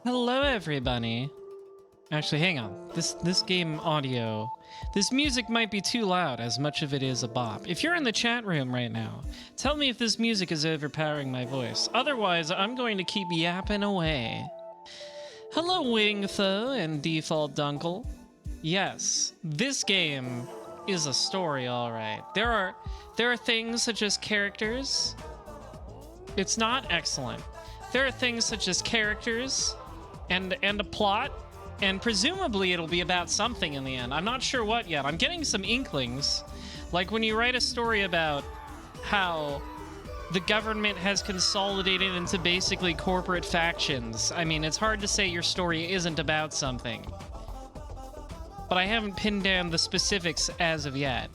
Hello, everybody. Actually, hang on. This game audio, this music might be too loud, as much of it is a bop. If you're in the chat room right now, tell me if this music is overpowering my voice. Otherwise, I'm going to keep yapping away. Hello, Wingtho and Default Dunkle. Yes, this game is a story, all right. There are things such as characters. It's not excellent. There are things such as characters and a plot, and presumably it'll be about something in the end. I'm not sure what yet. I'm getting some inklings. Like when you write a story about how the government has consolidated into basically corporate factions. I mean, it's hard to say your story isn't about something. But I haven't pinned down the specifics as of yet.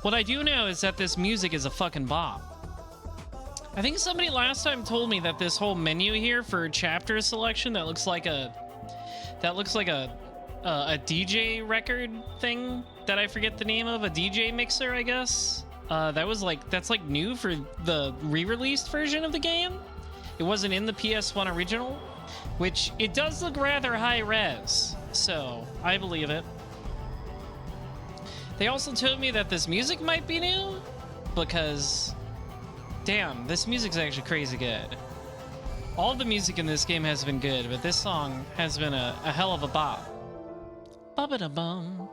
What I do know is that this music is a fucking bop. I think somebody last time told me that this whole menu here for chapter selection that looks like a DJ record thing that I forget the name of, a DJ mixer, I guess. That's like new for the re-released version of the game. It wasn't in the PS1 original, which it does look rather high res, so I believe it. They also told me that this music might be new because, damn, this music's actually crazy good. All the music in this game has been good, but this song has been a hell of a bop. Ba-ba-da-bum.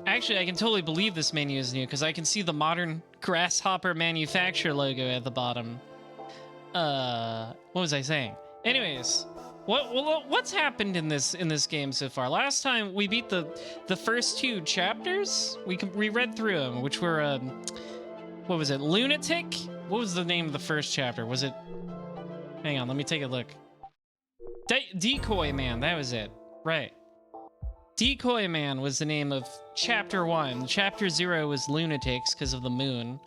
Actually, I can totally believe this menu is new because I can see the modern Grasshopper manufacturer logo at the bottom. What was I saying? Anyways, what's happened in this game so far? Last time we beat the first two chapters. We read through them, which were what was it? Lunatic? What was the name of the first chapter? Was it? Hang on, let me take a look. Decoy Man, that was it. Right. Decoy Man was the name of chapter 1. Chapter 0 was Lunatics because of the moon.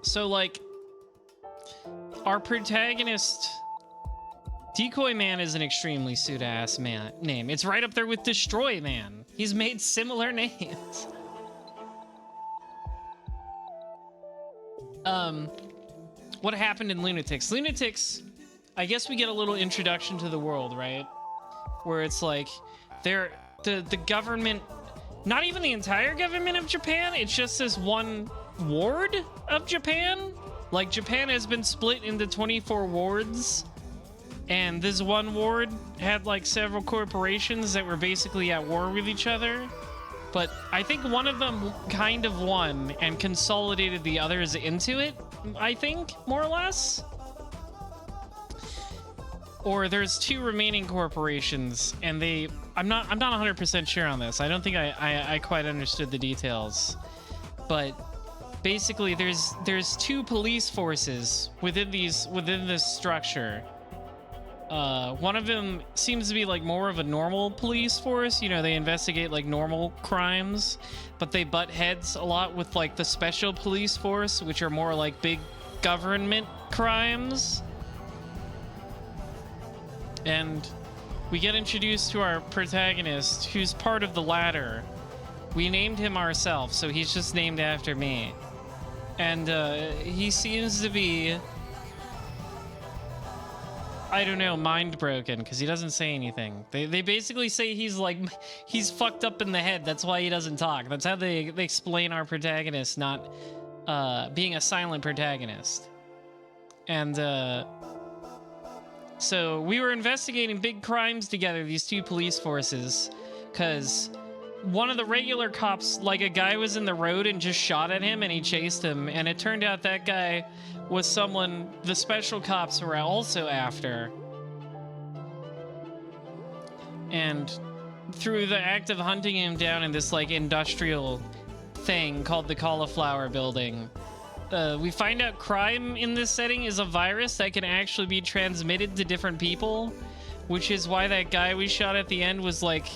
So like our protagonist Decoy Man is an extremely suit-ass name. It's right up there with Destroy Man. He's made similar names. What happened in Lunatics? Lunatics, I guess we get a little introduction to the world, right? Where it's like, the government, not even the entire government of Japan, it's just this one ward of Japan. Like, Japan has been split into 24 wards, and this one ward had like several corporations that were basically at war with each other. But I think one of them kind of won and consolidated the others into it, I think, more or less. Or there's two remaining corporations, and I'm not 100% sure on this. I don't think I quite understood the details. But basically there's two police forces within this structure. One of them seems to be like more of a normal police force. You know, they investigate like normal crimes, but they butt heads a lot with like the special police force, which are more like big government crimes. And we get introduced to our protagonist, who's part of the latter. We named him ourselves, so he's just named after me. And he seems to be, I don't know, mind broken, because he doesn't say anything. They basically say he's fucked up in the head. That's why he doesn't talk. That's how they explain our protagonist not being a silent protagonist. And so we were investigating big crimes together, these two police forces, because one of the regular cops, like a guy was in the road and just shot at him and he chased him, and it turned out that guy was someone the special cops were also after. And through the act of hunting him down in this like industrial thing called the Cauliflower Building, we find out crime in this setting is a virus that can actually be transmitted to different people, which is why that guy we shot at the end was like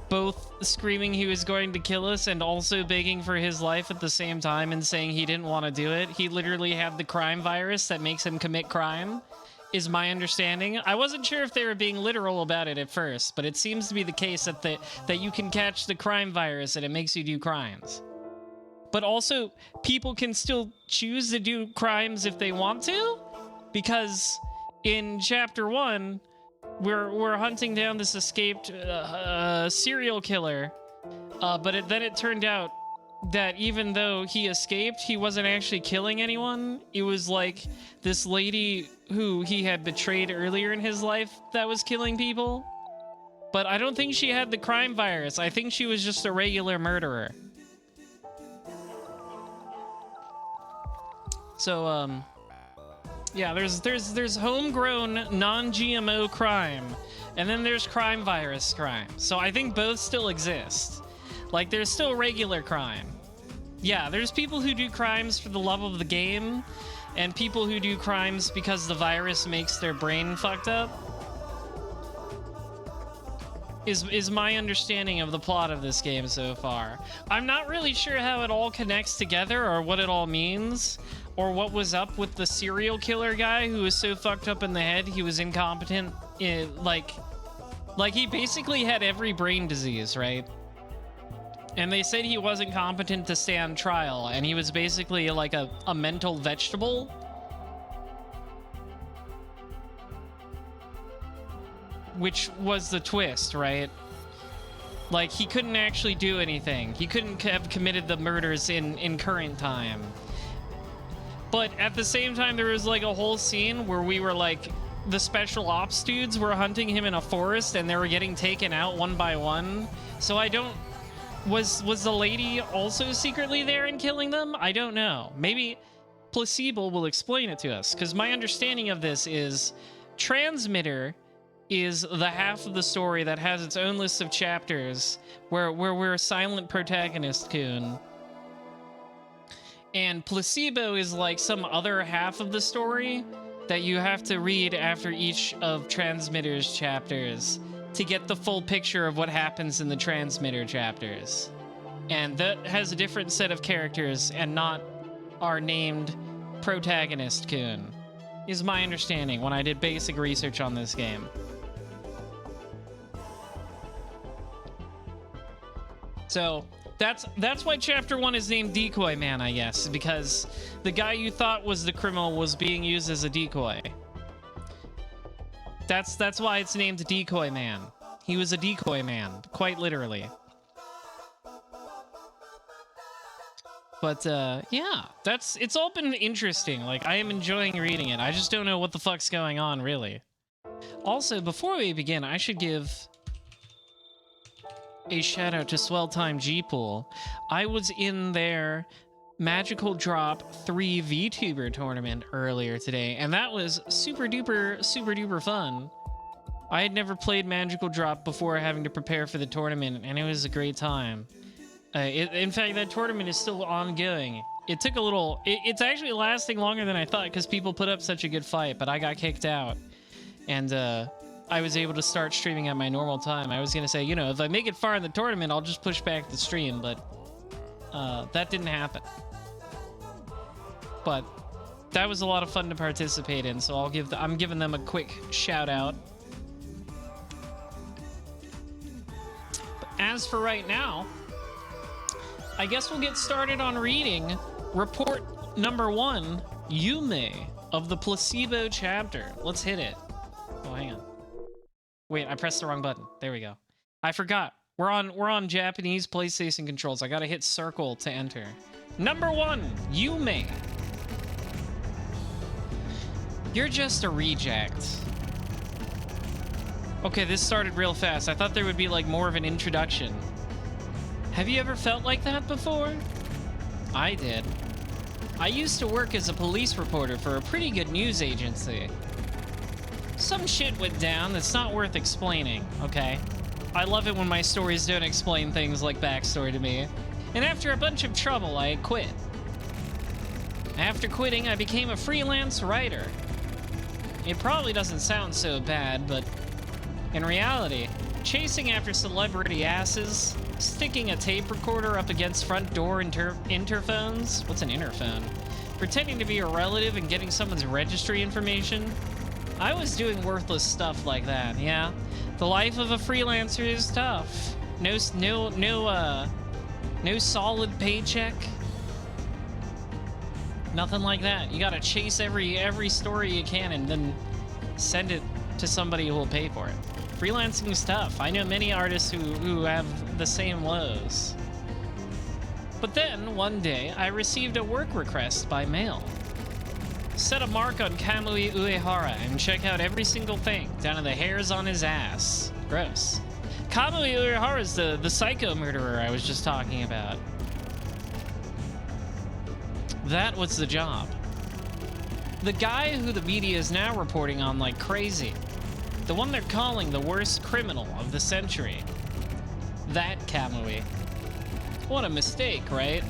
both screaming he was going to kill us and also begging for his life at the same time and saying he didn't want to do it. He literally had the crime virus that makes him commit crime, is my understanding. I wasn't sure if they were being literal about it at first, but it seems to be the case that you can catch the crime virus and it makes you do crimes. but also people can still choose to do crimes if they want to, because in chapter 1 we're hunting down this escaped serial killer, but then it turned out that even though he escaped, he wasn't actually killing anyone. It was like this lady who he had betrayed earlier in his life that was killing people. But I don't think she had the crime virus. I think she was just a regular murderer. So, yeah, there's homegrown non-GMO crime, and then there's crime virus crime. So I think both still exist. Like, there's still regular crime. Yeah, there's people who do crimes for the love of the game, and people who do crimes because the virus makes their brain fucked up. Is my understanding of the plot of this game so far. I'm not really sure how it all connects together, or what it all means, or what was up with the serial killer guy who was so fucked up in the head he was incompetent. Like he basically had every brain disease, right? And they said he wasn't competent to stand trial, and he was basically like a mental vegetable. Which was the twist, right? Like, he couldn't actually do anything. He couldn't have committed the murders in current time. But at the same time, there was like a whole scene where we were like, the special ops dudes were hunting him in a forest, and they were getting taken out one by one. So I don't... Was the lady also secretly there and killing them? I don't know. Maybe Placebo will explain it to us, because my understanding of this is Transmitter is the half of the story that has its own list of chapters where we're a silent protagonist coon. And Placebo is like some other half of the story that you have to read after each of Transmitter's chapters to get the full picture of what happens in the Transmitter chapters. And that has a different set of characters and not our named protagonist coon, is my understanding when I did basic research on this game. So that's why chapter 1 is named Decoy Man, I guess, because the guy you thought was the criminal was being used as a decoy. That's why it's named Decoy Man. He was a decoy man, quite literally. But yeah, it's all been interesting. Like, I am enjoying reading it. I just don't know what the fuck's going on, really. Also, before we begin, I should give a shout out to Swell Time G-Pool. I was in their Magical Drop 3 VTuber tournament earlier today, and that was super duper fun. I had never played Magical Drop before having to prepare for the tournament, and it was a great time. In fact, that tournament is still ongoing. It took a little... It's actually lasting longer than I thought, because people put up such a good fight, but I got kicked out. And I was able to start streaming at my normal time. I was going to say, you know, if I make it far in the tournament, I'll just push back the stream, but that didn't happen. But that was a lot of fun to participate in, so I'm giving them a quick shout out. But as for right now, I guess we'll get started on reading report number 1, Yume, of the Placebo chapter. Let's hit it. Oh, hang on. Wait, I pressed the wrong button. There we go. I forgot. We're on Japanese PlayStation controls. I gotta hit circle to enter. Number 1, Yume. You're just a reject. Okay, this started real fast. I thought there would be like more of an introduction. Have you ever felt like that before? I did. I used to work as a police reporter for a pretty good news agency. Some shit went down that's not worth explaining, okay? I love it when my stories don't explain things like backstory to me. And after a bunch of trouble, I quit. After quitting, I became a freelance writer. It probably doesn't sound so bad, but in reality, chasing after celebrity asses, sticking a tape recorder up against front door interphones? What's an interphone? Pretending to be a relative and getting someone's registry information? I was doing worthless stuff like that, yeah. The life of a freelancer is tough. No solid paycheck, Nothing like that. You gotta chase every story you can and then send it to somebody who will pay for it. Freelancing is tough. I know many artists who have the same woes. But then, one day, I received a work request by mail. Set a mark on Kamui Uehara and check out every single thing, down to the hairs on his ass. Gross. Kamui Uehara is the psycho murderer I was just talking about. That was the job. The guy who the media is now reporting on like crazy. The one they're calling the worst criminal of the century. That Kamui. What a mistake, right?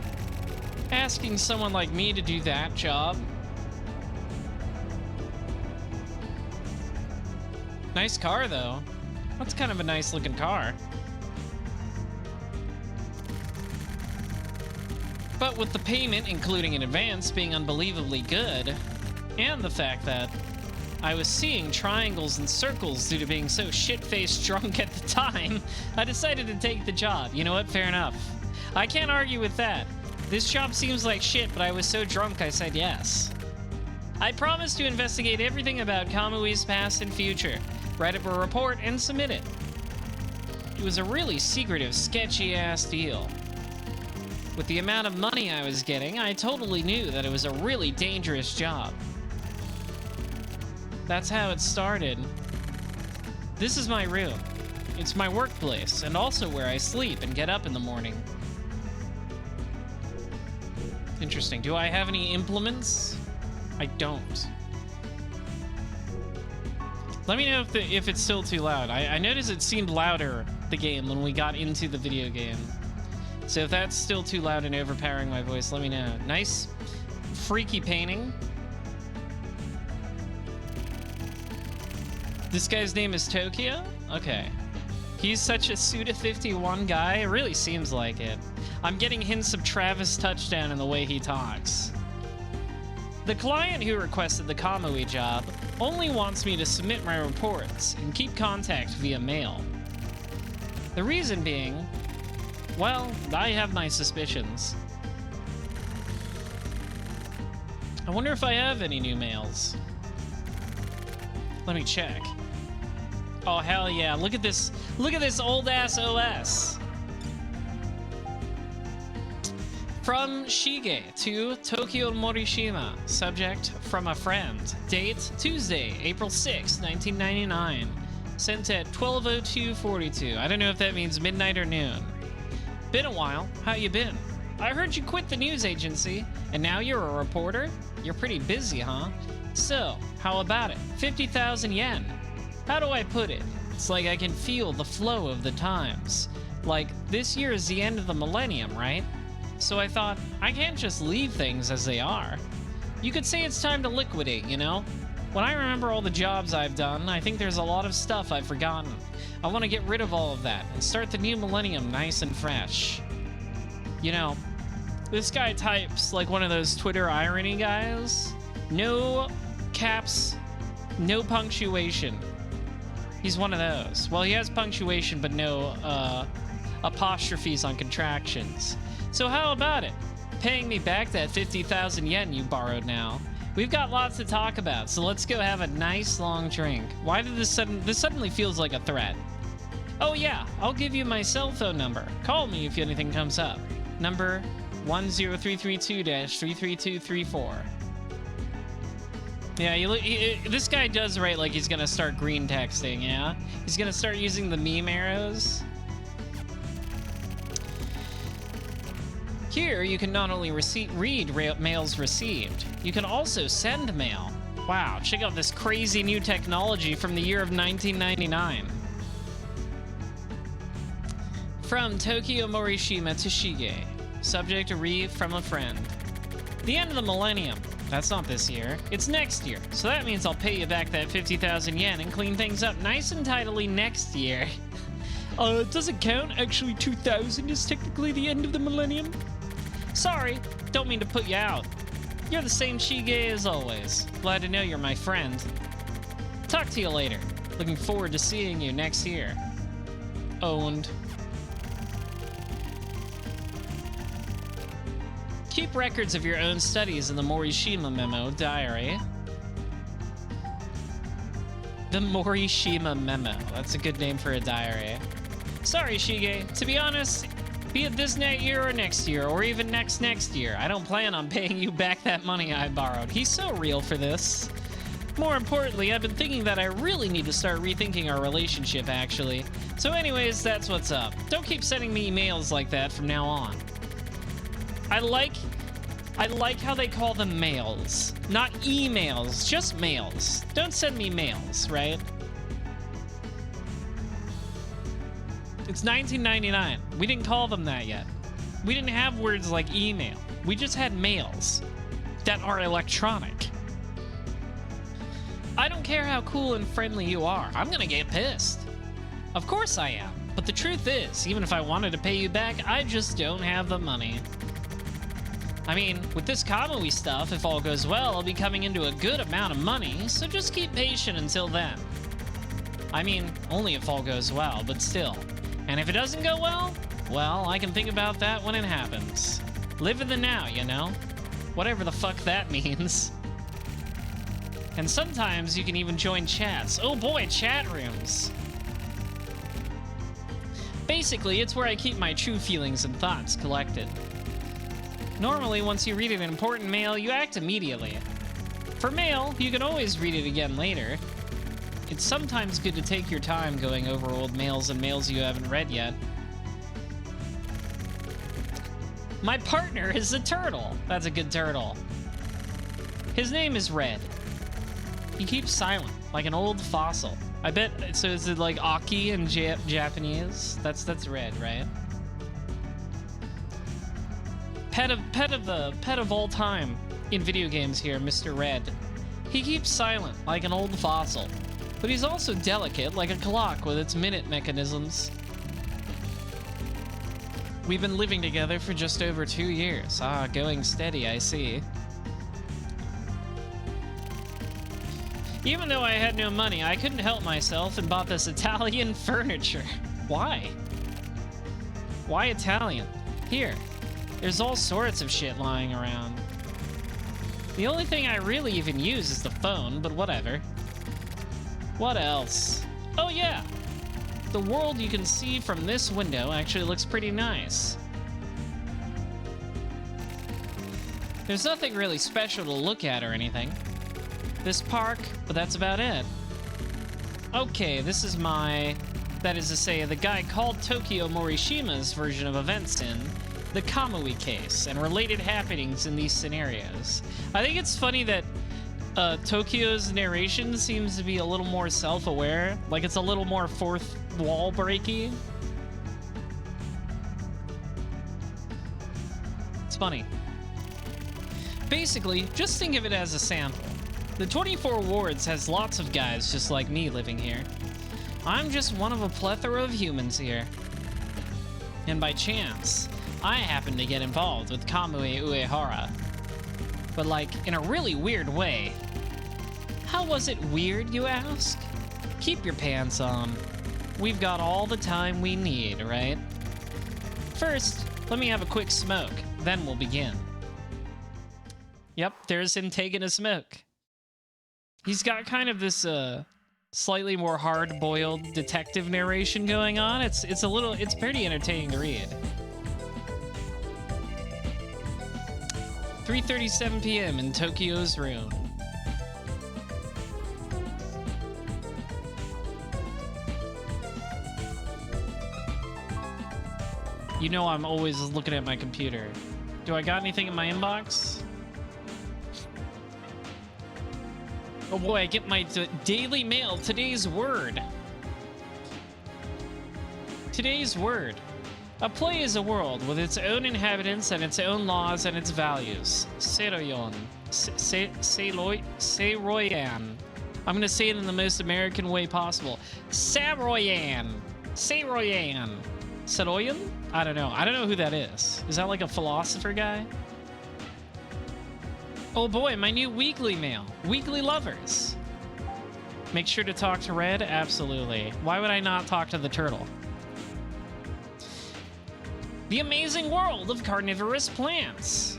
Asking someone like me to do that job. Nice car, though. That's kind of a nice looking car. But with the payment, including in advance, being unbelievably good, and the fact that I was seeing triangles and circles due to being so shit-faced drunk at the time, I decided to take the job. You know what? Fair enough. I can't argue with that. This job seems like shit, but I was so drunk I said yes. I promised to investigate everything about Kamui's past and future, write up a report, and submit it. It was a really secretive, sketchy-ass deal. With the amount of money I was getting, I totally knew that it was a really dangerous job. That's how it started. This is my room. It's my workplace, and also where I sleep and get up in the morning. Interesting. Do I have any implements? I don't. Let me know if it's still too loud. I noticed it seemed louder, the game, when we got into the video game. So if that's still too loud and overpowering my voice, let me know. Nice, freaky painting. This guy's name is Tokyo? Okay. He's such a Suda51 guy. It really seems like it. I'm getting hints of Travis Touchdown in the way he talks. The client who requested the Kamui job only wants me to submit my reports and keep contact via mail. The reason being, well, I have my suspicions. I wonder if I have any new mails. Let me check. Oh, hell yeah. Look at this old-ass OS. From Shige to Tokyo Morishima. Subject, from a friend. Date, Tuesday, April 6, 1999. Sent at 12:02:42. I don't know if that means midnight or noon. Been a while. How you been? I heard you quit the news agency, and now you're a reporter? You're pretty busy, huh? So, how about it? 50,000 yen. How do I put it? It's like I can feel the flow of the times. Like, this year is the end of the millennium, right? So I thought, I can't just leave things as they are. You could say it's time to liquidate, you know? When I remember all the jobs I've done, I think there's a lot of stuff I've forgotten. I want to get rid of all of that and start the new millennium nice and fresh. You know, this guy types like one of those Twitter irony guys. No caps, no punctuation. He's one of those. Well, he has punctuation, but no apostrophes on contractions. So how about it? Paying me back that 50,000 yen you borrowed now. We've got lots to talk about, so let's go have a nice long drink. Why did this suddenly feels like a threat? Oh yeah, I'll give you my cell phone number. Call me if anything comes up. Number 10332-33234. Yeah, this guy does write like he's gonna start green texting, yeah? He's gonna start using the meme arrows. Here, you can not only read mails received, you can also send mail. Wow, check out this crazy new technology from the year of 1999. From Tokyo Morishima to Shige. Subject to read from a friend. The end of the millennium. That's not this year. It's next year. So that means I'll pay you back that 50,000 yen and clean things up nice and tidily next year. It doesn't count. Actually, 2000 is technically the end of the millennium. Sorry, don't mean to put you out. You're the same Shige as always. Glad to know you're my friend. Talk to you later. Looking forward to seeing you next year. Owned. Keep records of your own studies in the Morishima Memo diary. The Morishima Memo. That's a good name for a diary. Sorry, Shige. To be honest, be it this year or next year, or even next year, I don't plan on paying you back that money I borrowed. He's so real for this. More importantly, I've been thinking that I really need to start rethinking our relationship, actually. So anyways, that's what's up. Don't keep sending me emails like that from now on. I like how they call them mails. Not emails, just mails. Don't send me mails, right? It's 1999. We didn't call them that yet. We didn't have words like email. We just had mails that are electronic. I don't care how cool and friendly you are. I'm gonna get pissed. Of course I am. But the truth is, even if I wanted to pay you back, I just don't have the money. I mean, with this Kamui stuff, if all goes well, I'll be coming into a good amount of money, so just keep patient until then. I mean, only if all goes well, but still. And if it doesn't go well, well, I can think about that when it happens. Live in the now, you know? Whatever the fuck that means. And sometimes you can even join chats. Oh boy, chat rooms. Basically, it's where I keep my true feelings and thoughts collected. Normally, once you read an important mail, you act immediately. For mail, you can always read it again later. It's sometimes good to take your time going over old mails and mails you haven't read yet. My partner is a turtle. That's a good turtle. His name is Red. He keeps silent, like an old fossil. I bet, so is it like Aki in Japanese? That's Red, right? Pet of all time in video games here, Mr. Red. He keeps silent, like an old fossil. But he's also delicate, like a clock with its minute mechanisms. We've been living together for just over 2 years. Ah, going steady, I see. Even though I had no money, I couldn't help myself and bought this Italian furniture. Why? Why Italian? Here. There's all sorts of shit lying around. The only thing I really even use is the phone, but whatever. What else? Oh yeah! The world you can see from this window actually looks pretty nice. There's nothing really special to look at or anything. This park, but that's about it. Okay, this is that is to say, the guy called Tokyo Morishima's version of events in the Kamui case and related happenings in these scenarios. I think it's funny that Tokyo's narration seems to be a little more self-aware, like it's a little more fourth wall breaky. It's funny. Basically, just think of it as a sample. The 24 wards has lots of guys just like me living here. I'm just one of a plethora of humans here. And by chance, I happen to get involved with Kamui Uehara. But like, in a really weird way. How was it weird, you ask? Keep your pants on. We've got all the time we need, right? First, let me have a quick smoke, then we'll begin. Yep, there's him taking a smoke. He's got kind of this slightly more hard-boiled detective narration going on. It's pretty entertaining to read. 3:37 p.m. in Tokyo's room. You know I'm always looking at my computer. Do I got anything in my inbox? Oh boy, I get my daily mail. Today's word. Today's word. A play is a world with its own inhabitants and its own laws and its values. Seroyon. Seroyan. I'm gonna say it in the most American way possible. Saroyan. Seroyan. Seroyan? I don't know. I don't know who that is. Is that like a philosopher guy? Oh boy, my new weekly mail. Weekly lovers. Make sure to talk to Red? Absolutely. Why would I not talk to the turtle? The amazing world of carnivorous plants.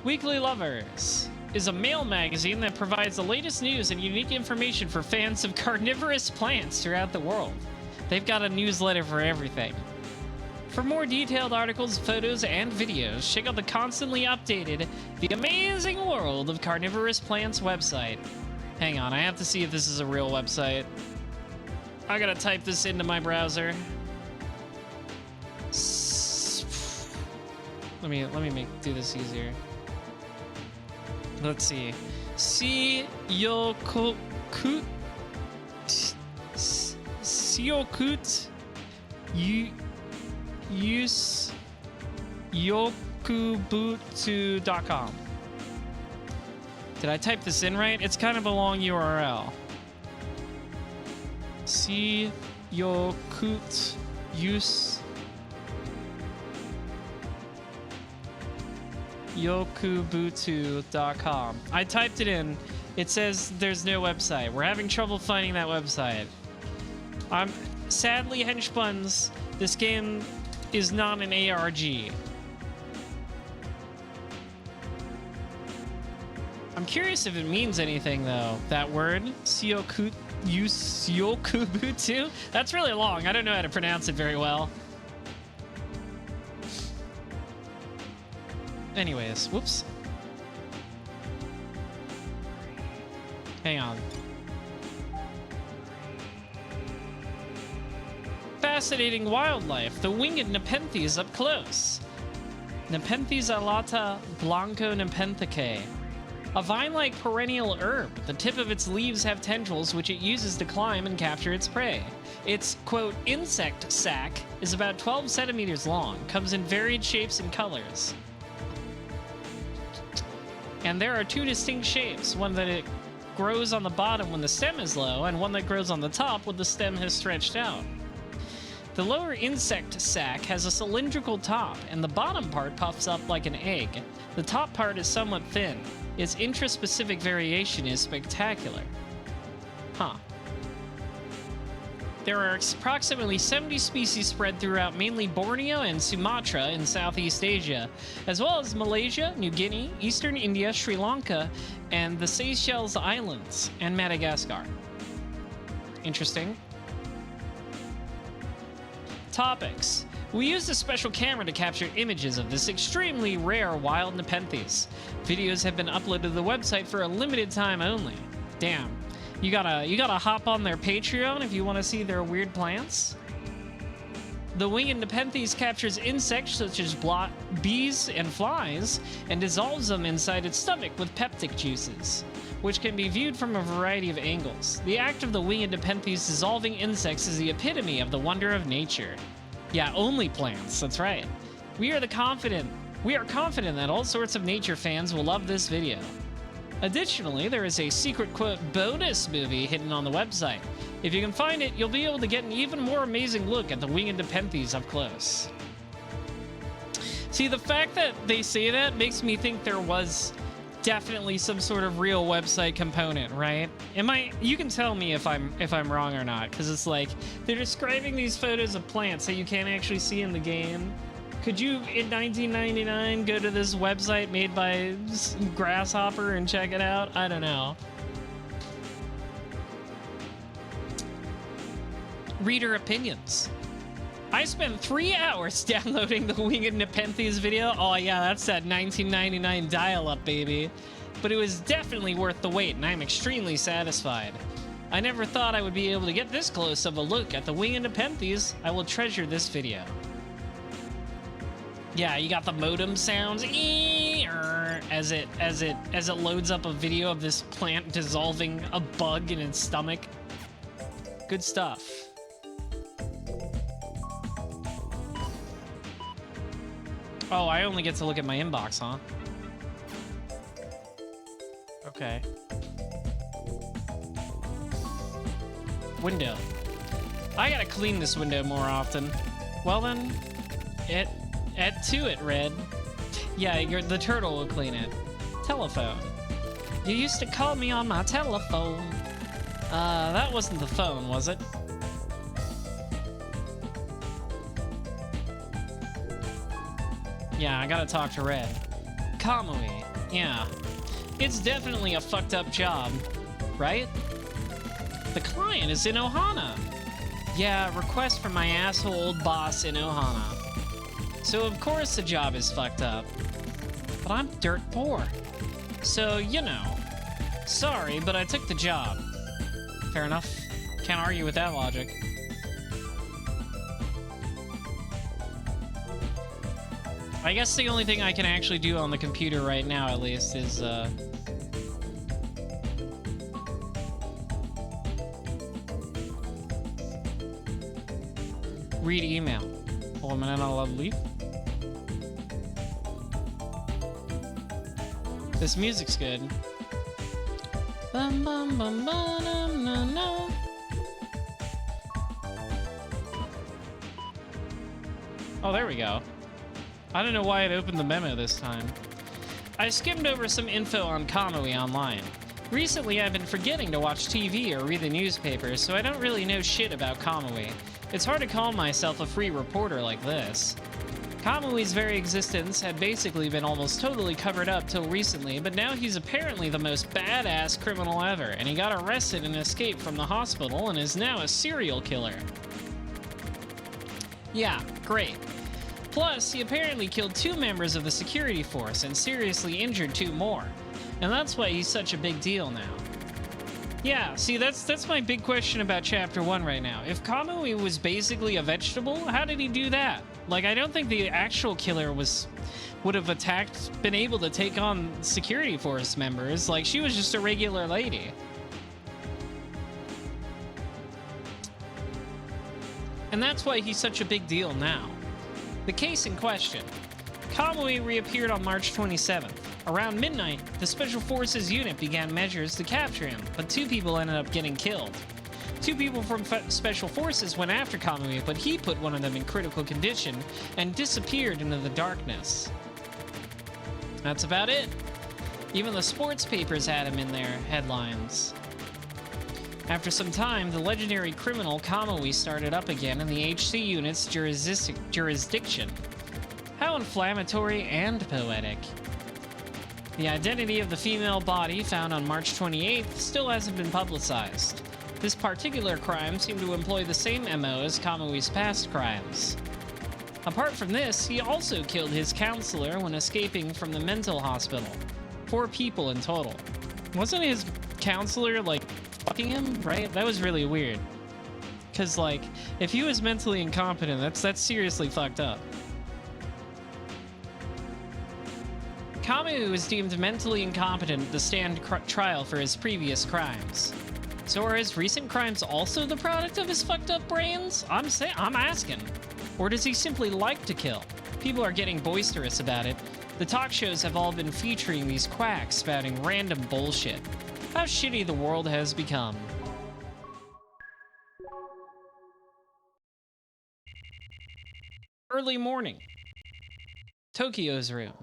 Weekly Lovers is a mail magazine that provides the latest news and unique information for fans of carnivorous plants throughout the world. They've got a newsletter for everything. For more detailed articles, photos, and videos, check out the constantly updated The Amazing World of Carnivorous Plants website. Hang on, I have to see if this is a real website. I gotta type this into my browser. Let me do this easier. Let's see. Syokut yokubutu.com. Did I type this in right? It's kind of a long URL. yokubutu.com. I typed it in. It says there's no website. We're having trouble finding that website. Sadly, henchbuns, this game is not an ARG. I'm curious if it means anything, though. That word, Syokubutu? That's really long. I don't know how to pronounce it very well. Anyways, whoops. Hang on. Fascinating wildlife. The winged nepenthes up close. Nepenthes alata blanco nepenthicae. A vine-like perennial herb. The tip of its leaves have tendrils which it uses to climb and capture its prey. Its, quote, insect sac is about 12 centimeters long, comes in varied shapes and colors. And there are two distinct shapes, one that it grows on the bottom when the stem is low, and one that grows on the top when the stem has stretched out. The lower insect sac has a cylindrical top, and the bottom part puffs up like an egg. The top part is somewhat thin. Its intraspecific variation is spectacular. Huh. There are approximately 70 species spread throughout mainly Borneo and Sumatra in Southeast Asia, as well as Malaysia, New Guinea, Eastern India, Sri Lanka, and the Seychelles Islands, and Madagascar. Interesting. Topics. We used a special camera to capture images of this extremely rare wild nepenthes. Videos have been uploaded to the website for a limited time only. Damn. You gotta hop on their Patreon if you want to see their weird plants. The winged nepenthes captures insects such as bees and flies and dissolves them inside its stomach with peptic juices, which can be viewed from a variety of angles. The act of the winged nepenthes dissolving insects is the epitome of the wonder of nature. Yeah, only plants, that's right. We are confident that all sorts of nature fans will love this video. Additionally, there is a secret, quote, bonus movie hidden on the website. If you can find it, you'll be able to get an even more amazing look at the winged nepenthes up close. See, the fact that they say that makes me think there was definitely some sort of real website component, right? You can tell me if I'm wrong or not, because it's like they're describing these photos of plants that you can't actually see in the game. Could you, in 1999, go to this website made by Grasshopper and check it out? I don't know. Reader opinions. I spent 3 hours downloading the winged nepenthes video. Oh yeah, that's that 1999 dial-up, baby. But it was definitely worth the wait, and I'm extremely satisfied. I never thought I would be able to get this close of a look at the winged nepenthes. I will treasure this video. Yeah, you got the modem sounds as it loads up a video of this plant dissolving a bug in its stomach. Good stuff. Oh, I only get to look at my inbox, huh? Okay. Window. I gotta clean this window more often. Well then, add to it, Red. Yeah, the turtle will clean it. Telephone. You used to call me on my telephone. That wasn't the phone, was it? Yeah, I gotta talk to Red. Kamui. Yeah. It's definitely a fucked up job, right? The client is in Ohana. Yeah, request from my asshole old boss in Ohana. So of course the job is fucked up. But I'm dirt poor. So, you know. Sorry, but I took the job. Fair enough. Can't argue with that logic. I guess the only thing I can actually do on the computer right now, at least, is, read email. Oh, am I not allowed to leave? This music's good. Bum, bum, bum, ba-dum, no, no. Oh, there we go. I don't know why it opened the memo this time. I skimmed over some info on Kamui online. Recently, I've been forgetting to watch TV or read the newspaper, so I don't really know shit about Kamui. It's hard to call myself a free reporter like this. Kamui's very existence had basically been almost totally covered up till recently, but now he's apparently the most badass criminal ever, and he got arrested and escaped from the hospital and is now a serial killer. Yeah, great. Plus, he apparently killed 2 members of the security force and seriously injured 2 more. And that's why he's such a big deal now. Yeah, see, that's my big question about Chapter 1 right now. If Kamui was basically a vegetable, how did he do that? Like, I don't think the actual killer would have been able to take on security force members. Like, she was just a regular lady. And that's why he's such a big deal now. The case in question. Kamui reappeared on March 27th. Around midnight, the Special Forces unit began measures to capture him, but 2 people ended up getting killed. 2 people from Special Forces went after Kamui, but he put one of them in critical condition and disappeared into the darkness. That's about it. Even the sports papers had him in their headlines. After some time, the legendary criminal Kamui started up again in the HC unit's jurisdiction. How inflammatory and poetic. The identity of the female body found on March 28th still hasn't been publicized. This particular crime seemed to employ the same MO as Kamui's past crimes. Apart from this, he also killed his counselor when escaping from the mental hospital. 4 people in total. Wasn't his counselor, like, fucking him, right? That was really weird. Because, like, if he was mentally incompetent, that's seriously fucked up. Kamui was deemed mentally incompetent to stand trial for his previous crimes. So are his recent crimes also the product of his fucked up brains? I'm asking. Or does he simply like to kill? People are getting boisterous about it. The talk shows have all been featuring these quacks spouting random bullshit. How shitty the world has become. Early morning. Tokyo's room.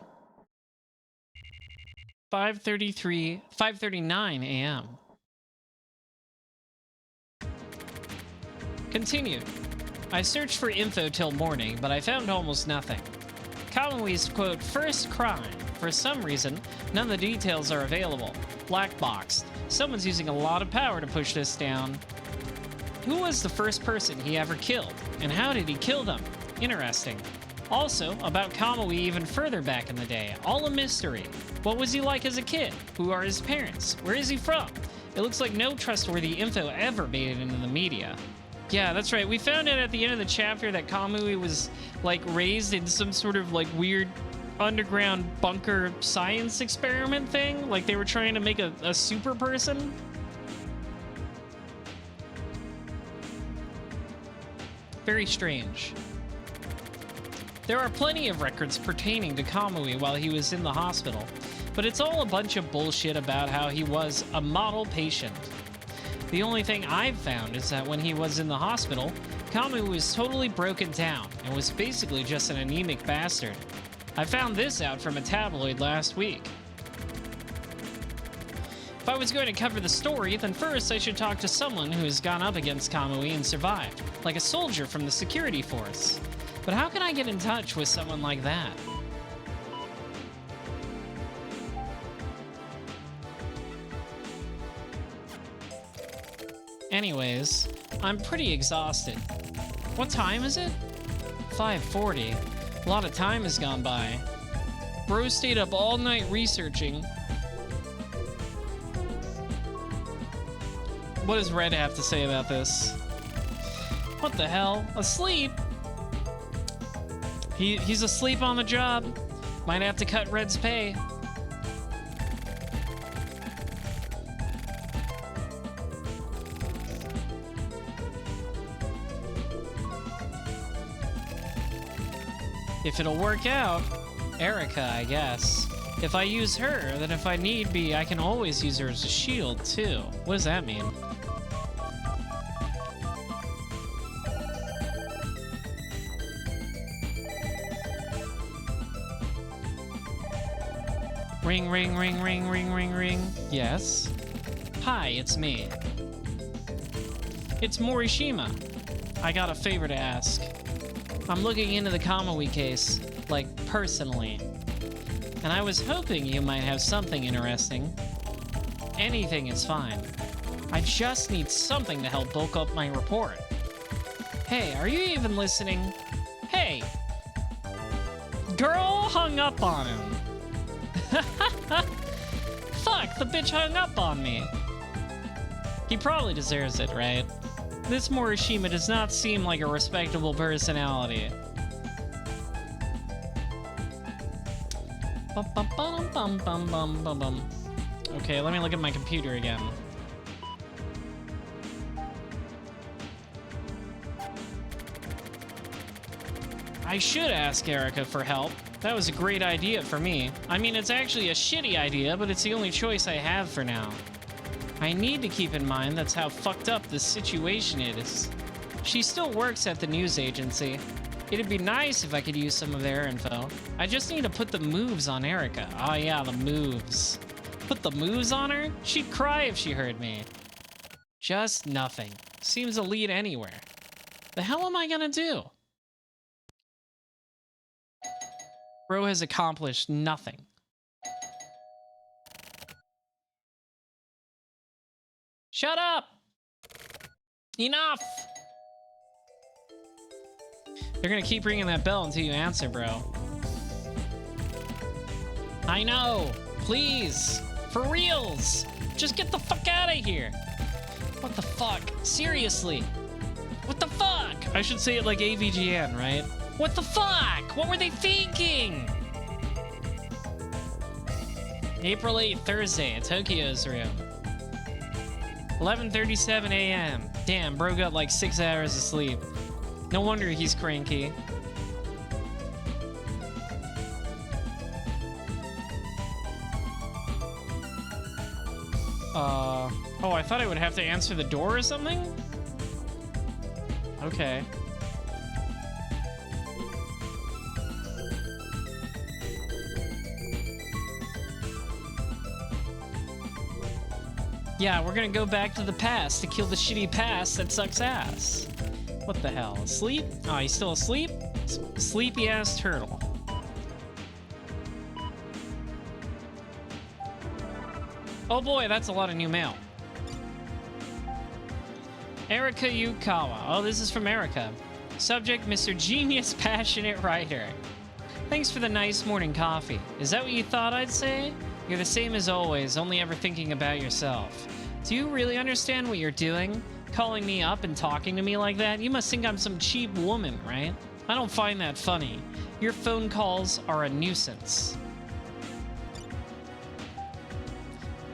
5:39 a.m. Continued. I searched for info till morning, but I found almost nothing. Kamui's, quote, first crime. For some reason, none of the details are available. Black boxed. Someone's using a lot of power to push this down. Who was the first person he ever killed? And how did he kill them? Interesting. Also, about Kamui even further back in the day. All a mystery. What was he like as a kid? Who are his parents? Where is he from? It looks like no trustworthy info ever made it into the media. Yeah, that's right. We found out at the end of the chapter that Kamui was, like, raised in some sort of, like, weird underground bunker science experiment thing. Like, they were trying to make a super person. Very strange. There are plenty of records pertaining to Kamui while he was in the hospital, but it's all a bunch of bullshit about how he was a model patient. The only thing I've found is that when he was in the hospital, Kamui was totally broken down and was basically just an anemic bastard. I found this out from a tabloid last week. If I was going to cover the story, then first I should talk to someone who has gone up against Kamui and survived, like a soldier from the security force. But how can I get in touch with someone like that? Anyways, I'm pretty exhausted. What time is it? 5:40. A lot of time has gone by. Bro stayed up all night researching. What does Red have to say about this? What the hell? Asleep? He's asleep on the job. Might have to cut Red's pay. If it'll work out, Erica, I guess. If I use her, then if I need be, I can always use her as a shield, too. What does that mean? Ring, ring, ring, ring, ring, ring, ring. Yes. Hi, it's me. It's Morishima. I got a favor to ask. I'm looking into the Kamui case, like, personally. And I was hoping you might have something interesting. Anything is fine. I just need something to help bulk up my report. Hey, are you even listening? Hey! Girl hung up on him. Fuck, the bitch hung up on me. He probably deserves it, right? This Morishima does not seem like a respectable personality. Okay, let me look at my computer again. I should ask Erica for help. That was a great idea for me. I mean, it's actually a shitty idea, but it's the only choice I have for now. I need to keep in mind that's how fucked up this situation is. She still works at the news agency. It'd be nice if I could use some of their info. I just need to put the moves on Erica. Oh yeah, the moves. Put the moves on her? She'd cry if she heard me. Just nothing. Seems to lead anywhere. The hell am I gonna do? Bro has accomplished nothing. Shut up! Enough! They're gonna keep ringing that bell until you answer, bro. I know! Please! For reals! Just get the fuck out of here! What the fuck? Seriously! What the fuck? I should say it like AVGN, right? What the fuck? What were they thinking? April 8th, Thursday, Tokyo's room. 11:37 a.m. Damn, bro got like 6 hours of sleep. No wonder he's cranky. Oh, I thought I would have to answer the door or something? Okay. Yeah, we're gonna go back to the past to kill the shitty past that sucks ass. What the hell? Asleep? Oh, he's still asleep? Sleepy ass turtle. Oh boy, that's a lot of new mail. Erika Yukawa. Oh, this is from Erika. Subject, Mr. Genius Passionate Writer. Thanks for the nice morning coffee. Is that what you thought I'd say? You're the same as always, only ever thinking about yourself. Do you really understand what you're doing? Calling me up and talking to me like that? You must think I'm some cheap woman, right? I don't find that funny. Your phone calls are a nuisance.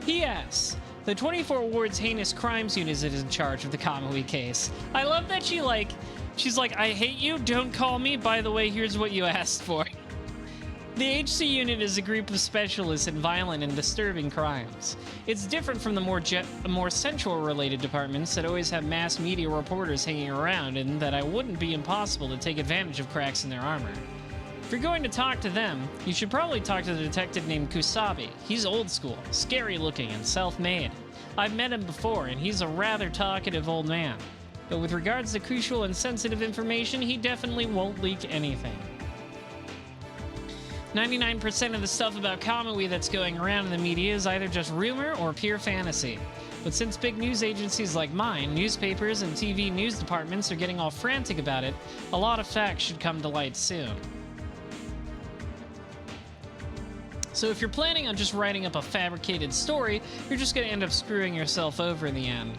P.S. The 24 Wards Heinous Crimes Unit is in charge of the Kamui case. I love that she's like, I hate you, don't call me, by the way, here's what you asked for. The HC unit is a group of specialists in violent and disturbing crimes. It's different from the more central-related departments that always have mass media reporters hanging around, and that it wouldn't be impossible to take advantage of cracks in their armor. If you're going to talk to them, you should probably talk to the detective named Kusabi. He's old school, scary-looking, and self-made. I've met him before, and he's a rather talkative old man. But with regards to crucial and sensitive information, he definitely won't leak anything. 99% of the stuff about Kamui that's going around in the media is either just rumor or pure fantasy. But since big news agencies like mine, newspapers, and TV news departments are getting all frantic about it, a lot of facts should come to light soon. So if you're planning on just writing up a fabricated story, you're just going to end up screwing yourself over in the end.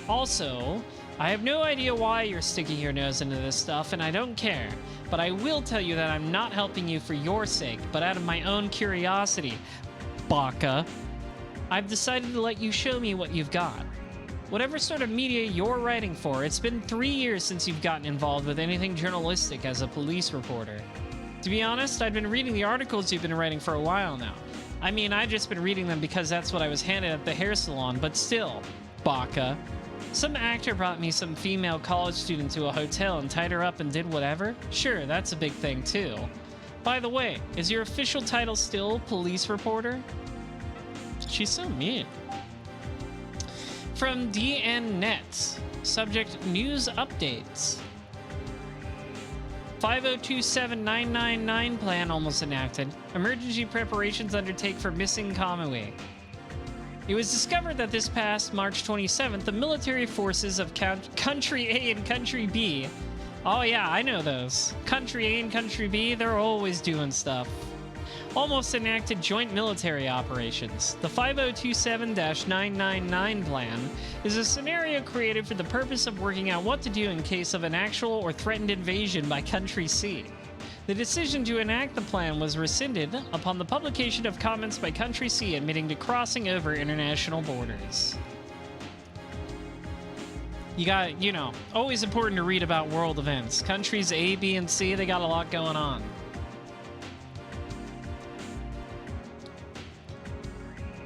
Also, I have no idea why you're sticking your nose into this stuff, and I don't care. But I will tell you that I'm not helping you for your sake, but out of my own curiosity. Baka. I've decided to let you show me what you've got. Whatever sort of media you're writing for, it's been 3 years since you've gotten involved with anything journalistic as a police reporter. To be honest, I've been reading the articles you've been writing for a while now. I mean, I've just been reading them because that's what I was handed at the hair salon, but still, Baka. Some actor brought me some female college student to a hotel and tied her up and did whatever? Sure, that's a big thing too. By the way, is your official title still police reporter? She's so mean. From DNNet, subject news updates. 5027999 plan almost enacted. Emergency preparations undertake for missing Kamui. It was discovered that this past March 27th, the military forces of Country A and Country B. Oh yeah, I know those. Country A and Country B, they're always doing stuff. Almost enacted joint military operations. The 5027-999 plan is a scenario created for the purpose of working out what to do in case of an actual or threatened invasion by Country C. The decision to enact the plan was rescinded upon the publication of comments by Country C admitting to crossing over international borders. You got, you know, always important to read about world events. Countries A, B, and C, they got a lot going on.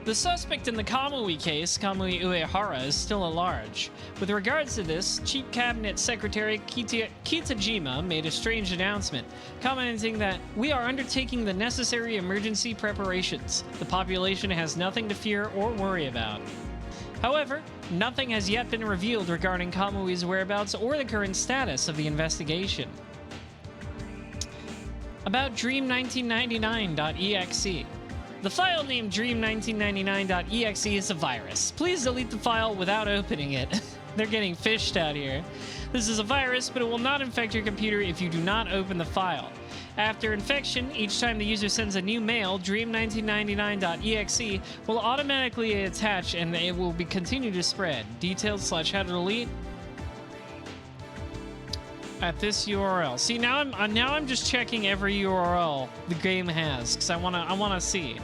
The suspect in the Kamui case, Kamui Uehara, is still at large. With regards to this, Chief Cabinet Secretary Kitajima made a strange announcement, commenting that we are undertaking the necessary emergency preparations. The population has nothing to fear or worry about. However, nothing has yet been revealed regarding Kamui's whereabouts or the current status of the investigation. About Dream1999.exe. The file named Dream1999.exe is a virus. Please delete the file without opening it. They're getting fished out here. This is a virus, but it will not infect your computer if you do not open the file. After infection, each time the user sends a new mail, Dream1999.exe will automatically attach and it will continue to spread. Details / how to delete at this URL. See, now I'm just checking every URL the game has because I wanna see.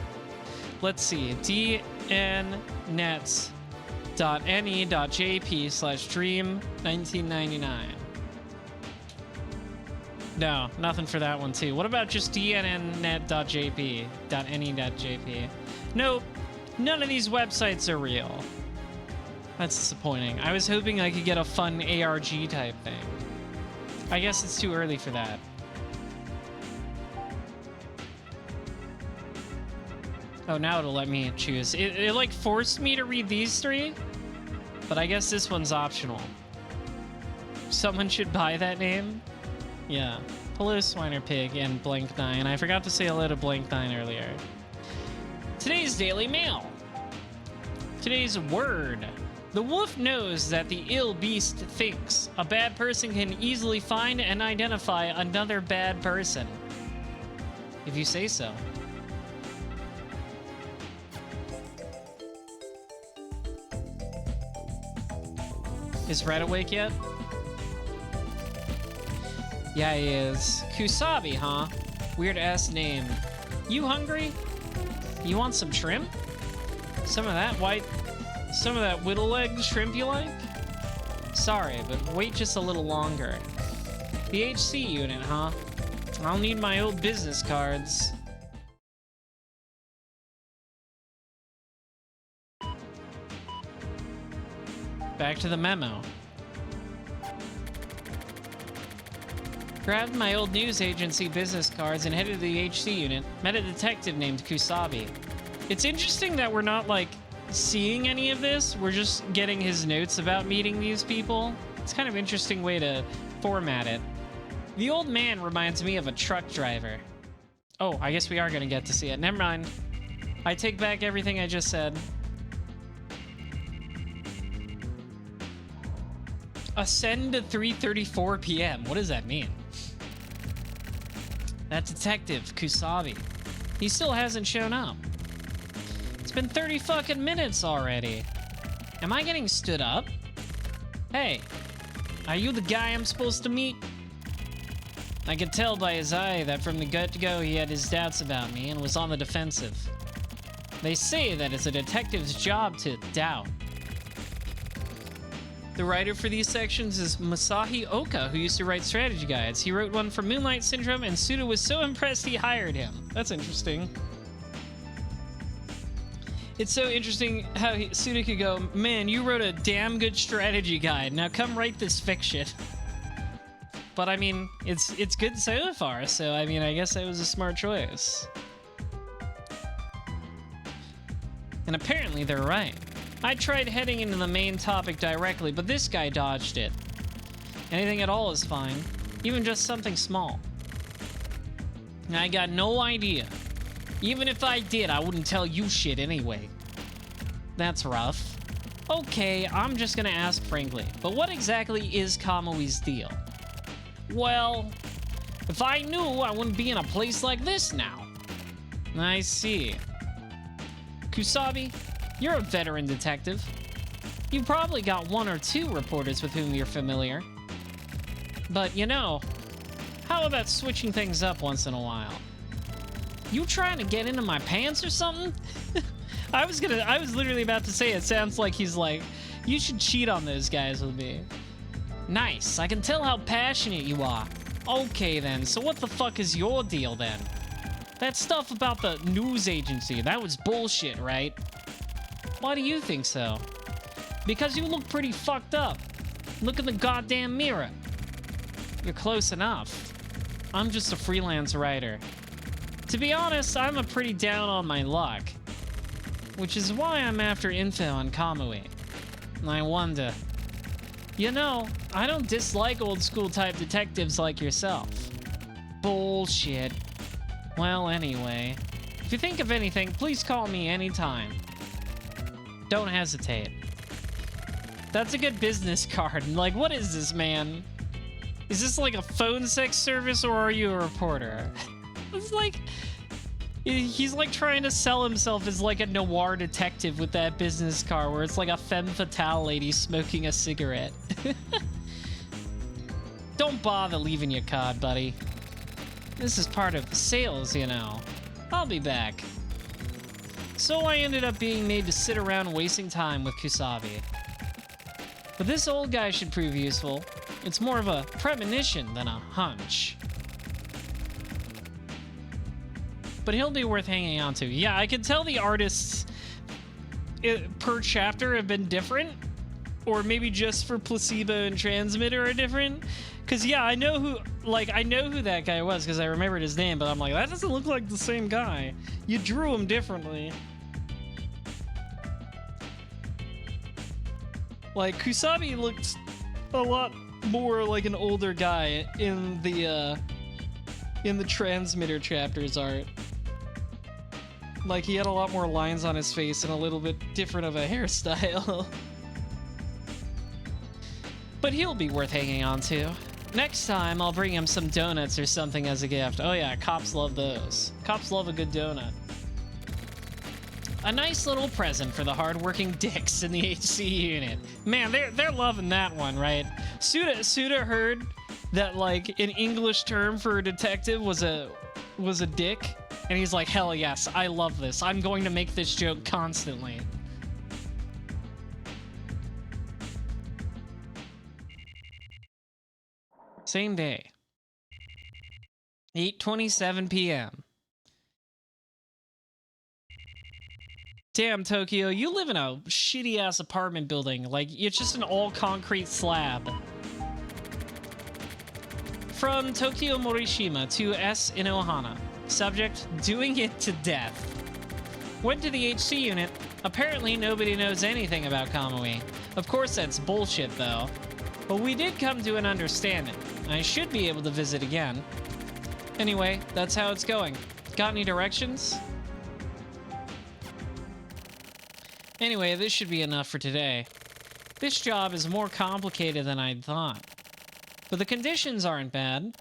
Let's see, dnnet.ne.jp/dream1999. No, nothing for that one too. What about just dnnet.jp.ne.jp? Nope, none of these websites are real. That's disappointing. I was hoping I could get a fun ARG type thing. I guess it's too early for that. Oh, now it'll let me choose. It like forced me to read these three, but I guess this one's optional. Someone should buy that name. Yeah. Hello, Swiner Pig and Blank9. I forgot to say hello to Blank9 earlier. Today's Daily Mail. Today's word. The wolf knows that the ill beast thinks. A bad person can easily find and identify another bad person. If you say so. Is Red awake yet? Yeah, he is. Kusabi, huh? Weird-ass name. You hungry? You want some shrimp? Some of that whittle leg shrimp you like? Sorry, but wait just a little longer. The HC unit, huh? I'll need my old business cards. Back to the memo. Grabbed my old news agency business cards and headed to the HC unit. Met a detective named Kusabi. It's interesting that we're not, like, seeing any of this. We're just getting his notes about meeting these people. It's kind of an interesting way to format it. The old man reminds me of a truck driver. Oh, I guess we are going to get to see it. Never mind. I take back everything I just said. Ascend to 3:34 p.m. What does that mean? That detective, Kusabi. He still hasn't shown up. It's been 30 fucking minutes already. Am I getting stood up? Hey, are you the guy I'm supposed to meet? I could tell by his eye that from the get-go he had his doubts about me and was on the defensive. They say that it's a detective's job to doubt. The writer for these sections is Masahi Oka, who used to write strategy guides. He wrote one for Moonlight Syndrome, and Suda was so impressed he hired him. That's interesting. It's so interesting how Suda could go, man, you wrote a damn good strategy guide. Now come write this fiction. But I mean, it's good so far, so I mean, I guess that was a smart choice. And apparently they're right. I tried heading into the main topic directly, but this guy dodged it. Anything at all is fine, even just something small. I got no idea. Even if I did, I wouldn't tell you shit anyway. That's rough. Okay, I'm just gonna ask frankly, but what exactly is Kamui's deal? Well, if I knew, I wouldn't be in a place like this now. I see. Kusabi, you're a veteran detective. You probably got 1 or 2 reporters with whom you're familiar. But you know, how about switching things up once in a while? You trying to get into my pants or something? I was literally about to say, it sounds like he's like, you should cheat on those guys with me. Nice, I can tell how passionate you are. Okay then, so what the fuck is your deal then? That stuff about the news agency, that was bullshit, right? Why do you think so? Because you look pretty fucked up. Look in the goddamn mirror. You're close enough. I'm just a freelance writer. To be honest, I'm a pretty down on my luck. Which is why I'm after info on Kamui. I wonder. You know, I don't dislike old school type detectives like yourself. Bullshit. Well, anyway. If you think of anything, please call me anytime. Don't hesitate. That's a good business card. Like, what is this, man? Is this like a phone sex service, or are you a reporter? It's like... He's like trying to sell himself as like a noir detective with that business card where it's like a femme fatale lady smoking a cigarette. Don't bother leaving your card, buddy. This is part of sales, you know. I'll be back. So I ended up being made to sit around wasting time with Kusabi. But this old guy should prove useful. It's more of a premonition than a hunch. But he'll be worth hanging on to. Yeah, I can tell the artists per chapter have been different. Or maybe just for Placebo and Transmitter are different. Because, yeah, I know who that guy was because I remembered his name, but I'm like, that doesn't look like the same guy. You drew him differently. Like, Kusabi looked a lot more like an older guy in the Transmitter chapters art. Like, he had a lot more lines on his face and a little bit different of a hairstyle. But he'll be worth hanging on to. Next time, I'll bring him some donuts or something as a gift. Oh yeah, cops love those. Cops love a good donut. A nice little present for the hardworking dicks in the HC unit. Man, they're loving that one, right? Suda heard that, like, an English term for a detective was a dick. And he's like, hell yes, I love this. I'm going to make this joke constantly. Same day. 8:27 p.m. Damn, Tokyo, you live in a shitty-ass apartment building. Like, it's just an all-concrete slab. From Tokyo Morishima to S. in Ohana. Subject, doing it to death. Went to the HC unit. Apparently nobody knows anything about Kamui. Of course that's bullshit though. But we did come to an understanding. I should be able to visit again. Anyway, that's how it's going. Got any directions? Anyway, this should be enough for today. This job is more complicated than I'd thought. But the conditions aren't bad.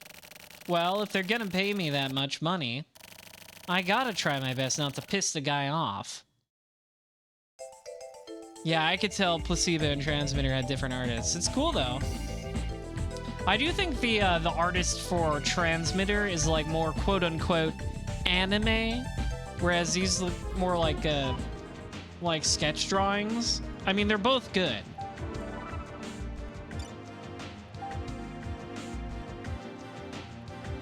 Well, if they're gonna pay me that much money, I gotta try my best not to piss the guy off. Yeah, I could tell Placebo and Transmitter had different artists. It's cool, though. I do think the artist for Transmitter is, like, more quote-unquote anime, whereas these look more like sketch drawings. I mean, they're both good.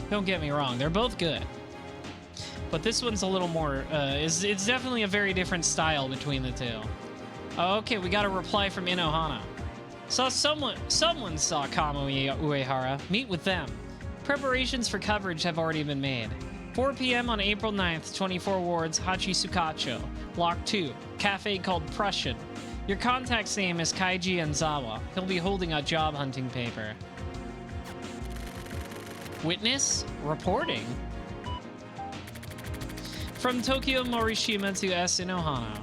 Don't get me wrong, they're both good. But this one's a little more, it's definitely a very different style between the two. Okay, we got a reply from Inohana. Someone saw Kamui Uehara. Meet with them. Preparations for coverage have already been made. 4 p.m. on April 9th, 24 wards, Hachisukacho. Block 2, cafe called Prussian. Your contact's name is Kaiji Enzawa. He'll be holding a job hunting paper. Witness? Reporting? From Tokyo Morishima to S. Inohana.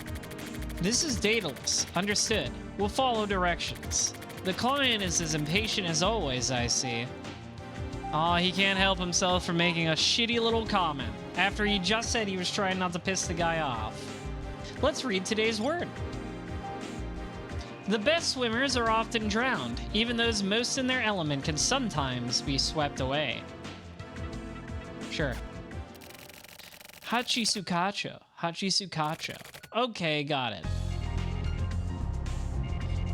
This is Daedalus. Understood. We'll follow directions. The client is as impatient as always, I see. Aw, he can't help himself from making a shitty little comment after he just said he was trying not to piss the guy off. Let's read today's word. The best swimmers are often drowned. Even those most in their element can sometimes be swept away. Sure. Hachisukacho. Hachisukacho. Okay, got it.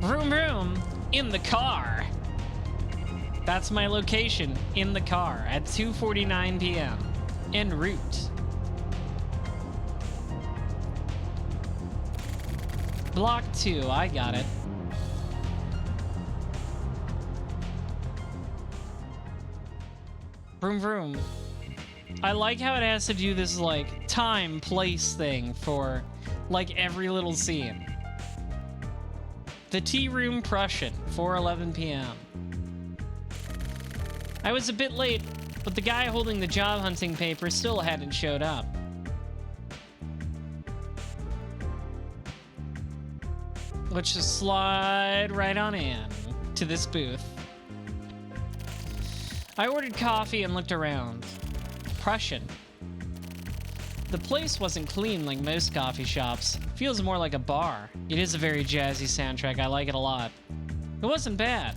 Vroom vroom. In the car. That's my location. In the car at 2:49 p.m. En route. Block 2. I got it. Vroom vroom. I like how it has to do this, like, time, place thing for, like, every little scene. The Tea Room Prussian, 4:11 p.m. I was a bit late, but the guy holding the job hunting paper still hadn't showed up. Let's just slide right on in to this booth. I ordered coffee and looked around. Prussian. The place wasn't clean like most coffee shops. Feels more like a bar. It is a very jazzy soundtrack. I like it a lot. It wasn't bad.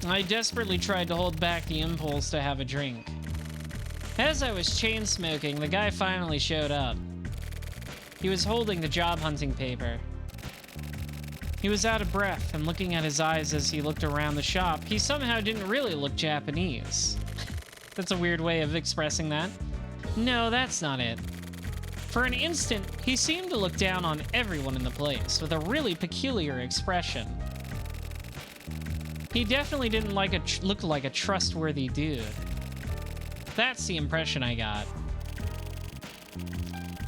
I desperately tried to hold back the impulse to have a drink. As I was chain smoking, the guy finally showed up. He was holding the job hunting paper. He was out of breath, and looking at his eyes as he looked around the shop, he somehow didn't really look Japanese. That's a weird way of expressing that. No, that's not it. For an instant, he seemed to look down on everyone in the place with a really peculiar expression. He definitely didn't look like a trustworthy dude. That's the impression I got.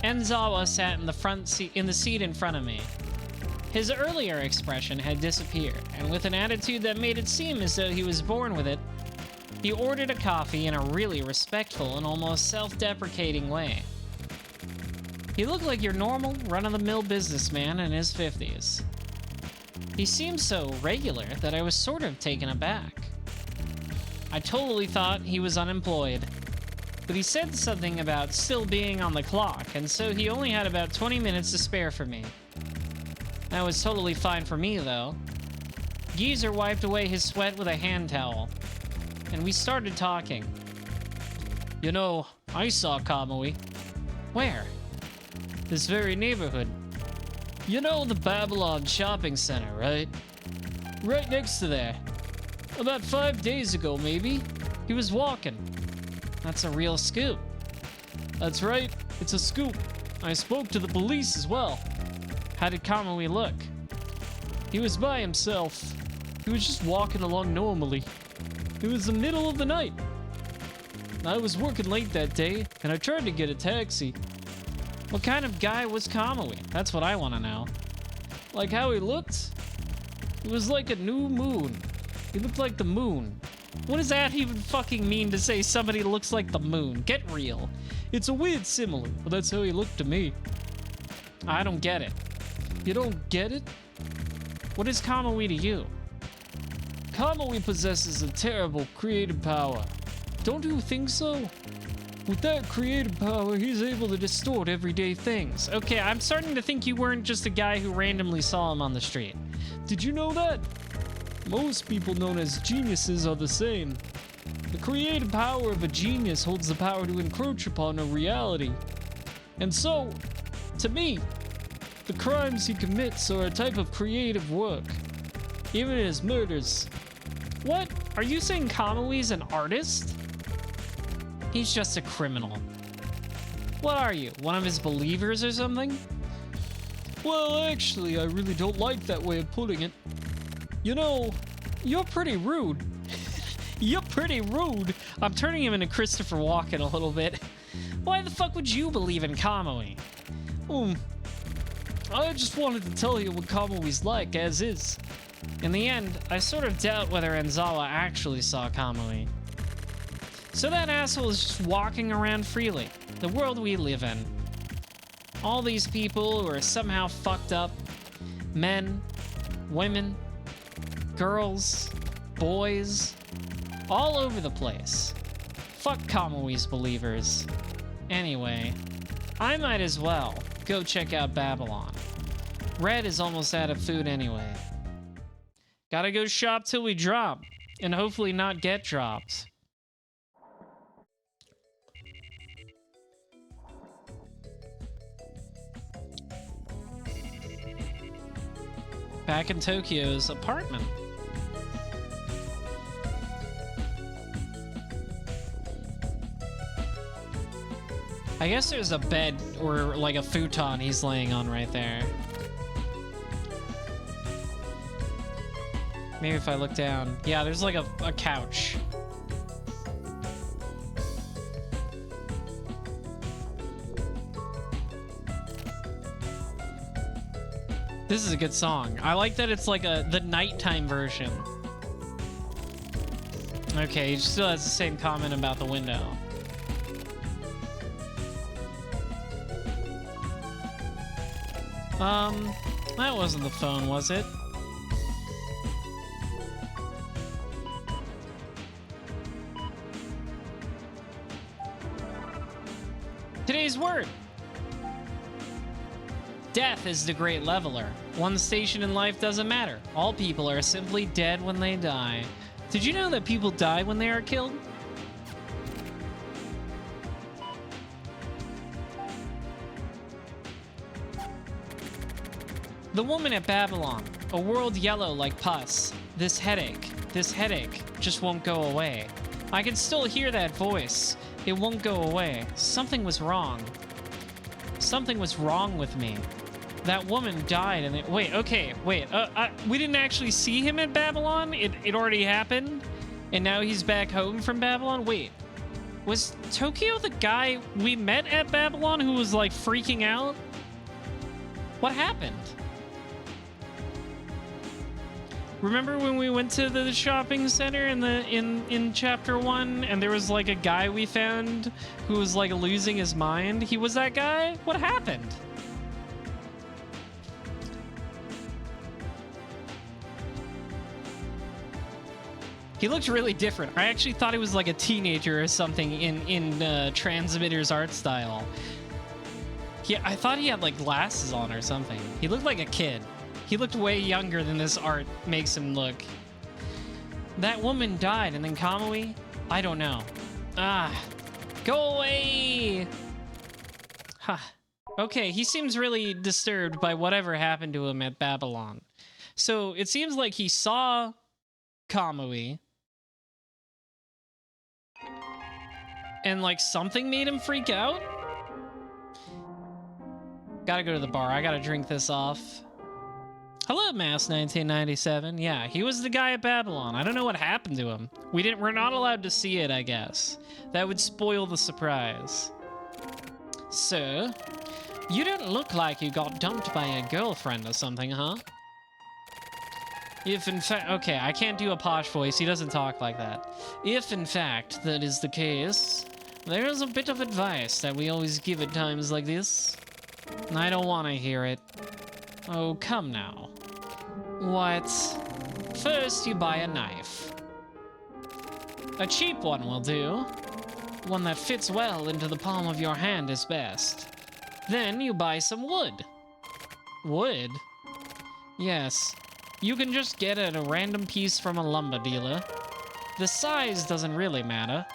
Enzawa sat in the seat in front of me. His earlier expression had disappeared, and with an attitude that made it seem as though he was born with it, he ordered a coffee in a really respectful and almost self-deprecating way. He looked like your normal, run-of-the-mill businessman in his 50s. He seemed so regular that I was sort of taken aback. I totally thought he was unemployed, but he said something about still being on the clock, and so he only had about 20 minutes to spare for me. That was totally fine for me, though. Geezer wiped away his sweat with a hand towel, and we started talking. You know, I saw Kamui. Where? This very neighborhood. You know the Babylon Shopping Center, right? Right next to there. About 5 days ago, maybe. He was walking. That's a real scoop. That's right, it's a scoop. I spoke to the police as well. How did Kamui look? He was by himself. He was just walking along normally. It was the middle of the night. I was working late that day, and I tried to get a taxi. What kind of guy was Kamui? That's what I want to know. Like how he looked? It was like a new moon. He looked like the moon. What does that even fucking mean to say somebody looks like the moon? Get real. It's a weird simile, but that's how he looked to me. I don't get it. You don't get it? What is Kamui to you? Kamui possesses a terrible creative power. Don't you think so? With that creative power, he's able to distort everyday things. Okay, I'm starting to think you weren't just a guy who randomly saw him on the street. Did you know that? Most people known as geniuses are the same. The creative power of a genius holds the power to encroach upon a reality. And so, to me, the crimes he commits are a type of creative work, even his murders. What? Are you saying Kamui's an artist? He's just a criminal. What are you, one of his believers or something? Well, actually, I really don't like that way of putting it. You know, you're pretty rude. You're pretty rude. I'm turning him into Christopher Walken a little bit. Why the fuck would you believe in Kamui? I just wanted to tell you what Kamui's like, as is. In the end, I sort of doubt whether Enzawa actually saw Kamui. So that asshole is just walking around freely, the world we live in. All these people who are somehow fucked up, men, women, girls, boys, all over the place. Fuck Kamui's believers. Anyway, I might as well go check out Babylon. Red is almost out of food anyway. Gotta go shop till we drop, and hopefully not get dropped. Back in Tokyo's apartment. I guess there's a bed or like a futon he's laying on right there. Maybe if I look down. Yeah, there's like a couch. This is a good song. I like that it's like the nighttime version. Okay, he still has the same comment about the window. That wasn't the phone, was it? Today's word. Death is the great leveler. One station in life doesn't matter. All people are simply dead when they die. Did you know that people die when they are killed? The woman at Babylon. A world yellow like pus. This headache just won't go away. I can still hear that voice. It won't go away. Something was wrong. Something was wrong with me. That woman died and it, wait, we didn't actually see him at Babylon? It already happened? And now he's back home from Babylon? Wait, was Tokyo the guy we met at Babylon who was like freaking out? What happened? Remember when we went to the shopping center in chapter 1 and there was like a guy we found who was like losing his mind? He was that guy? What happened? He looked really different. I actually thought he was like a teenager or something in Transmitter's art style. I thought he had like glasses on or something. He looked like a kid. He looked way younger than this art makes him look. That woman died, and then Kamui? I don't know. Go away! Huh. Okay, he seems really disturbed by whatever happened to him at Babylon. So it seems like he saw Kamui. And like something made him freak out? Gotta go to the bar. I gotta drink this off. Hello, Mass 1997. Yeah, he was the guy at Babylon. I don't know what happened to him. We're not allowed to see it, I guess. That would spoil the surprise. Sir, you don't look like you got dumped by a girlfriend or something, huh? If in fact, okay, I can't do a posh voice. He doesn't talk like that. If in fact that is the case, there is a bit of advice that we always give at times like this. I don't want to hear it. Oh, come now. What? First, you buy a knife. A cheap one will do. One that fits well into the palm of your hand is best. Then you buy some wood. Wood? Yes. You can just get a random piece from a lumber dealer. The size doesn't really matter.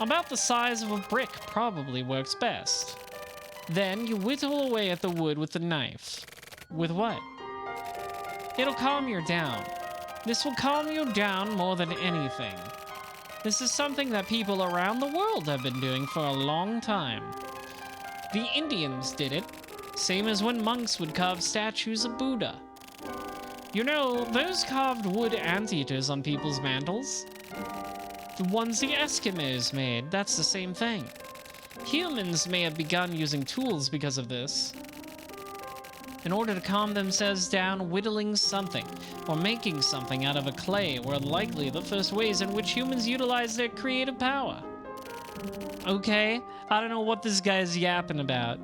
About the size of a brick probably works best. Then you whittle away at the wood with the knife. With what? It'll calm you down. This will calm you down more than anything. This is something that people around the world have been doing for a long time. The Indians did it, same as when monks would carve statues of Buddha. You know, those carved wood anteaters on people's mantles? The ones the Eskimos made, that's the same thing. Humans may have begun using tools because of this. In order to calm themselves down, whittling something, or making something out of a clay were likely the first ways in which humans utilized their creative power. Okay, I don't know what this guy's yapping about.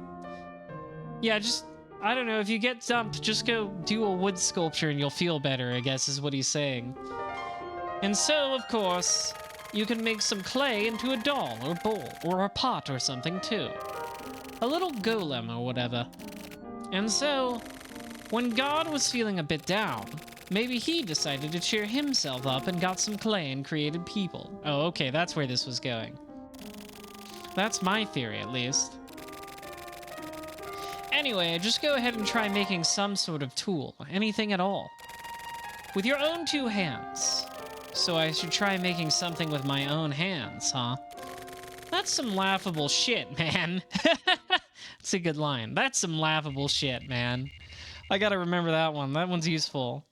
Yeah, I don't know, if you get dumped, just go do a wood sculpture and you'll feel better, I guess is what he's saying. And so, of course, you can make some clay into a doll or bowl or a pot or something too. A little golem or whatever. And so, when God was feeling a bit down, maybe he decided to cheer himself up and got some clay and created people. Oh, okay, that's where this was going. That's my theory, at least. Anyway, just go ahead and try making some sort of tool, anything at all. With your own two hands. So I should try making something with my own hands, huh? That's some laughable shit, man. It's a good line. That's some laughable shit, man. I gotta remember that one. That one's useful.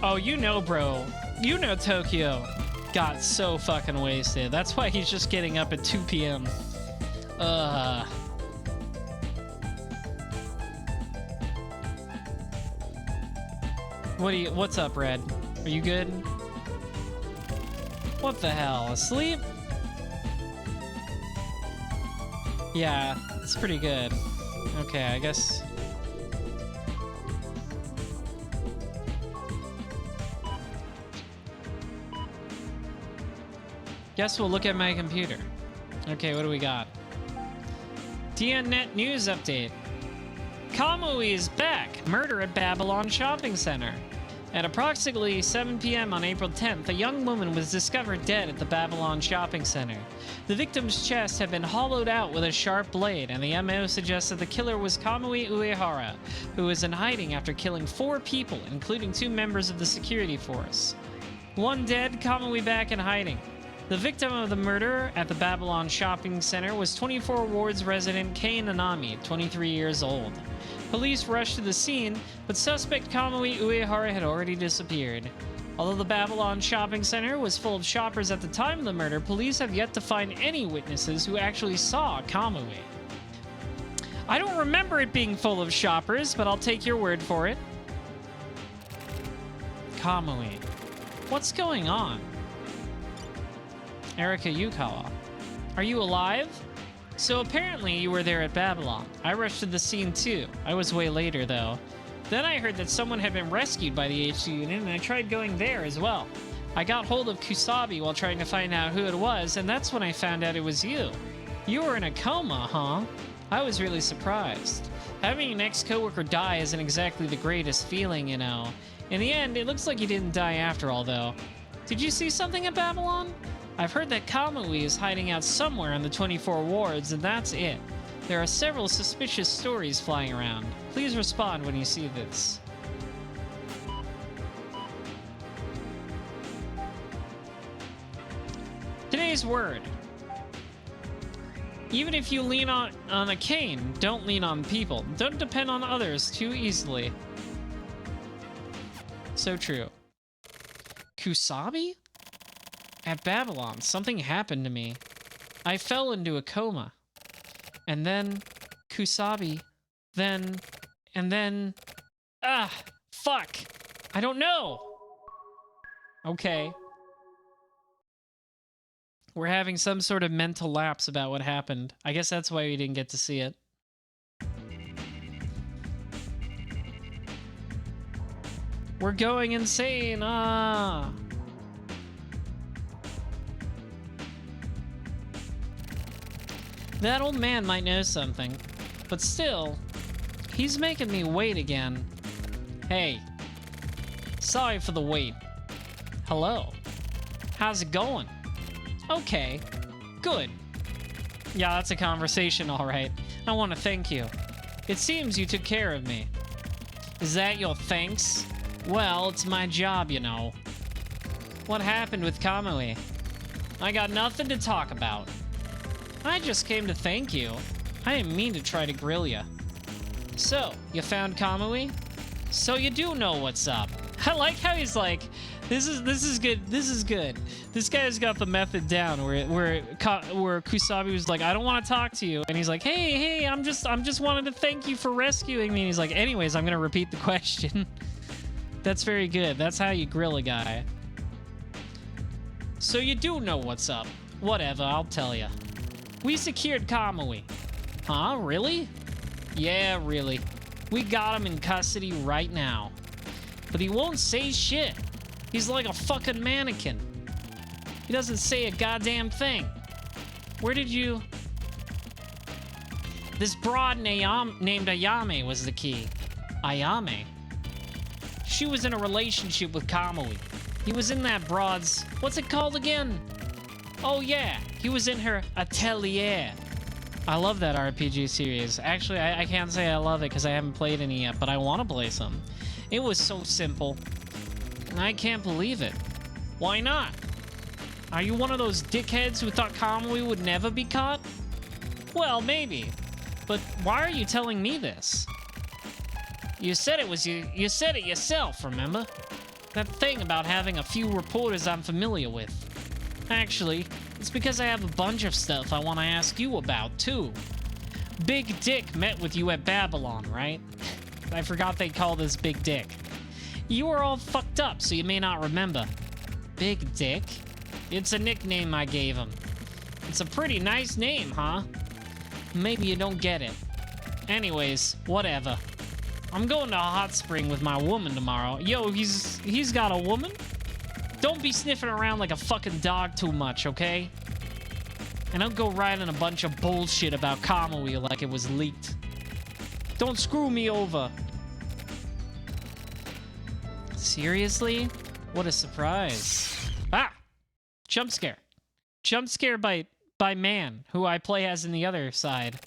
Oh, you know, bro. You know Tokyo got so fucking wasted. That's why he's just getting up at 2 p.m. What's up, Red? Are you good? What the hell? Asleep? Yeah, it's pretty good. Okay, I guess. Guess we'll look at my computer. Okay, what do we got? DNNet news update. Kamui is back. Murder at Babylon Shopping Center. At approximately 7 p.m. on April 10th, a young woman was discovered dead at the Babylon Shopping Center. The victim's chest had been hollowed out with a sharp blade, and the MO suggests that the killer was Kamui Uehara, who was in hiding after killing 4 people, including 2 members of the security force. 1 dead, Kamui back in hiding. The victim of the murder at the Babylon Shopping Center was 24 Wards resident Kei Nanami, 23 years old. Police rushed to the scene, but suspect Kamui Uehara had already disappeared. Although the Babylon Shopping Center was full of shoppers at the time of the murder, police have yet to find any witnesses who actually saw Kamui. I don't remember it being full of shoppers, but I'll take your word for it. Kamui. What's going on? Erika Yukawa. Are you alive? So apparently you were there at Babylon. I rushed to the scene too. I was way later though. Then I heard that someone had been rescued by the HC unit and I tried going there as well. I got hold of Kusabi while trying to find out who it was, and that's when I found out it was you. You were in a coma, huh? I was really surprised. Having an ex-coworker die isn't exactly the greatest feeling, you know. In the end, it looks like you didn't die after all though. Did you see something at Babylon? I've heard that Kamui is hiding out somewhere in the 24 wards, and that's it. There are several suspicious stories flying around. Please respond when you see this. Today's word. Even if you lean on a cane, don't lean on people. Don't depend on others too easily. So true. Kusabi? At Babylon, something happened to me. I fell into a coma. And then, Kusabi. And then... Ah! Fuck! I don't know. Okay. We're having some sort of mental lapse about what happened. I guess that's why we didn't get to see it. We're going insane. Ah. That old man might know something, but still, he's making me wait again. Hey, sorry for the wait. Hello. How's it going? Okay, good. Yeah, that's a conversation, all right. I want to thank you. It seems you took care of me. Is that your thanks? Well, it's my job, you know. What happened with Kamui? I got nothing to talk about. I just came to thank you. I didn't mean to try to grill you. So, you found Kamui? So you do know what's up. I like how he's like, this is good. This is good. This guy's got the method down. Where Kusabi was like, I don't want to talk to you, and he's like, hey, I'm just wanted to thank you for rescuing me. And he's like, anyways, I'm gonna repeat the question. That's very good. That's how you grill a guy. So you do know what's up. Whatever, I'll tell you. We secured Kamui. Huh? Really? Yeah, really. We got him in custody right now. But he won't say shit. He's like a fucking mannequin. He doesn't say a goddamn thing. Where did you... This broad named Ayame was the key. Ayame? She was in a relationship with Kamui. He was in that broad's... What's it called again? Oh yeah, he was in her atelier. I love that RPG series. Actually, I can't say I love it because I haven't played any yet, but I want to play some. It was so simple. And I can't believe it. Why not? Are you one of those dickheads who thought Kamui would never be caught? Well, maybe. But why are you telling me this? You said it was you. You said it yourself, remember? That thing about having a few reporters I'm familiar with. Actually, it's because I have a bunch of stuff I want to ask you about, too. Big Dick met with you at Babylon, right? I forgot they call this Big Dick. You were all fucked up, so you may not remember. Big Dick? It's a nickname I gave him. It's a pretty nice name, huh? Maybe you don't get it. Anyways, whatever. I'm going to a hot spring with my woman tomorrow. Yo, he's got a woman? Don't be sniffing around like a fucking dog too much, okay? And don't go writing a bunch of bullshit about Kamui like it was leaked. Don't screw me over. Seriously? What a surprise. Ah! Jump scare. Jump scare by man, who I play as in the other side.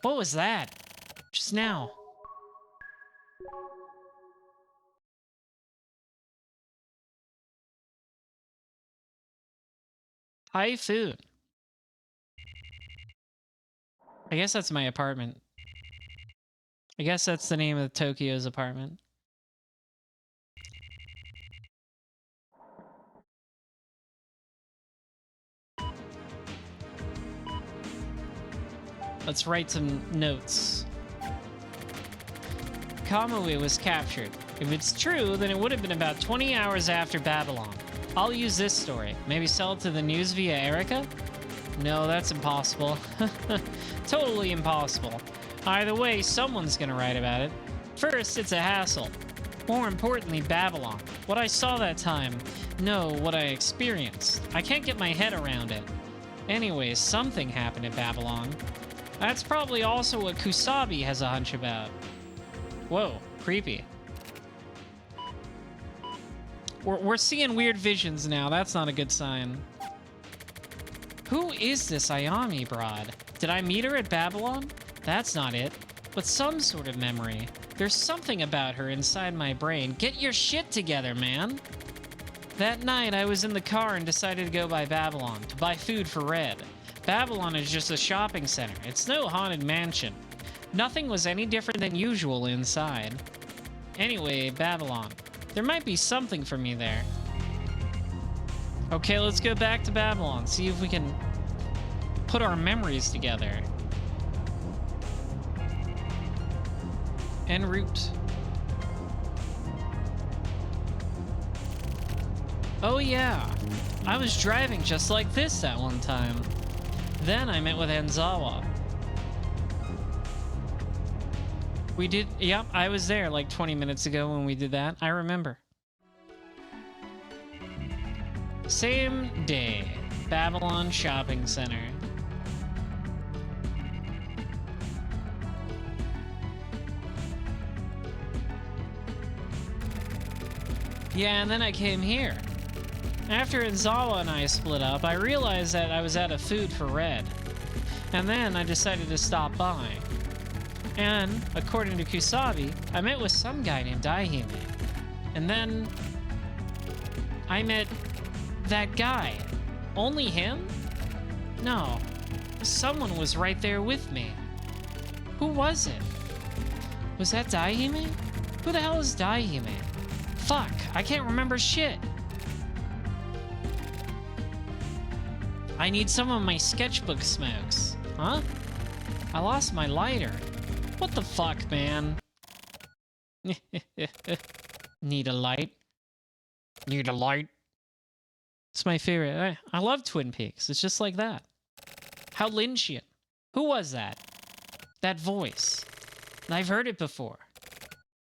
What was that? Just now. Typhoon. I guess that's my apartment. I guess that's the name of Tokyo's apartment. Let's write some notes. Kamui was captured. If it's true, then it would have been about 20 hours after Babylon. I'll use this story. Maybe sell it to the news via Erica? No, that's impossible. Totally impossible. Either way, someone's gonna write about it. First, it's a hassle. More importantly, Babylon. What I saw that time. No, what I experienced. I can't get my head around it. Anyways, something happened at Babylon. That's probably also what Kusabi has a hunch about. Whoa, creepy. We're seeing weird visions now. That's not a good sign. Who is this Ayami broad? Did I meet her at Babylon? That's not it. But some sort of memory. There's something about her inside my brain. Get your shit together, man. That night, I was in the car and decided to go by Babylon to buy food for Red. Babylon is just a shopping center. It's no haunted mansion. Nothing was any different than usual inside. Anyway, Babylon. There might be something for me there. Okay, let's go back to Babylon. See if we can put our memories together. En route. Oh yeah, I was driving just like this at one time. Then I met with Enzawa. We did, yep, I was there like 20 minutes ago when we did that. I remember. Same day, Babylon Shopping Center. Yeah, and then I came here. After Enzawa and I split up, I realized that I was out of food for Red. And then I decided to stop by. And, according to Kusabi, I met with some guy named Daihime. And then I met that guy. Only him? No. Someone was right there with me. Who was it? Was that Daihime? Who the hell is Daihime? Fuck, I can't remember shit. I need some of my sketchbook smokes. Huh? I lost my lighter. What the fuck, man? Need a light? Need a light? It's my favorite. I love Twin Peaks. It's just like that. How Lynchian. Who was that? That voice. I've heard it before.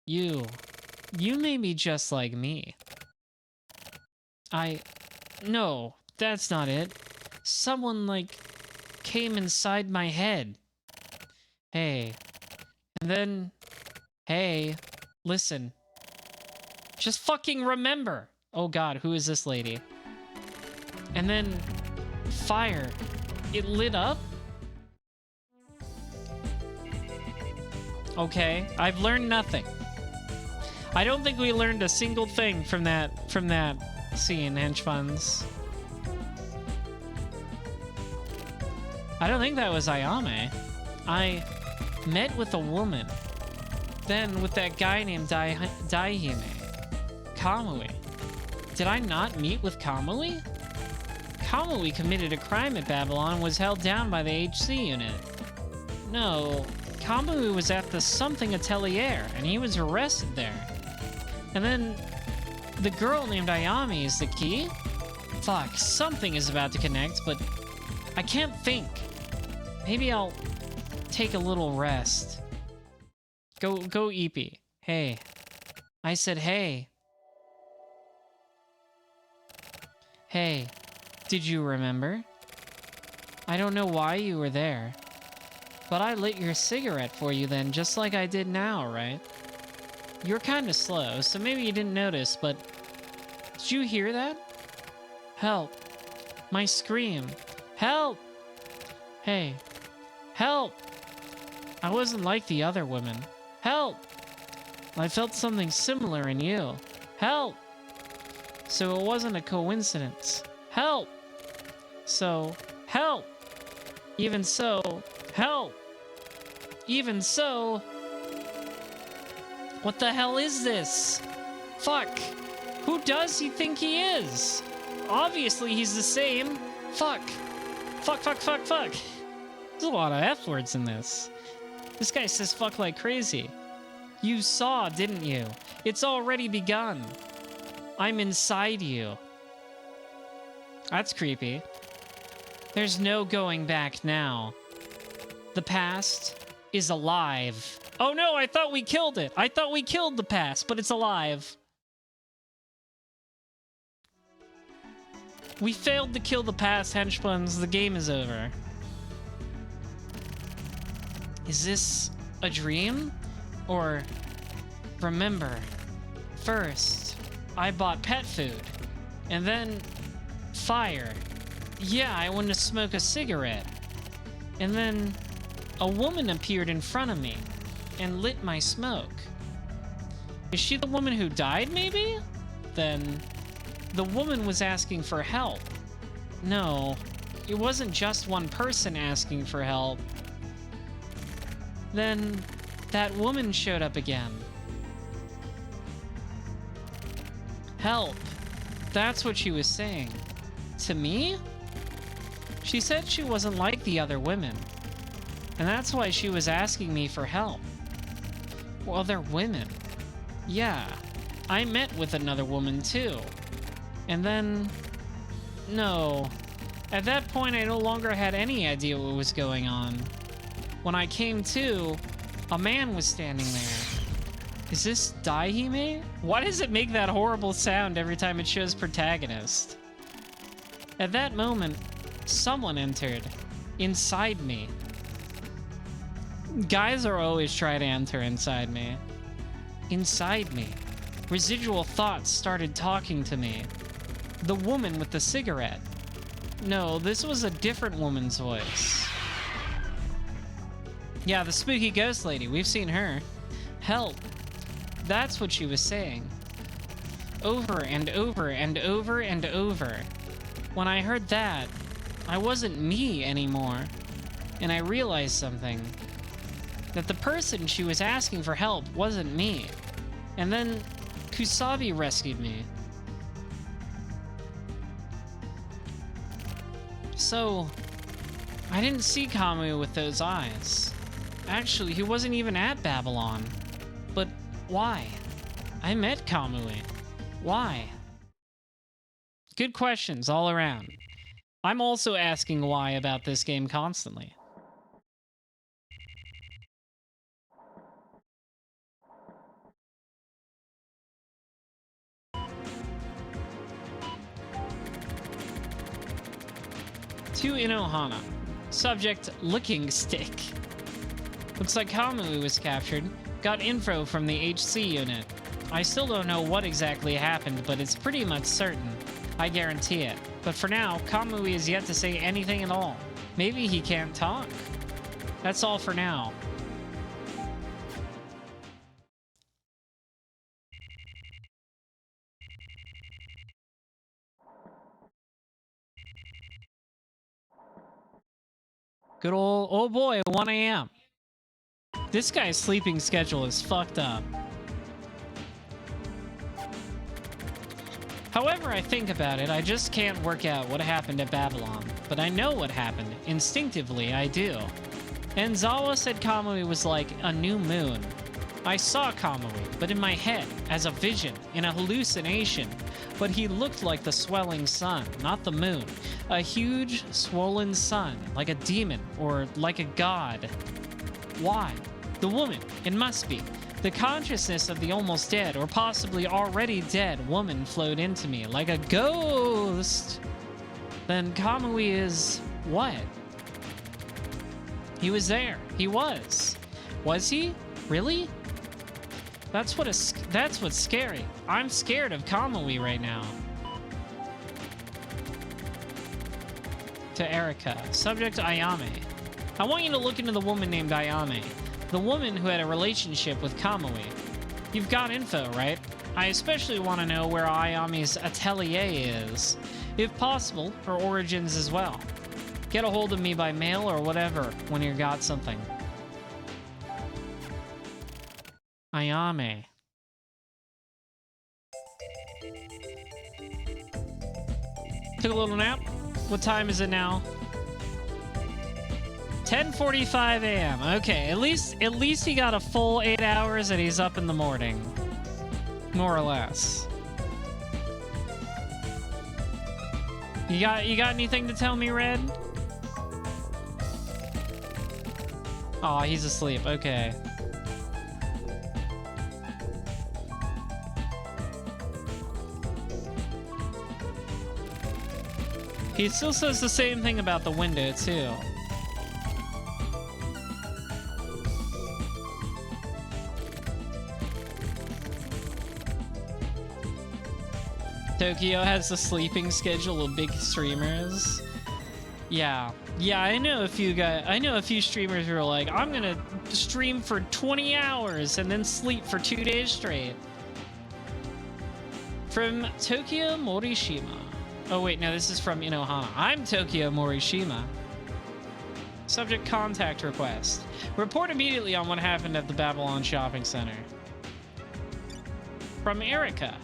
You may be just like me. No, that's not it. Someone, like, came inside my head. Hey. And then, hey, listen. Just fucking remember. Oh god, who is this lady? And then, fire. It lit up? Okay, I've learned nothing. I don't think we learned a single thing from that scene, Hench Funds. I don't think that was Ayame. I met with a woman. Then with that guy named Daihime. Kamui. Did I not meet with Kamui? Kamui committed a crime at Babylon and was held down by the HC unit. No, Kamui was at the something atelier, and he was arrested there. And then, the girl named Ayami is the key? Fuck, something is about to connect, but I can't think. Maybe I'll take a little rest. Go Eepy. Hey. I said hey. Hey, did you remember? I don't know why you were there, but I lit your cigarette for you then, just like I did now, right? You're kinda slow, so maybe you didn't notice, but did you hear that? Help. My scream. Help! Hey. Help! I wasn't like the other women. Help! I felt something similar in you. Help! So it wasn't a coincidence. Help! So, help! Even so, help! Even so... What the hell is this? Fuck! Who does he think he is? Obviously he's the same. Fuck. Fuck, fuck, fuck, fuck. There's a lot of F words in this. This guy says fuck like crazy. You saw, didn't you? It's already begun. I'm inside you. That's creepy. There's no going back now. The past is alive. Oh no, I thought we killed it. I thought we killed the past, but it's alive. We failed to kill the past, henchbuns. The game is over. Is this a dream? Or remember, first, I bought pet food, and then fire. Yeah, I wanted to smoke a cigarette. And then a woman appeared in front of me and lit my smoke. Is she the woman who died, maybe? Then the woman was asking for help. No, it wasn't just one person asking for help. Then that woman showed up again. Help. That's what she was saying. To me? She said she wasn't like the other women. And that's why she was asking me for help. Well, they're women. Yeah, I met with another woman too. And then... no. At that point, I no longer had any idea what was going on. When I came to, a man was standing there. Is this Daihime? Why does it make that horrible sound every time it shows protagonist? At that moment, someone entered. Inside me. Guys are always trying to enter inside me. Inside me. Residual thoughts started talking to me. The woman with the cigarette. No, this was a different woman's voice. Yeah, the spooky ghost lady. We've seen her. Help. That's what she was saying. Over and over and over and over. When I heard that, I wasn't me anymore. And I realized something. That the person she was asking for help wasn't me. And then Kusabi rescued me. So, I didn't see Kamui with those eyes. Actually, he wasn't even at Babylon. But why? I met Kamui. Why? Good questions all around. I'm also asking why about this game constantly. To Inohana. Subject, licking stick. Looks like Kamui was captured. Got info from the HC unit. I still don't know what exactly happened, but it's pretty much certain. I guarantee it. But for now, Kamui is yet to say anything at all. Maybe he can't talk. That's all for now. Good old, oh boy, 1 a.m. This guy's sleeping schedule is fucked up. However I think about it, I just can't work out what happened at Babylon. But I know what happened. Instinctively, I do. Enzawa said Kamui was like a new moon. I saw Kamui, but in my head, as a vision, in a hallucination. But he looked like the swelling sun, not the moon. A huge, swollen sun, like a demon, or like a god. Why? The woman, it must be. The consciousness of the almost dead, or possibly already dead, woman flowed into me, like a ghost. Then Kamui is... what? He was there. He was. Was he? Really? That's what's scary. I'm scared of Kamui right now. To Erika. Subject Ayame. I want you to look into the woman named Ayame. The woman who had a relationship with Kamui. You've got info, right? I especially want to know where Ayame's atelier is. If possible, her origins as well. Get a hold of me by mail or whatever when you got something. Ayame. Took a little nap. What time is it now? 10:45 a.m. Okay, at least he got a full 8 hours and he's up in the morning. More or less. You got anything to tell me, Red? Oh, he's asleep. Okay. He still says the same thing about the window, too. Tokyo has a sleeping schedule of big streamers. Yeah, I know a few streamers who are like, I'm gonna stream for 20 hours and then sleep for 2 days straight. From Tokyo Morishima. Oh wait, no, this is from Inohana. I'm Tokyo Morishima. Subject contact request. Report immediately on what happened at the Babylon Shopping Center. From Erika.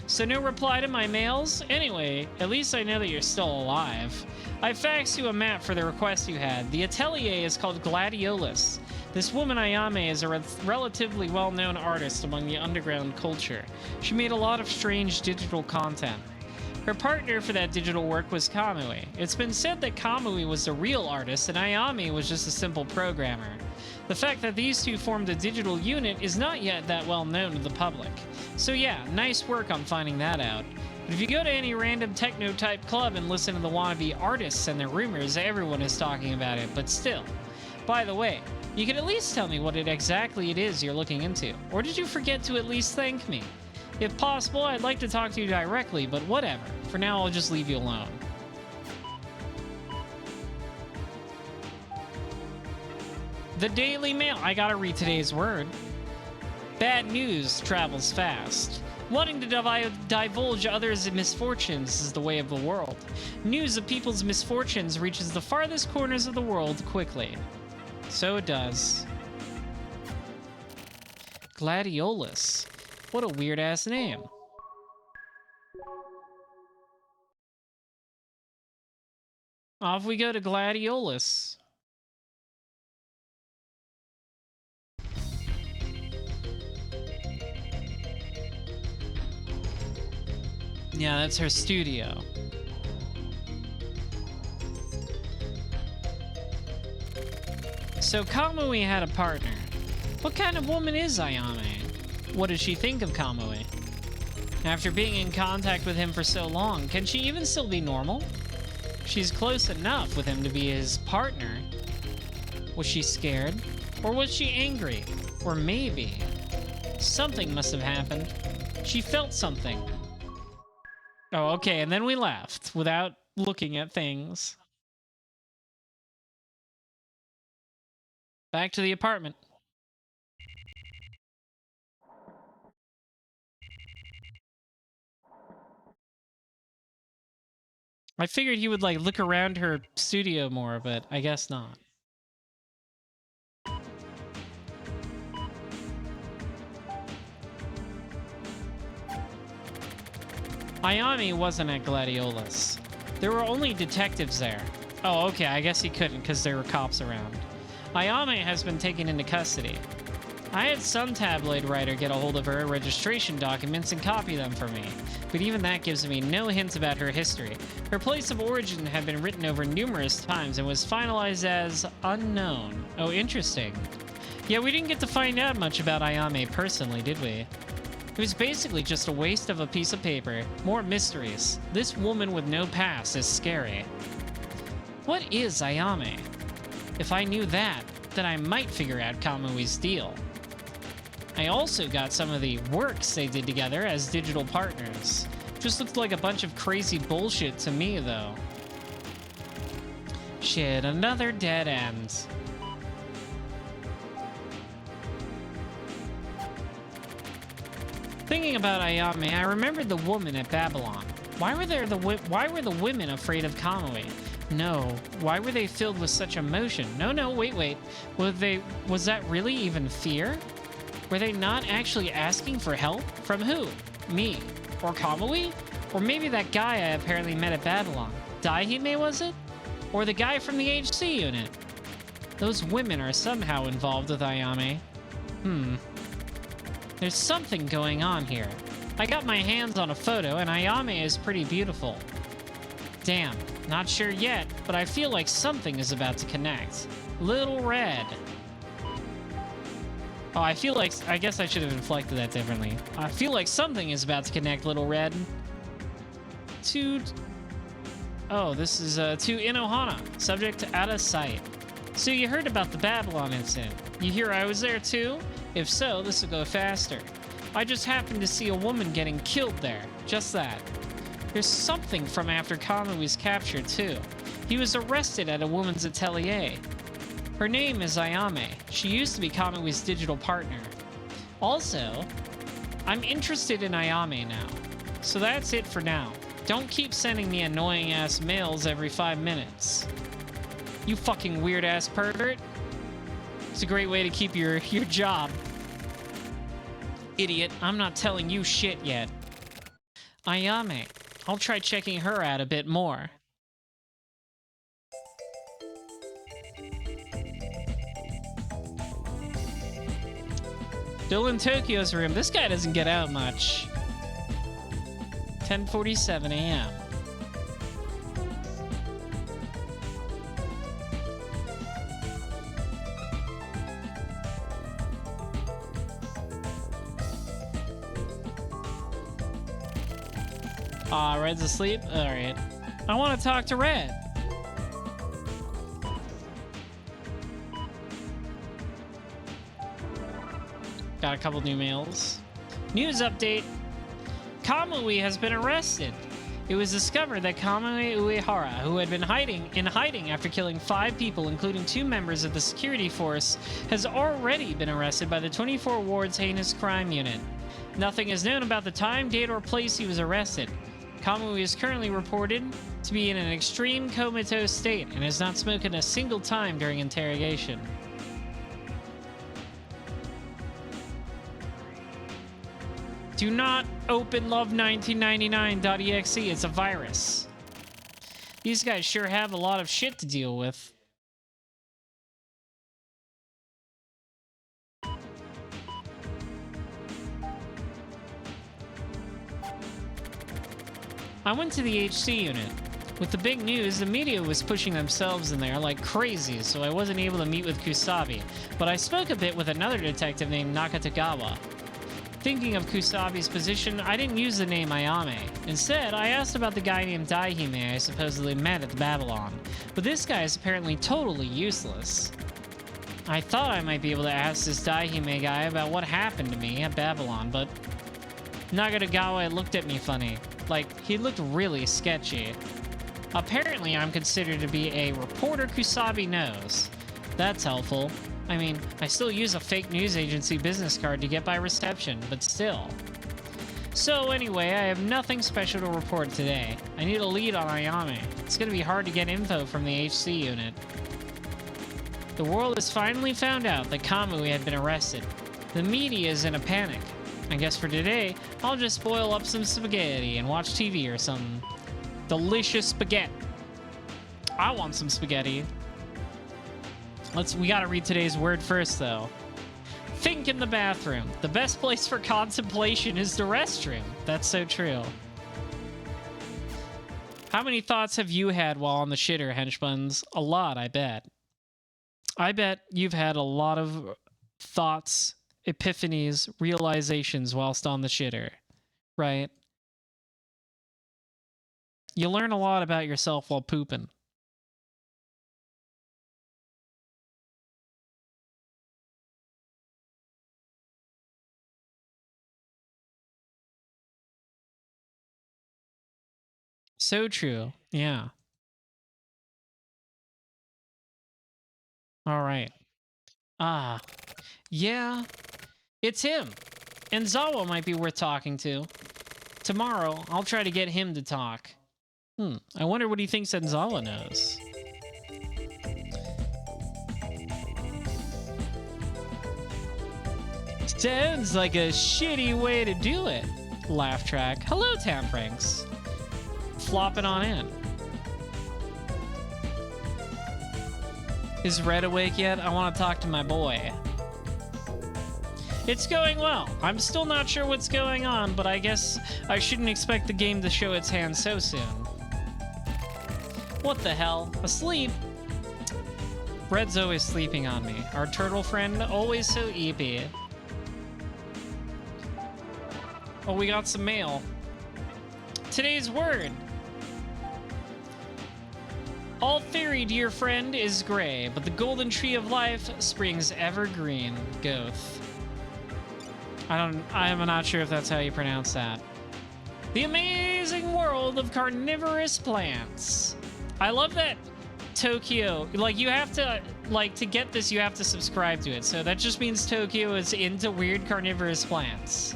So no reply to my mails? Anyway, at least I know that you're still alive. I faxed you a map for the request you had. The atelier is called Gladiolus. This woman Ayame is a relatively well-known artist among the underground culture. She made a lot of strange digital content. Her partner for that digital work was Kamui. It's been said that Kamui was the real artist and Ayami was just a simple programmer. The fact that these two formed a digital unit is not yet that well known to the public. So yeah, nice work on finding that out. But if you go to any random techno-type club and listen to the wannabe artists and their rumors, everyone is talking about it, but still. By the way, you could at least tell me what exactly it is you're looking into. Or did you forget to at least thank me? If possible, I'd like to talk to you directly, but whatever. For now, I'll just leave you alone. The Daily Mail. I gotta read today's word. Bad news travels fast. Wanting to divulge others' misfortunes is the way of the world. News of people's misfortunes reaches the farthest corners of the world quickly. So it does. Gladiolus. What a weird-ass name. Off we go to Gladiolus. Yeah, that's her studio. So Kamui had a partner. What kind of woman is Ayame? What does she think of Kamui? After being in contact with him for so long, can she even still be normal? She's close enough with him to be his partner. Was she scared? Or was she angry? Or maybe something must have happened. She felt something. Oh, okay, and then we left without looking at things. Back to the apartment. I figured he would, like, look around her studio more, but I guess not. Ayami wasn't at Gladiolus. There were only detectives there. Oh, okay, I guess he couldn't because there were cops around. Ayame has been taken into custody. I had some tabloid writer get a hold of her registration documents and copy them for me, but even that gives me no hints about her history. Her place of origin had been written over numerous times and was finalized as unknown. Oh, interesting. Yeah, we didn't get to find out much about Ayame personally, did we? It was basically just a waste of a piece of paper. More mysteries. This woman with no past is scary. What is Ayame? If I knew that, then I might figure out Kamui's deal. I also got some of the works they did together as digital partners. Just looked like a bunch of crazy bullshit to me, though. Shit, another dead end. Thinking about Ayame, I remembered the woman at Babylon. Why were the women afraid of Kamui? No. Why were they filled with such emotion? No, wait. Was that really even fear? Were they not actually asking for help? From who? Me? Or Kamui? Or maybe that guy I apparently met at Babylon. Daihime, was it? Or the guy from the HC unit? Those women are somehow involved with Ayame. There's something going on here. I got my hands on a photo, and Ayame is pretty beautiful. Damn, not sure yet, but I feel like something is about to connect. Little Red. Oh, I guess I should have inflected that differently. I feel like something is about to connect, Little Red. Oh, this is to Inohana, subject to out of sight. So you heard about the Babylon incident. You hear I was there too? If so, this will go faster. I just happened to see a woman getting killed there. Just that. There's something from after Kamui's capture, too. He was arrested at a woman's atelier. Her name is Ayame. She used to be Kamui's digital partner. Also, I'm interested in Ayame now. So that's it for now. Don't keep sending me annoying-ass mails every 5 minutes. You fucking weird-ass pervert. It's a great way to keep your job. Idiot, I'm not telling you shit yet. Ayame. I'll try checking her out a bit more. Still in Tokyo's room. This guy doesn't get out much. 10:47 a.m. Red's asleep? Alright. I want to talk to Red. Got a couple new mails. News update. Kamui has been arrested. It was discovered that Kamui Uehara, who had been in hiding after killing 5 people, including 2 members of the security force, has already been arrested by the 24 Ward's Heinous Crime Unit. Nothing is known about the time, date, or place he was arrested. Kamui is currently reported to be in an extreme comatose state and has not spoken a single time during interrogation. Do not open love1999.exe. It's a virus. These guys sure have a lot of shit to deal with. I went to the HC unit. With the big news, the media was pushing themselves in there like crazy, so I wasn't able to meet with Kusabi, but I spoke a bit with another detective named Nakatagawa. Thinking of Kusabi's position, I didn't use the name Ayame. Instead, I asked about the guy named Daihime I supposedly met at the Babylon, but this guy is apparently totally useless. I thought I might be able to ask this Daihime guy about what happened to me at Babylon, but Nakatagawa looked at me funny. Like, he looked really sketchy. Apparently, I'm considered to be a reporter Kusabi knows. That's helpful. I mean, I still use a fake news agency business card to get by reception, but still. So anyway, I have nothing special to report today. I need a lead on Ayame. It's gonna be hard to get info from the HC unit. The world has finally found out that Kamui had been arrested. The media is in a panic. I guess for today, I'll just boil up some spaghetti and watch TV or some delicious spaghetti. I want some spaghetti. We gotta read today's word first, though. Think in the bathroom. The best place for contemplation is the restroom. That's so true. How many thoughts have you had while on the shitter, henchbuns? A lot, I bet. I bet you've had a lot of thoughts, epiphanies, realizations whilst on the shitter, right? You learn a lot about yourself while pooping. So true. Yeah. All right. Ah. Yeah. It's him. And Zawa might be worth talking to. Tomorrow, I'll try to get him to talk. I wonder what he thinks that Zawa knows. Sounds like a shitty way to do it. Laugh track. Hello, Tampranks. Flop it on in. Is Red awake yet? I want to talk to my boy. It's going well. I'm still not sure what's going on, but I guess I shouldn't expect the game to show its hand so soon. What the hell? Asleep? Red's always sleeping on me. Our turtle friend, always so eepy. Oh, we got some mail. Today's word. All theory, dear friend, is gray, but the golden tree of life springs evergreen. Goth. I'm not sure if that's how you pronounce that. The amazing world of carnivorous plants. I love that Tokyo, like, you have to, like, to get this, you have to subscribe to it. So that just means Tokyo is into weird carnivorous plants.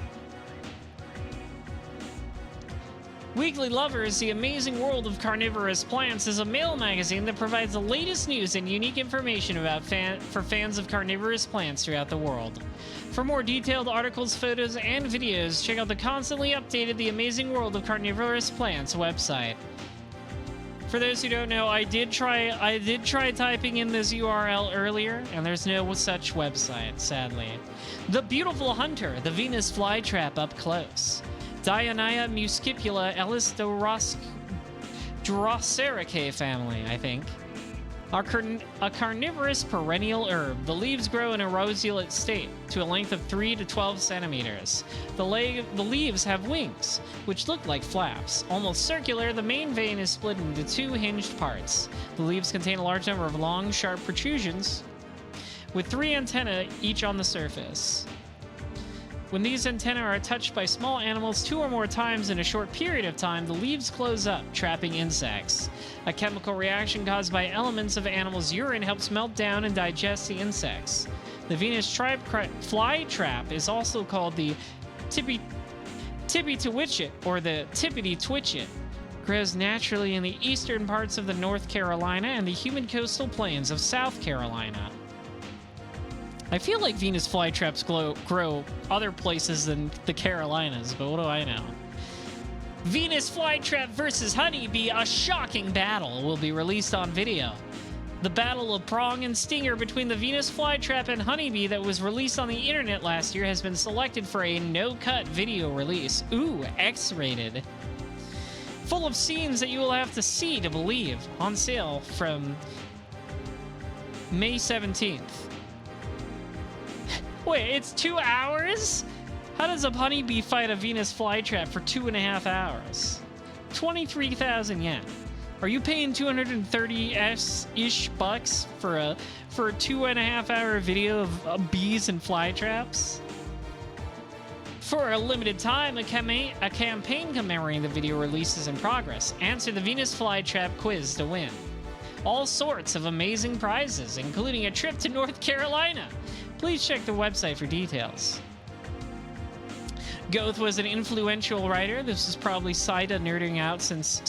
Weekly Lovers, The Amazing World of Carnivorous Plants is a mail magazine that provides the latest news and unique information about for fans of carnivorous plants throughout the world. For more detailed articles, photos, and videos, check out the constantly updated The Amazing World of Carnivorous Plants website. For those who don't know, I did try typing in this URL earlier, and there's no such website, sadly. The Beautiful Hunter, the Venus flytrap up close. Dionea muscipula Ellis Droseraceae family, I think. A carnivorous perennial herb. The leaves grow in a rosette state to a length of 3 to 12 centimeters. The leaves have wings, which look like flaps. Almost circular, the main vein is split into 2 hinged parts. The leaves contain a large number of long, sharp protrusions, with 3 antennae each on the surface. When these antennae are touched by small animals 2 or more times in a short period of time, the leaves close up, trapping insects. A chemical reaction caused by elements of animals' urine helps melt down and digest the insects. The Venus flytrap is also called the Pt.2 or the Pt.2. Grows naturally in the eastern parts of the North Carolina and the humid coastal plains of South Carolina. I feel like Venus flytraps grow other places than the Carolinas, but what do I know? Venus flytrap versus honeybee, a shocking battle, will be released on video. The battle of prong and stinger between the Venus flytrap and honeybee that was released on the internet last year has been selected for a no-cut video release. Ooh, X-rated. Full of scenes that you will have to see to believe. On sale from May 17th. Wait, it's 2 hours? How does a honeybee fight a Venus flytrap for 2.5 hours? 23,000 yen. Are you paying 230-ish bucks for a 2.5 hour video of bees and flytraps? For a limited time, a campaign commemorating the video release is in progress. Answer the Venus flytrap quiz to win. All sorts of amazing prizes, including a trip to North Carolina. Please check the website for details. Goethe was an influential writer. This is probably Suda nerding out since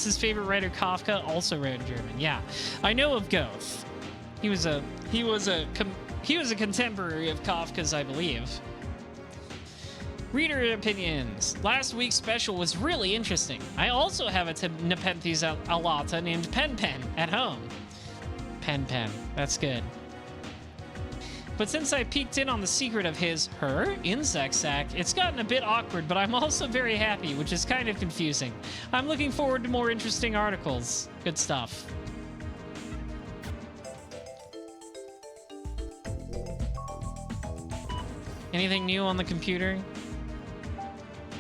his favorite writer Kafka also wrote in German. Yeah, I know of Goethe. He was a contemporary of Kafka's, I believe. Reader opinions. Last week's special was really interesting. I also have a Nepenthes alata named Pen Pen at home. Pen Pen, that's good. But since I peeked in on the secret of her insect sack, it's gotten a bit awkward, but I'm also very happy, which is kind of confusing. I'm looking forward to more interesting articles. Good stuff. Anything new on the computer?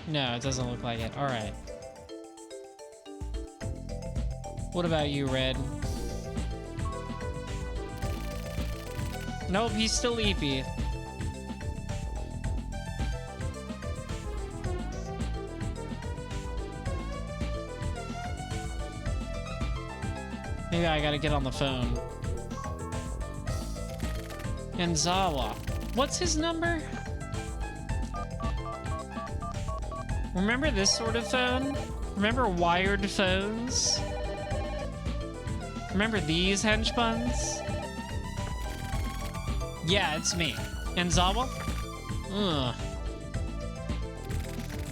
No, it doesn't look like it. All right. What about you, Red? Nope, he's still eepy. Maybe I gotta get on the phone. Enzawa. What's his number? Remember this sort of phone? Remember wired phones? Remember these hench buns? Yeah, it's me. Enzawa? Ugh.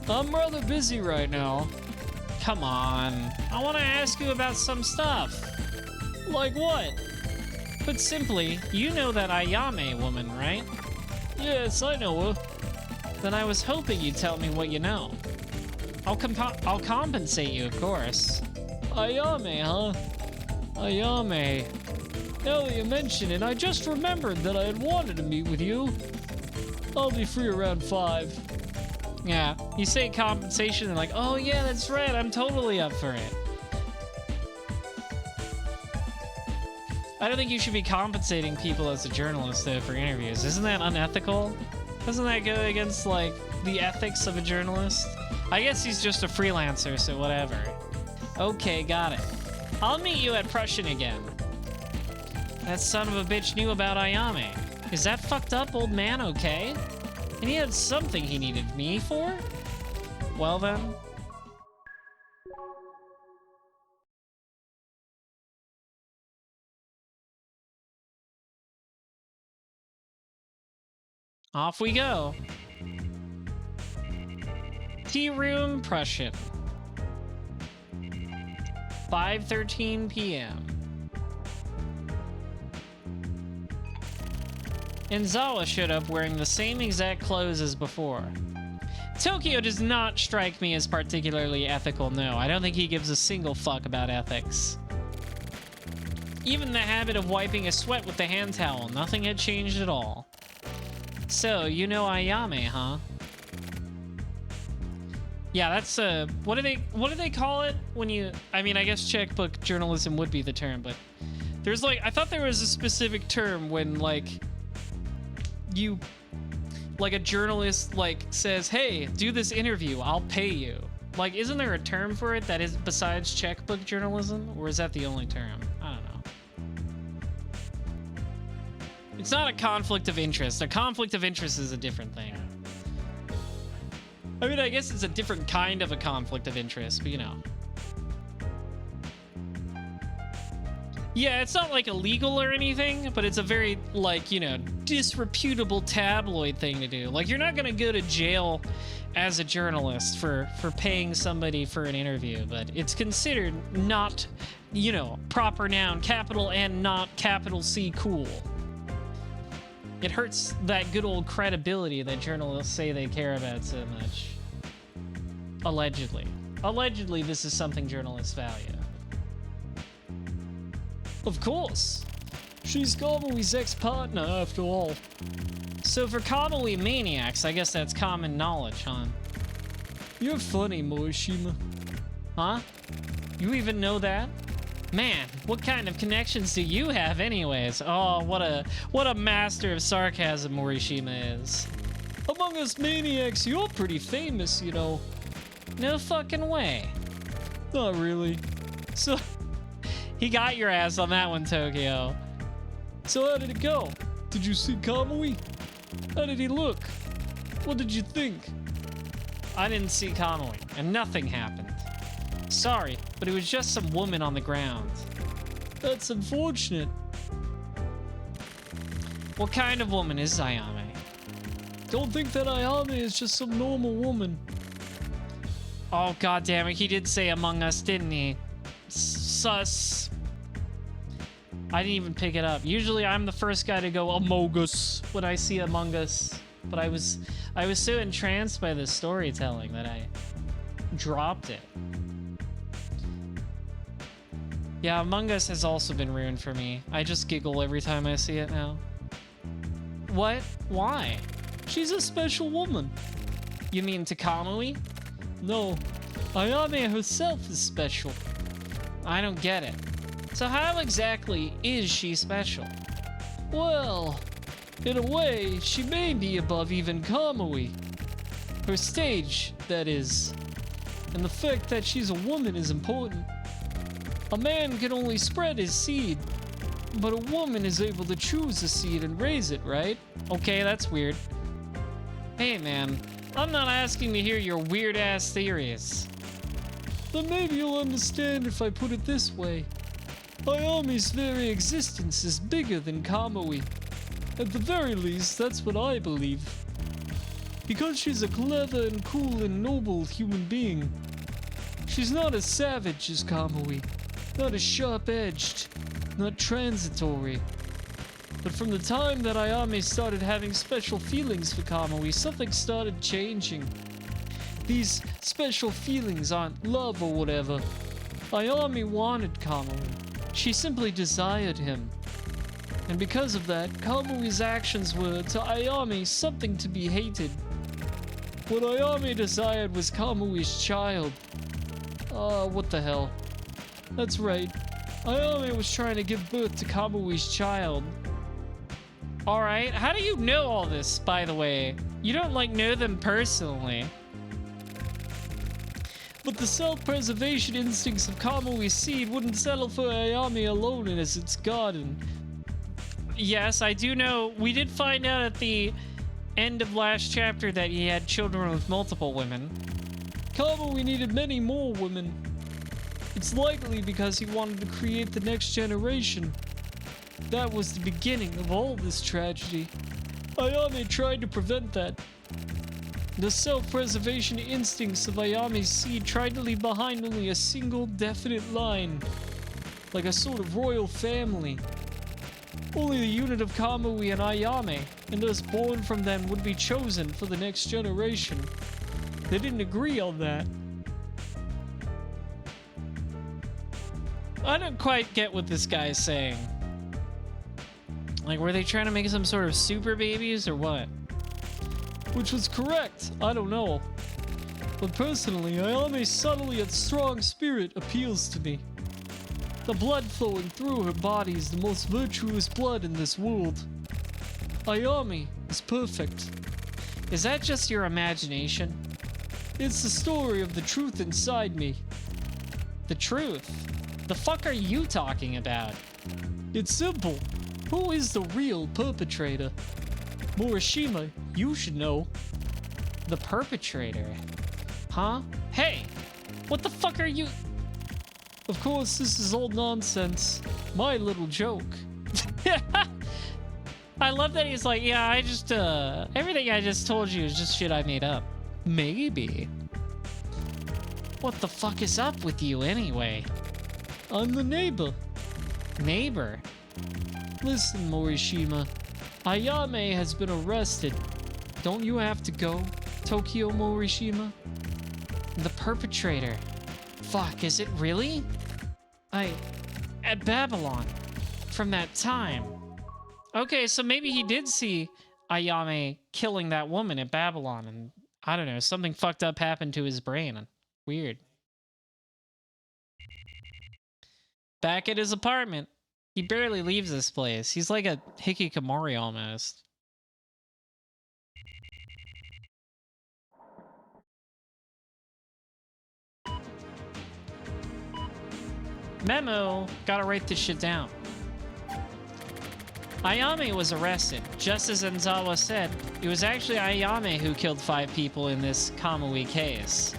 I'm rather busy right now. Come on. I want to ask you about some stuff. Like what? Put simply, you know that Ayame woman, right? Yes, I know her. Then I was hoping you'd tell me what you know. I'll compensate you, of course. Ayame, huh? Ayame. Now that you mention it, I just remembered that I had wanted to meet with you. I'll be free around 5. Yeah, you say compensation and like, oh yeah, that's right, I'm totally up for it. I don't think you should be compensating people as a journalist, though, for interviews. Isn't that unethical? Doesn't that go against, like, the ethics of a journalist? I guess he's just a freelancer, so whatever. Okay, got it. I'll meet you at Prussian again. That son of a bitch knew about Ayame. Is that fucked up old man okay? And he had something he needed me for? Well then. Off we go. Tea room Prussian. 5:13 p.m. Enzawa showed up wearing the same exact clothes as before. Tokyo does not strike me as particularly ethical, no. I don't think he gives a single fuck about ethics. Even the habit of wiping a sweat with the hand towel, nothing had changed at all. So, you know Ayame, huh? Yeah, that's what do they call it when you, I mean, I guess checkbook journalism would be the term, but there's like, I thought there was a specific term when like you, like a journalist like says, hey, do this interview, I'll pay you. Like, isn't there a term for it that is besides checkbook journalism, or is that the only term? I don't know. It's not a conflict of interest. A conflict of interest is a different thing. I mean, I guess it's a different kind of a conflict of interest, but you know. Yeah, it's not like illegal or anything, but it's a very, like, you know, disreputable tabloid thing to do. Like, you're not gonna go to jail as a journalist for paying somebody for an interview, but it's considered not, you know, proper noun, capital N, not capital C, cool. It hurts that good old credibility that journalists say they care about so much. Allegedly. Allegedly, this is something journalists value. Of course. She's Kamui's ex-partner, after all. So for Kamui maniacs, I guess that's common knowledge, huh? You're funny, Morishima. Huh? You even know that? Man, what kind of connections do you have anyways? Oh, what a master of sarcasm Morishima is. Among us maniacs, you're pretty famous, you know. No fucking way. Not really. So, he got your ass on that one, Tokyo. So how did it go? Did you see Kamui? How did he look? What did you think? I didn't see Kamui, and nothing happened. Sorry, but it was just some woman on the ground. That's unfortunate. What kind of woman is Ayame? Don't think that Ayame is just some normal woman. Oh, goddammit, he did say Among Us, didn't he? Sus. I didn't even pick it up. Usually I'm the first guy to go Among Us when I see Among Us. But I was so entranced by the storytelling that I dropped it. Yeah, Among Us has also been ruined for me. I just giggle every time I see it now. What? Why? She's a special woman. You mean to Kamui? No, Ayame herself is special. I don't get it. So how exactly is she special? Well, in a way, she may be above even Kamui. Her stage, that is. And the fact that she's a woman is important. A man can only spread his seed, but a woman is able to choose a seed and raise it, right? Okay, that's weird. Hey man, I'm not asking to hear your weird-ass theories. Then maybe you'll understand if I put it this way. Ayame's very existence is bigger than Kamui. At the very least, that's what I believe. Because she's a clever and cool and noble human being. She's not as savage as Kamui, not as sharp-edged, not transitory. But from the time that Ayame started having special feelings for Kamui, something started changing. These special feelings aren't love or whatever. Ayame wanted Kamui. She simply desired him. And because of that, Kamui's actions were, to Ayame, something to be hated. What Ayame desired was Kamui's child. What the hell? That's right. Ayame was trying to give birth to Kamui's child. Alright, how do you know all this, by the way? You don't, like, know them personally. But the self-preservation instincts of Kamui's seed wouldn't settle for Ayame alone in its garden. Yes, I do know. We did find out at the end of last chapter that he had children with multiple women. Kamui needed many more women. It's likely because he wanted to create the next generation. That was the beginning of all this tragedy. Ayame tried to prevent that. The self-preservation instincts of Ayame's seed tried to leave behind only a single definite line, like a sort of royal family. Only the unit of Kamui and Ayame, and those born from them, would be chosen for the next generation. They didn't agree on that. I don't quite get what this guy is saying. Like, were they trying to make some sort of super babies or what? Which was correct, I don't know. But personally, Ayame's subtle yet strong spirit appeals to me. The blood flowing through her body is the most virtuous blood in this world. Ayame is perfect. Is that just your imagination? It's the story of the truth inside me. The truth? The fuck are you talking about? It's simple. Who is the real perpetrator? Morishima, you should know. The perpetrator? Huh? Hey! What the fuck are you... Of course, this is all nonsense. My little joke. I love that he's like, yeah, I just, everything I just told you is just shit I made up. Maybe. What the fuck is up with you anyway? I'm the neighbor. Neighbor? Listen, Morishima. Ayame has been arrested. Don't you have to go, Tokyo Morishima? The perpetrator. Fuck, is it really? At Babylon. From that time. Okay, so maybe he did see Ayame killing that woman at Babylon, and I don't know, something fucked up happened to his brain. Weird. Back at his apartment. He barely leaves this place. He's like a hikikomori almost. Memo. Gotta write this shit down. Ayame was arrested. Just as Enzawa said, it was actually Ayame who killed 5 people in this Kamui case.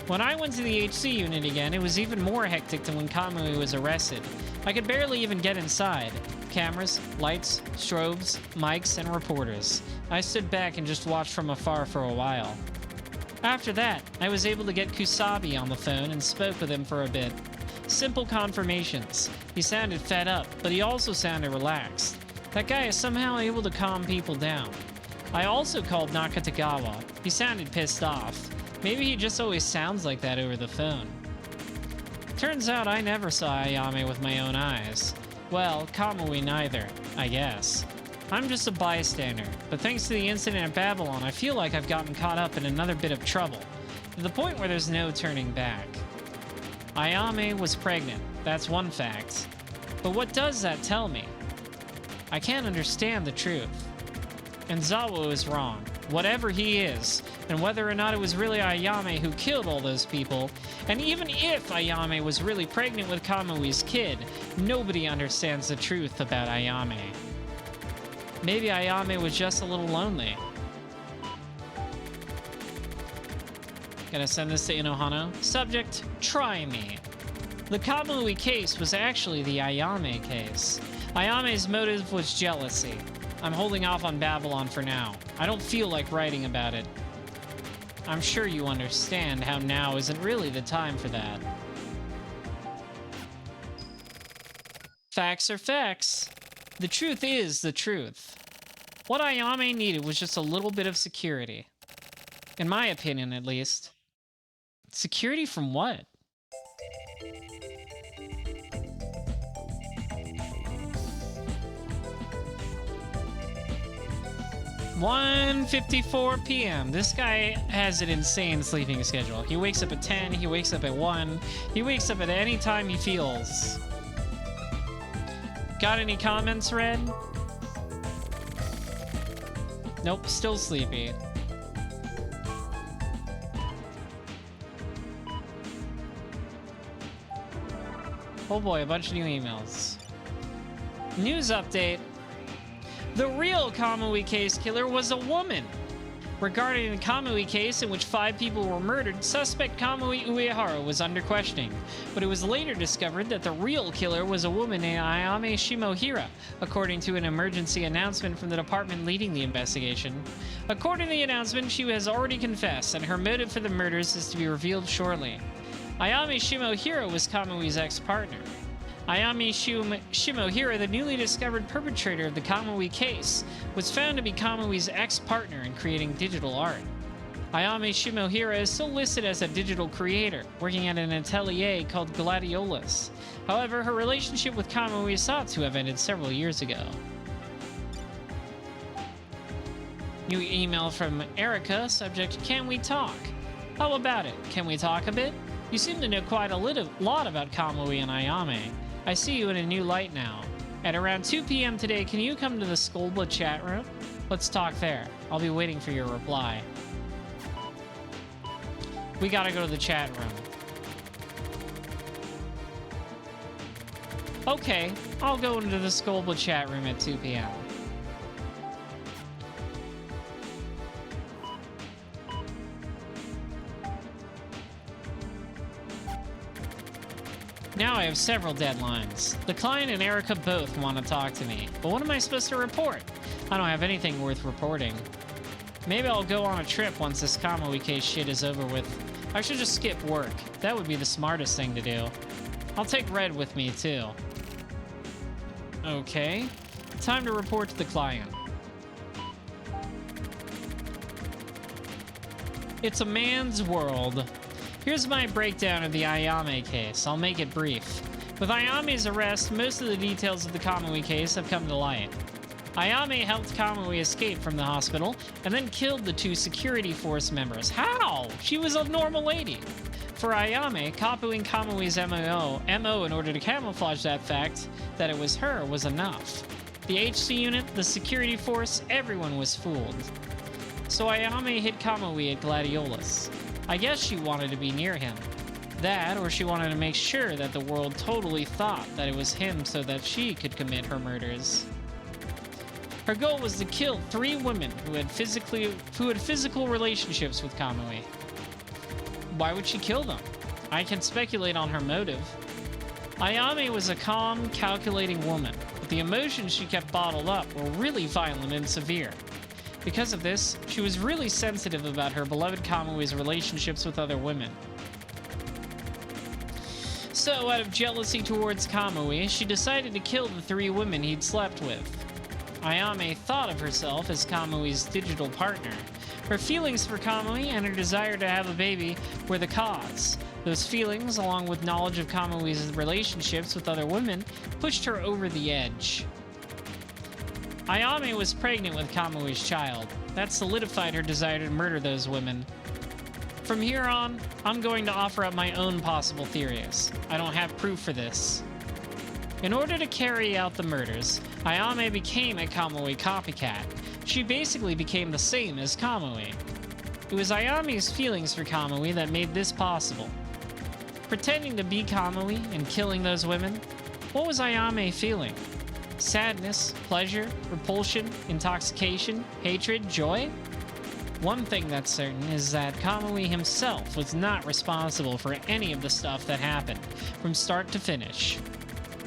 When I went to the HC unit again, it was even more hectic than when Kamui was arrested. I could barely even get inside. Cameras, lights, strobes, mics, and reporters. I stood back and just watched from afar for a while. After that, I was able to get Kusabi on the phone and spoke with him for a bit. Simple confirmations. He sounded fed up, but he also sounded relaxed. That guy is somehow able to calm people down. I also called Nakatagawa. He sounded pissed off. Maybe he just always sounds like that over the phone. Turns out I never saw Ayame with my own eyes. Well, Kamui neither, I guess. I'm just a bystander, but thanks to the incident at Babylon, I feel like I've gotten caught up in another bit of trouble, to the point where there's no turning back. Ayame was pregnant, that's one fact. But what does that tell me? I can't understand the truth. Enzawa is wrong, whatever he is, and whether or not it was really Ayame who killed all those people, and even if Ayame was really pregnant with Kamui's kid, nobody understands the truth about Ayame. Maybe Ayame was just a little lonely. Gonna send this to Inohano. Subject, try me. The Kamui case was actually the Ayame case. Ayame's motive was jealousy. I'm holding off on Babylon for now. I don't feel like writing about it. I'm sure you understand how now isn't really the time for that. Facts are facts. The truth is the truth. What Ayame needed was just a little bit of security. In my opinion, at least. Security from what? "1:54 p.m. This guy has an insane sleeping schedule. He wakes up at 10, he wakes up at 1, he wakes up at any time he feels. Got any comments, Red? Nope, still sleepy. Oh boy, a bunch of new emails. News update. The real Kamui case killer was a woman. Regarding the Kamui case in which 5 people were murdered, suspect Kamui Uehara was under questioning, but it was later discovered that the real killer was a woman named Ayame Shimohira, according to an emergency announcement from the department leading the investigation. According to the announcement, she has already confessed, and her motive for the murders is to be revealed shortly. Ayame Shimohira was Kamui's ex-partner. Ayame Shimohira, the newly discovered perpetrator of the Kamui case, was found to be Kamui's ex-partner in creating digital art. Ayame Shimohira is still listed as a digital creator, working at an atelier called Gladiolus. However, her relationship with Kamui is thought to have ended several years ago. New email from Erica, subject, can we talk? How about it? Can we talk a bit? You seem to know quite a lot about Kamui and Ayame. I see you in a new light now. At around 2 p.m. today, can you come to the Skolba chat room? Let's talk there. I'll be waiting for your reply. We gotta go to the chat room. Okay, I'll go into the Skolba chat room at 2 p.m. Now I have several deadlines. The client and Erica both want to talk to me, but what am I supposed to report? I don't have anything worth reporting. Maybe I'll go on a trip once this Kamui case shit is over with. I should just skip work. That would be the smartest thing to do. I'll take Red with me, too. Okay. Time to report to the client. It's a man's world. Here's my breakdown of the Ayame case. I'll make it brief. With Ayame's arrest, most of the details of the Kamui case have come to light. Ayame helped Kamui escape from the hospital and then killed the 2 security force members. How? She was a normal lady. For Ayame, copying Kamui's MO in order to camouflage that fact that it was her was enough. The HC unit, the security force, everyone was fooled. So Ayame hid Kamui at Gladiolus. I guess she wanted to be near him. That, or she wanted to make sure that the world totally thought that it was him so that she could commit her murders. Her goal was to kill 3 women who had physical relationships with Kamui. Why would she kill them? I can speculate on her motive. Ayame was a calm, calculating woman, but the emotions she kept bottled up were really violent and severe. Because of this, she was really sensitive about her beloved Kamui's relationships with other women. So, out of jealousy towards Kamui, she decided to kill the 3 women he'd slept with. Ayame thought of herself as Kamui's digital partner. Her feelings for Kamui and her desire to have a baby were the cause. Those feelings, along with knowledge of Kamui's relationships with other women, pushed her over the edge. Ayame was pregnant with Kamui's child. That solidified her desire to murder those women. From here on, I'm going to offer up my own possible theories. I don't have proof for this. In order to carry out the murders, Ayame became a Kamui copycat. She basically became the same as Kamui. It was Ayame's feelings for Kamui that made this possible. Pretending to be Kamui and killing those women, what was Ayame feeling? Sadness, pleasure, repulsion, intoxication, hatred, joy? One thing that's certain is that Kamui himself was not responsible for any of the stuff that happened, from start to finish.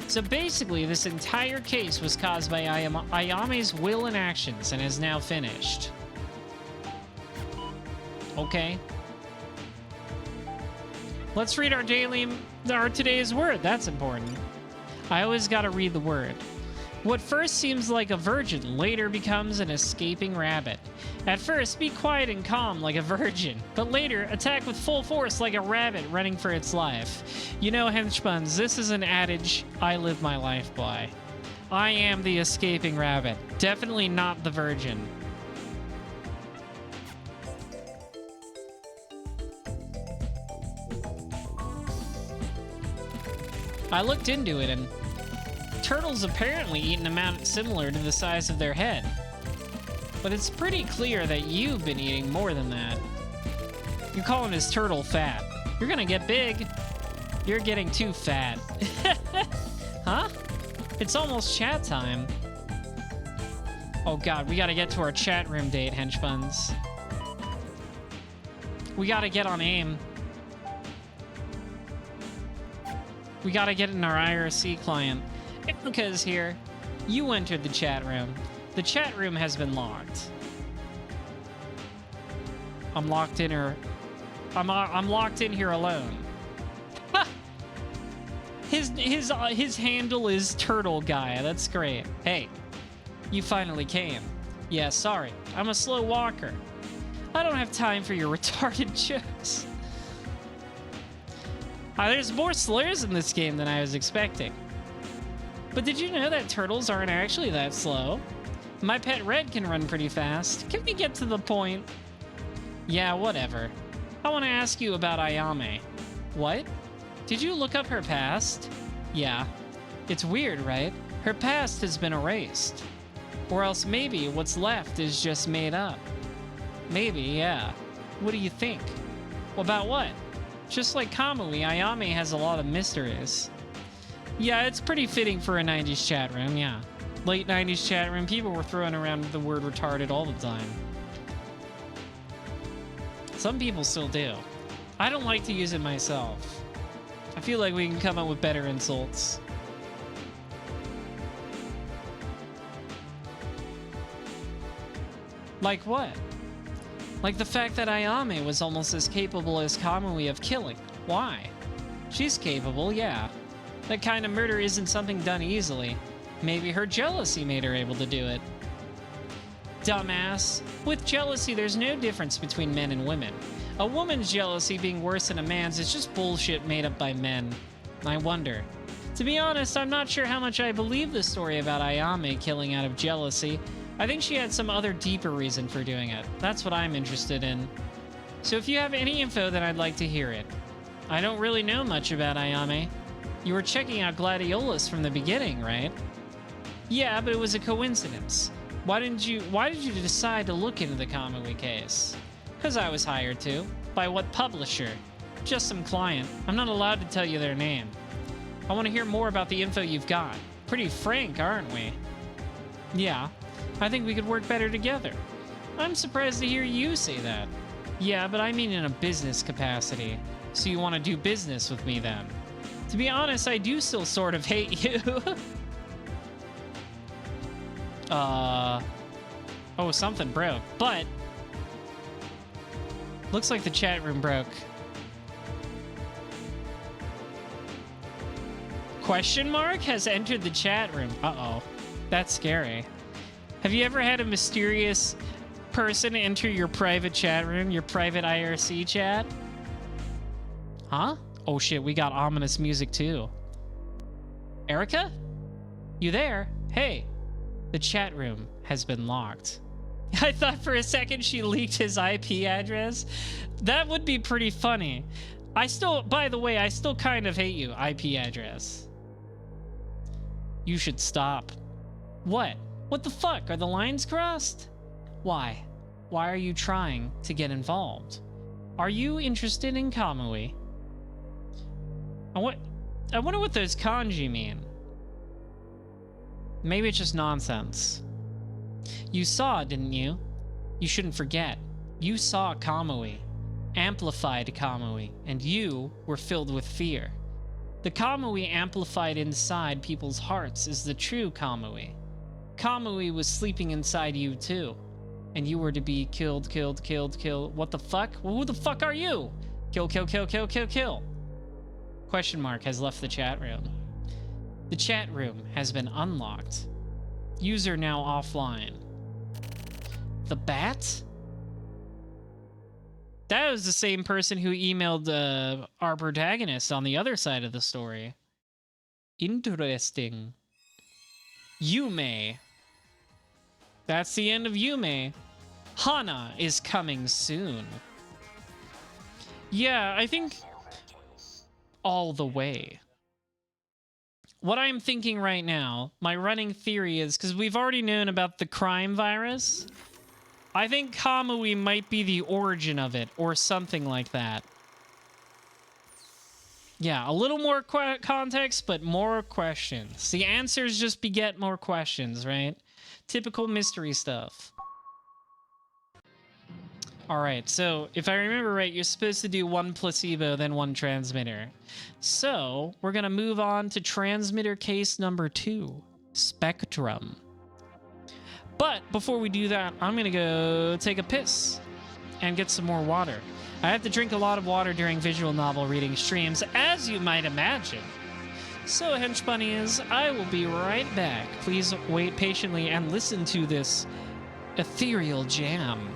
So basically, this entire case was caused by Ayame's will and actions and is now finished. Okay. Let's read our today's word. That's important. I always gotta read the word. What first seems like a virgin later becomes an escaping rabbit. At first, be quiet and calm like a virgin, but later, attack with full force like a rabbit running for its life. You know, henchbuns, this is an adage I live my life by. I am the escaping rabbit, definitely not the virgin. I looked into it and turtles apparently eat an amount similar to the size of their head. But it's pretty clear that you've been eating more than that. You're calling this turtle fat. You're gonna get big. You're getting too fat. Huh? It's almost chat time. Oh god, we gotta get to our chat room date, henchbuns. We gotta get on AIM. We gotta get in our IRC client. Erica's here. You entered the chat room. The chat room has been locked. I'm locked in here. I'm locked in here alone. Ah! His handle is Turtle Guy. That's great. Hey, you finally came. Yeah, sorry. I'm a slow walker. I don't have time for your retarded jokes. There's more slurs in this game than I was expecting. But did you know that turtles aren't actually that slow? My pet Red can run pretty fast. Can we get to the point? Yeah, whatever. I want to ask you about Ayame. What? Did you look up her past? Yeah. It's weird, right? Her past has been erased. Or else maybe what's left is just made up. Maybe, yeah. What do you think? Well, about what? Just like Kamui, Ayame has a lot of mysteries. Yeah, it's pretty fitting for a 90s chat room, yeah. Late 90s chat room, people were throwing around the word retarded all the time. Some people still do. I don't like to use it myself. I feel like we can come up with better insults. Like what? Like the fact that Ayame was almost as capable as Kamui of killing. Why? She's capable, yeah. That kind of murder isn't something done easily. Maybe her jealousy made her able to do it. Dumbass. With jealousy, there's no difference between men and women. A woman's jealousy being worse than a man's is just bullshit made up by men. I wonder. To be honest, I'm not sure how much I believe the story about Ayame killing out of jealousy. I think she had some other deeper reason for doing it. That's what I'm interested in. So if you have any info, then I'd like to hear it. I don't really know much about Ayame. You were checking out Gladiolus from the beginning, right? Yeah, but it was a coincidence. Why did you decide to look into the Kamui case? Because I was hired to. By what publisher? Just some client. I'm not allowed to tell you their name. I want to hear more about the info you've got. Pretty frank, aren't we? Yeah. I think we could work better together. I'm surprised to hear you say that. Yeah, but I mean in a business capacity. So you want to do business with me then? To be honest, I do still sort of hate you. Oh, something broke. But looks like the chat room broke. Question mark has entered the chat room. Uh-oh. That's scary. Have you ever had a mysterious person enter your private chat room, your private IRC chat? Huh? Oh shit, we got ominous music too. Erica? You there? Hey. The chat room has been locked. I thought for a second she leaked his IP address. That would be pretty funny. By the way, I still kind of hate you, IP address. You should stop. What? What the fuck? Are the lines crossed? Why? Why are you trying to get involved? Are you interested in Kamui? I wonder what those kanji mean. Maybe it's just nonsense. You saw, didn't you? You shouldn't forget. You saw Kamui, amplified Kamui, and you were filled with fear. The Kamui amplified inside people's hearts is the true Kamui. Kamui was sleeping inside you too, and you were to be killed. What the fuck? Well, who the fuck are you? Kill. Question mark has left the chat room. The chat room has been unlocked. User now offline. The bat? That was the same person who emailed our protagonist on the other side of the story. Interesting. Yume. That's the end of Yume. Hana is coming soon. Yeah, I think all the way. What I'm thinking right now, my running theory is, because we've already known about the crime virus, I think Kamui might be the origin of it, or something like that. Yeah, a little more context, but more questions. The answers just beget more questions, right? Typical mystery stuff. Alright, so if I remember right, you're supposed to do one placebo, then one transmitter. So, we're gonna move on to transmitter case number 2, Spectrum. But before we do that, I'm gonna go take a piss and get some more water. I have to drink a lot of water during visual novel reading streams, as you might imagine. So, Hench Bunnies, I will be right back. Please wait patiently and listen to this ethereal jam.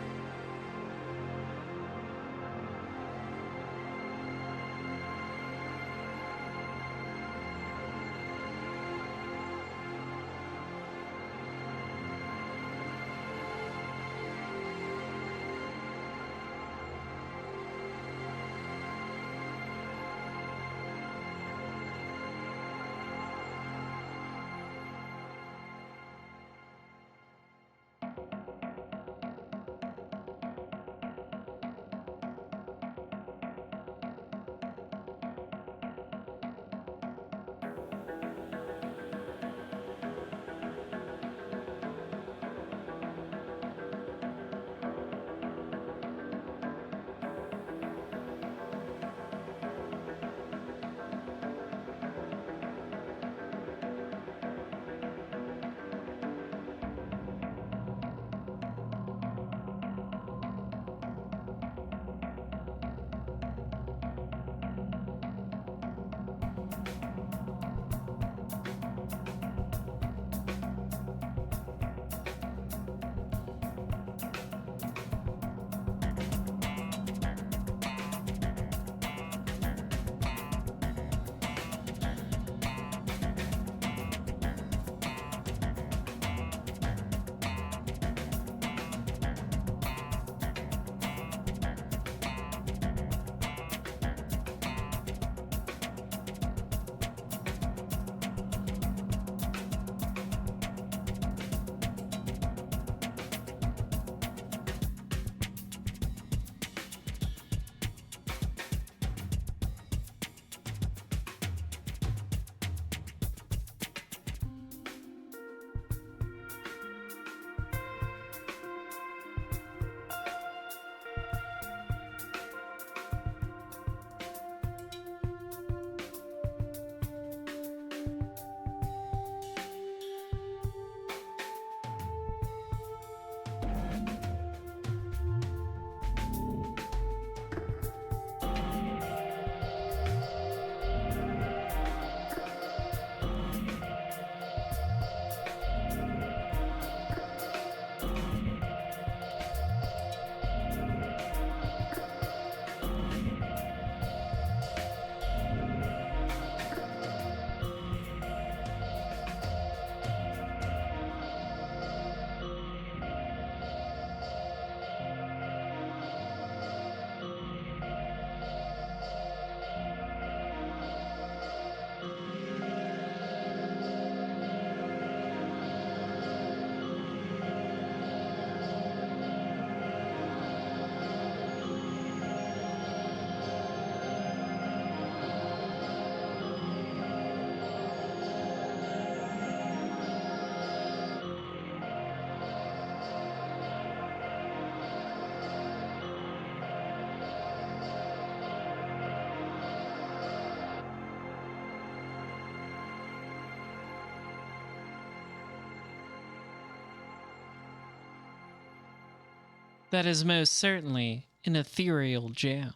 That is most certainly an ethereal gem.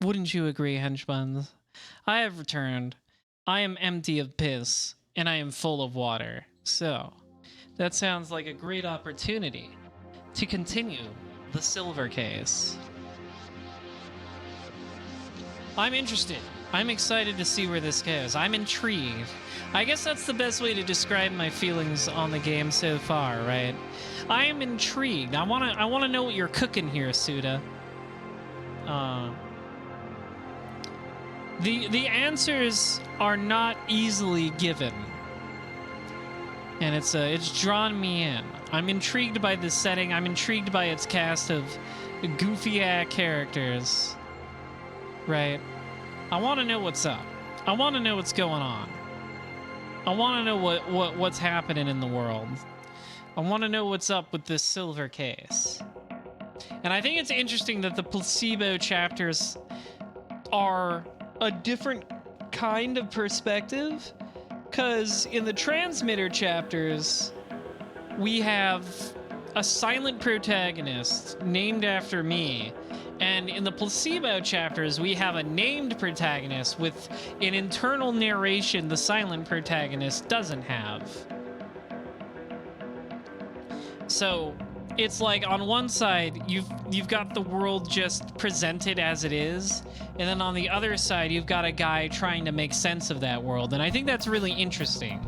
Wouldn't you agree, henchbuns? I have returned. I am empty of piss, and I am full of water. So, that sounds like a great opportunity to continue the silver case. I'm interested. I'm excited to see where this goes. I'm intrigued. I guess that's the best way to describe my feelings on the game so far, right? I am intrigued. I wanna know what you're cooking here, Suda. The answers are not easily given, and it's drawn me in. I'm intrigued by this setting. I'm intrigued by its cast of goofy-ass characters. Right? I want to know what's up. I want to know what's going on. I want to know what's happening in the world. I want to know what's up with this silver case. And I think it's interesting that the placebo chapters are a different kind of perspective, because in the transmitter chapters, we have a silent protagonist named after me. And in the placebo chapters, we have a named protagonist with an internal narration the silent protagonist doesn't have. So it's like on one side, you've got the world just presented as it is, and then on the other side, you've got a guy trying to make sense of that world. And I think that's really interesting.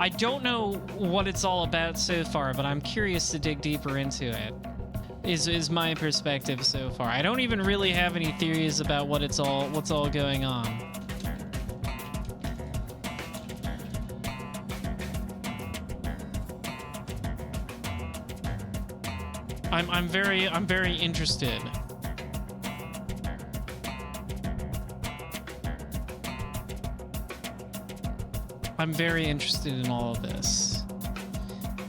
I don't know what it's all about so far, but I'm curious to dig deeper into it. Is my perspective so far. I don't even really have any theories about what's all going on. I'm very interested. I'm very interested in all of this.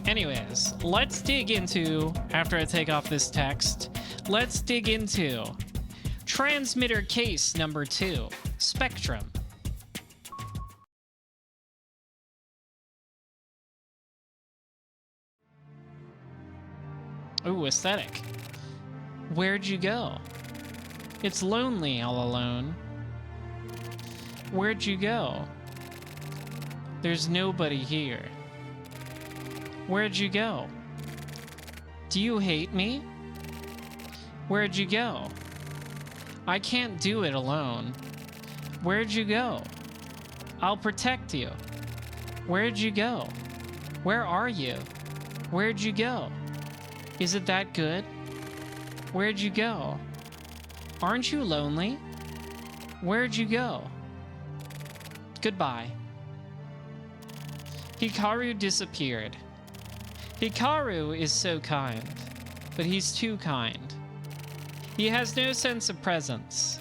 Anyways, let's dig into, after I take off this text, let's dig into transmitter case number 2, Spectrum. Ooh, aesthetic. Where'd you go? It's lonely all alone. Where'd you go? There's nobody here. Where'd you go? Do you hate me? Where'd you go? I can't do it alone. Where'd you go? I'll protect you. Where'd you go? Where are you? Where'd you go? Is it that good? Where'd you go? Aren't you lonely? Where'd you go? Goodbye. Hikaru disappeared. Hikaru is so kind, but he's too kind. He has no sense of presence,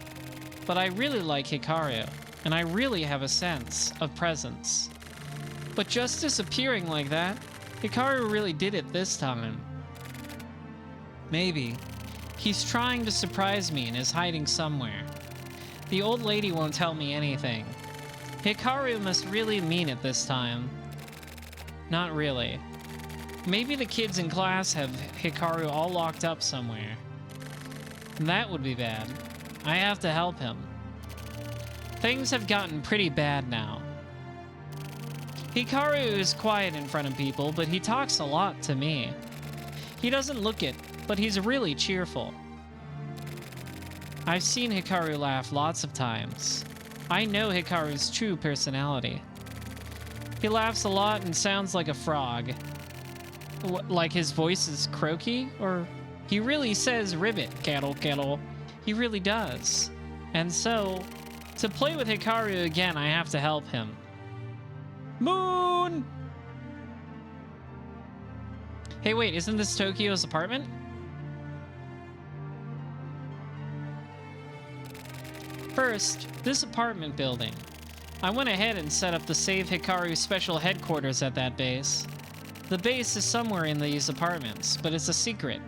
but I really like Hikaru, and I really have a sense of presence. But just disappearing like that, Hikaru really did it this time. Maybe. He's trying to surprise me and is hiding somewhere. The old lady won't tell me anything. Hikaru must really mean it this time. Not really. Maybe the kids in class have Hikaru all locked up somewhere. That would be bad. I have to help him. Things have gotten pretty bad now. Hikaru is quiet in front of people, but he talks a lot to me. He doesn't look it, but he's really cheerful. I've seen Hikaru laugh lots of times. I know Hikaru's true personality. He laughs a lot and sounds like a frog. Like his voice is croaky? Or he really says ribbit, kettle, kettle. He really does. And so, to play with Hikaru again, I have to help him. Moon! Hey, wait, isn't this Tokyo's apartment? First, this apartment building. I went ahead and set up the Save Hikaru special headquarters at that base. The base is somewhere in these apartments, but it's a secret.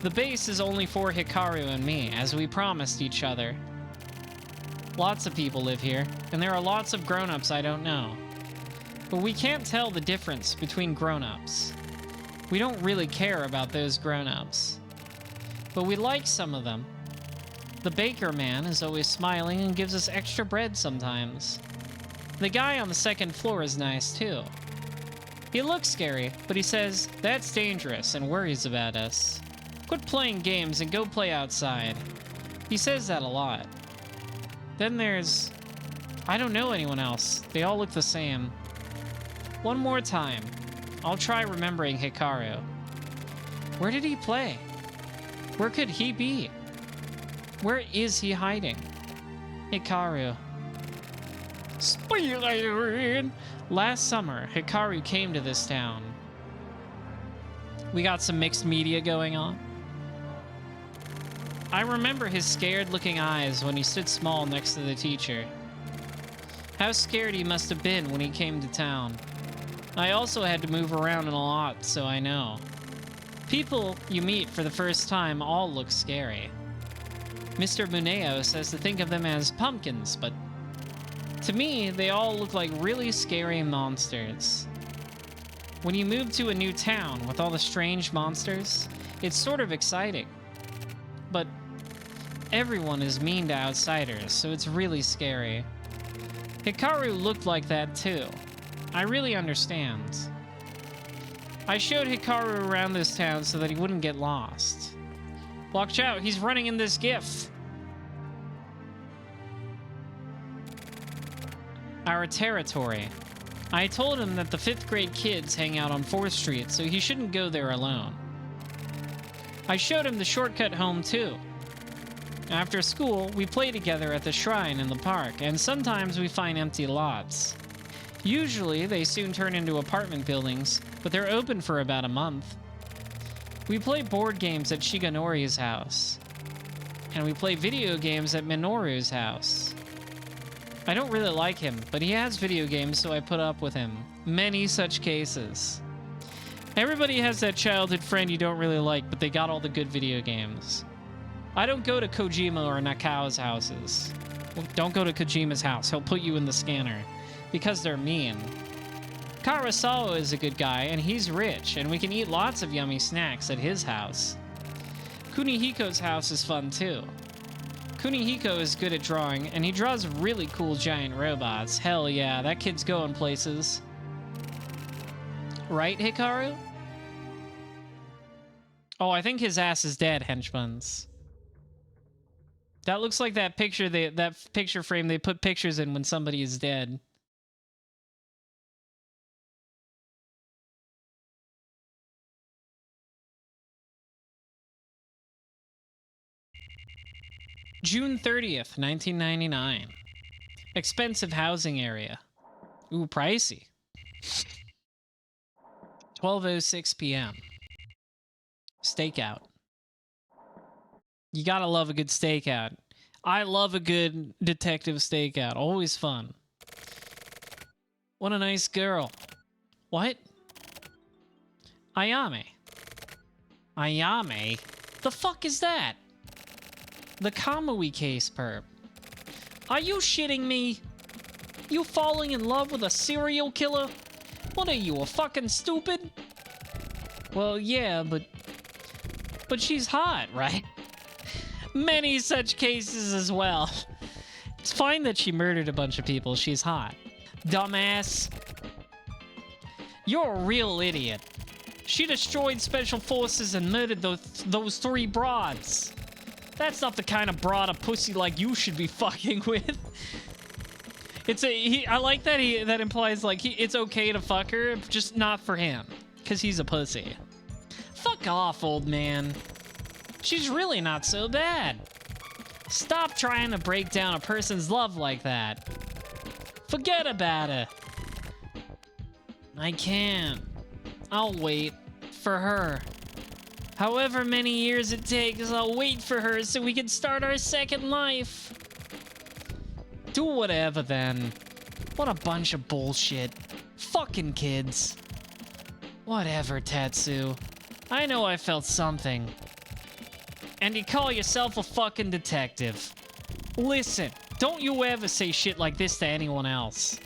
The base is only for Hikaru and me, as we promised each other. Lots of people live here, and there are lots of grown-ups I don't know. But we can't tell the difference between grown-ups. We don't really care about those grown-ups. but we like some of them. The baker man is always smiling and gives us extra bread sometimes. The guy on the second floor is nice too. He looks scary, but he says that's dangerous and worries about us. Quit playing games and go play outside. He says that a lot. Then there's... I don't know anyone else. They all look the same. One more time. I'll try remembering Hikaru. Where did he play? Where could he be? Where is he hiding? Hikaru. Spoiler! Last summer, Hikaru came to this town. We got some mixed media going on. I remember his scared-looking eyes when he stood small next to the teacher. How scared he must have been when he came to town. I also had to move around a lot, so I know. People you meet for the first time all look scary. Mr. Muneo says to think of them as pumpkins, but to me, they all look like really scary monsters. When you move to a new town with all the strange monsters, it's sort of exciting. But everyone is mean to outsiders, so it's really scary. Hikaru looked like that too. I really understand. I showed Hikaru around this town so that he wouldn't get lost. Watch out, he's running in this GIF. Our territory. I told him that the 5th grade kids hang out on 4th Street, so he shouldn't go there alone. I showed him the shortcut home too. After school, we play together at the shrine in the park, and sometimes we find empty lots. Usually, they soon turn into apartment buildings, but they're open for about a month. We play board games at Shigenori's house, and we play video games at Minoru's house. I don't really like him, but he has video games, so I put up with him. Many such cases. Everybody has that childhood friend you don't really like, but they got all the good video games. I don't go to Kojima or Nakao's houses. Well, don't go to Kojima's house. He'll put you in the scanner. Because they're mean. Karasawa is a good guy, and he's rich, and we can eat lots of yummy snacks at his house. Kunihiko's house is fun, too. Kunihiko is good at drawing, and he draws really cool giant robots. Hell yeah, that kid's going places. Right, Hikaru? Oh, I think his ass is dead, henchmans. That looks like that picture, that picture frame they put pictures in when somebody is dead. June 30th, 1999. Expensive housing area. Ooh, pricey. 12:06 p.m. Stakeout. You gotta love a good stakeout. I love a good detective stakeout. Always fun. What a nice girl. What? Ayame. Ayame? The fuck is that? The Kamui case perp. Are you shitting me? You falling in love with a serial killer? What are you, a fucking stupid? Well, yeah, but she's hot, right? Many such cases as well. It's fine that she murdered a bunch of people. She's hot. Dumbass. You're a real idiot. She destroyed special forces and murdered those 3 broads. That's not the kind of broad a pussy like you should be fucking with. I like that that implies like it's okay to fuck her, just not for him, cause he's a pussy. Fuck off, old man. She's really not so bad. Stop trying to break down a person's love like that. Forget about it. I can't. I'll wait for her. However many years it takes, I'll wait for her so we can start our second life. Do whatever then. What a bunch of bullshit. Fucking kids. Whatever, Tetsu. I know I felt something. And you call yourself a fucking detective. Listen, don't you ever say shit like this to anyone else.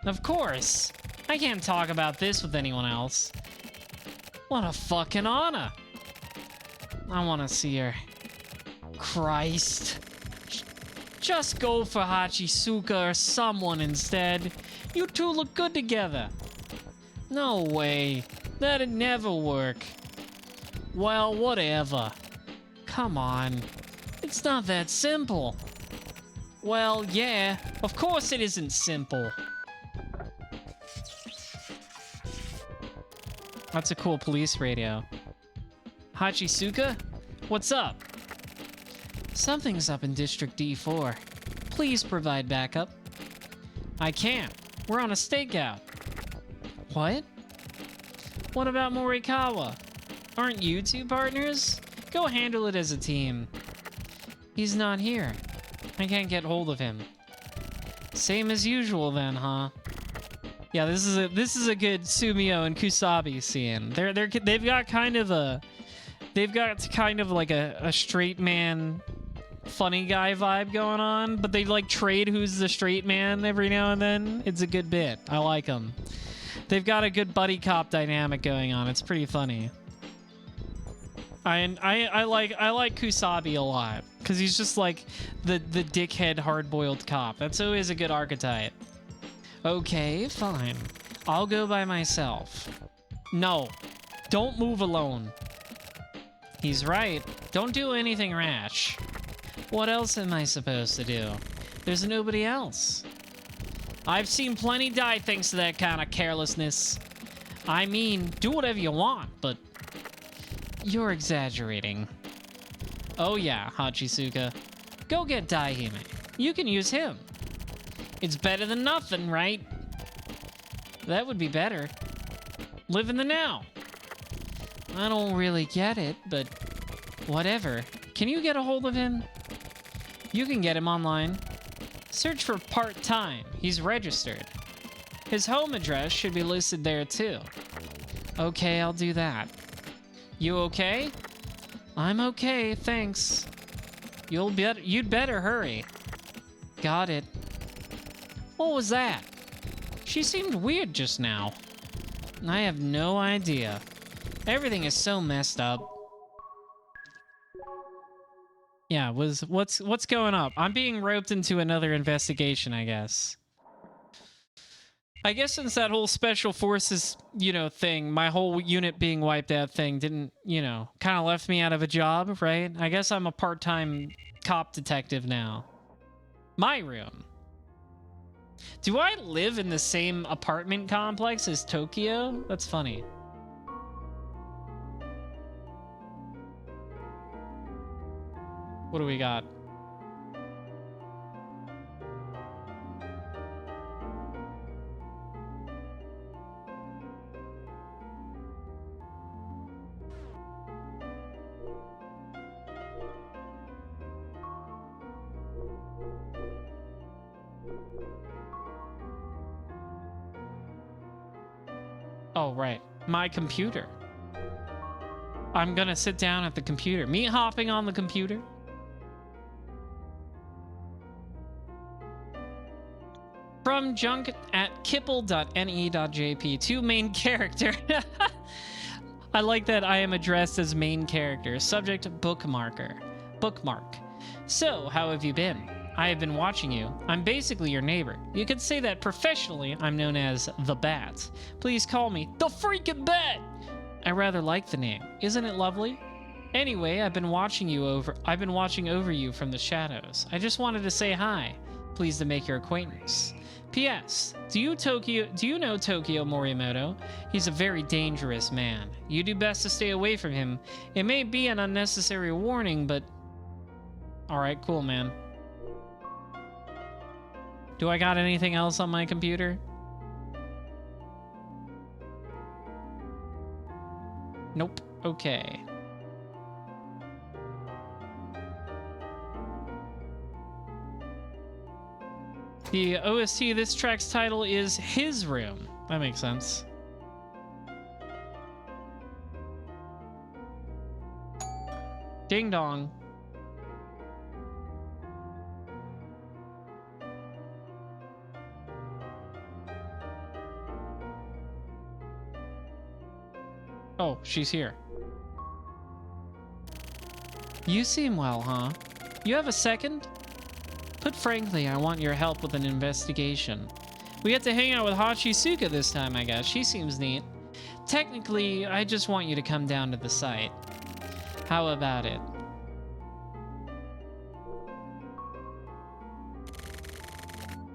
Of course. I can't talk about this with anyone else. What a fucking honor. I want to see her. Christ. Just go for Hachisuka or someone instead. You two look good together. No way. That'd never work. Well, whatever. Come on. It's not that simple. Well, yeah. Of course it isn't simple. That's a cool police radio. Hachisuka? What's up? Something's up in District D4. Please provide backup. I can't. We're on a stakeout. What? What about Morikawa? Aren't you two partners? Go handle it as a team. He's not here. I can't get hold of him. Same as usual then, huh? Yeah, this is a good Sumio and Kusabi scene. They've got kind of like a straight man funny guy vibe going on, but they like trade who's the straight man every now and then. It's a good bit. I like them. They've got a good buddy cop dynamic going on. It's pretty funny. I like Kusabi a lot because he's just like the dickhead hard-boiled cop. That's always a good archetype. Okay, fine. I'll go by myself. No, don't move alone. He's right. Don't do anything rash. What else am I supposed to do? There's nobody else. I've seen plenty die thanks to that kind of carelessness. I mean, do whatever you want, but you're exaggerating. Oh yeah, Hachisuka. Go get Daihime. You can use him. It's better than nothing, right? That would be better. Live in the now. I don't really get it, but whatever. Can you get a hold of him? You can get him online. Search for part-time. He's registered. His home address should be listed there too. Okay, I'll do that. You okay? I'm okay, thanks. You'd better hurry. Got it. What was that? She seemed weird just now. I have no idea. Everything is so messed up. Yeah, what's going up? I'm being roped into another investigation, I guess. I guess since that whole special forces, thing, my whole unit being wiped out thing didn't, kind of left me out of a job, right? I guess I'm a part-time cop detective now. My room. Do I live in the same apartment complex as Tokyo? That's funny. What do we got? Oh, right. My computer. I'm gonna sit down at the computer. Me hopping on the computer? From junk at kipple.ne.jp to main character. I like that I am addressed as main character. Subject bookmarker. Bookmark. So, how have you been? I have been watching you. I'm basically your neighbor. You could say that professionally I'm known as the Bat. Please call me the freaking Bat! I rather like the name. Isn't it lovely? Anyway, I've been watching over you from the shadows. I just wanted to say hi. Pleased to make your acquaintance. P.S. Do you know Tokyo Morimoto? He's a very dangerous man. You do best to stay away from him. It may be an unnecessary warning, but... Alright, cool, man. Do I got anything else on my computer? Nope. Okay. The OST of this track's title is His Room. That makes sense. Ding dong. Oh, she's here. You seem well, huh? You have a second? Put frankly, I want your help with an investigation. We get to hang out with Hachisuka this time, I guess. She seems neat. Technically, I just want you to come down to the site. How about it?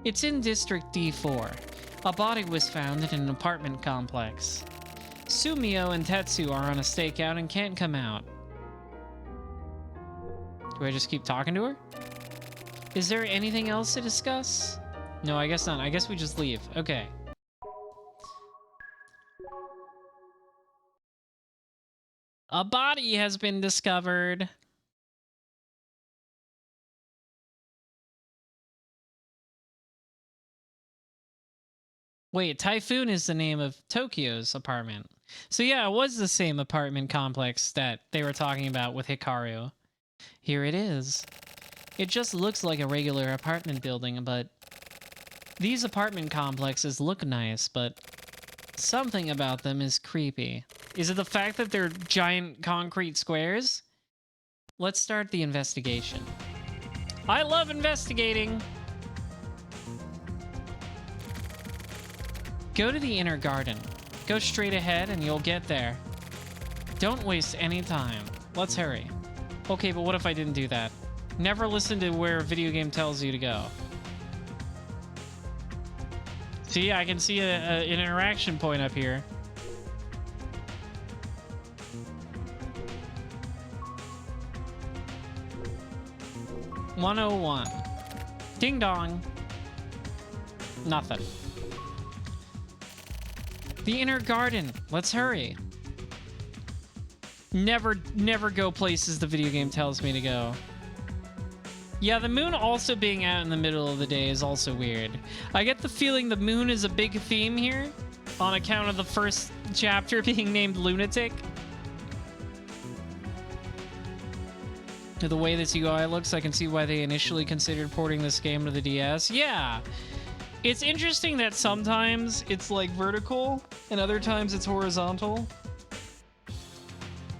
It's in District D4. A body was found in an apartment complex. Sumio and Tetsu are on a stakeout and can't come out. Do I just keep talking to her? Is there anything else to discuss? No, I guess not. I guess we just leave. Okay. A body has been discovered. Wait, Typhoon is the name of Tokyo's apartment. So yeah, it was the same apartment complex that they were talking about with Hikaru. Here it is. It just looks like a regular apartment building, but these apartment complexes look nice, but something about them is creepy. Is it the fact that they're giant concrete squares? Let's start the investigation. I love investigating. Go to the inner garden. Go straight ahead and you'll get there. Don't waste any time. Let's hurry. Okay, but what if I didn't do that? Never listen to where a video game tells you to go. See, I can see an interaction point up here. "101. Ding dong. Nothing. The inner garden. Let's hurry. Never go places the video game tells me to go. Yeah, the moon also being out in the middle of the day is also weird. I get the feeling the moon is a big theme here on account of the first chapter being named Lunatic. To the way this UI looks, I can see why they initially considered porting this game to the DS. Yeah. It's interesting that sometimes it's like vertical and other times it's horizontal.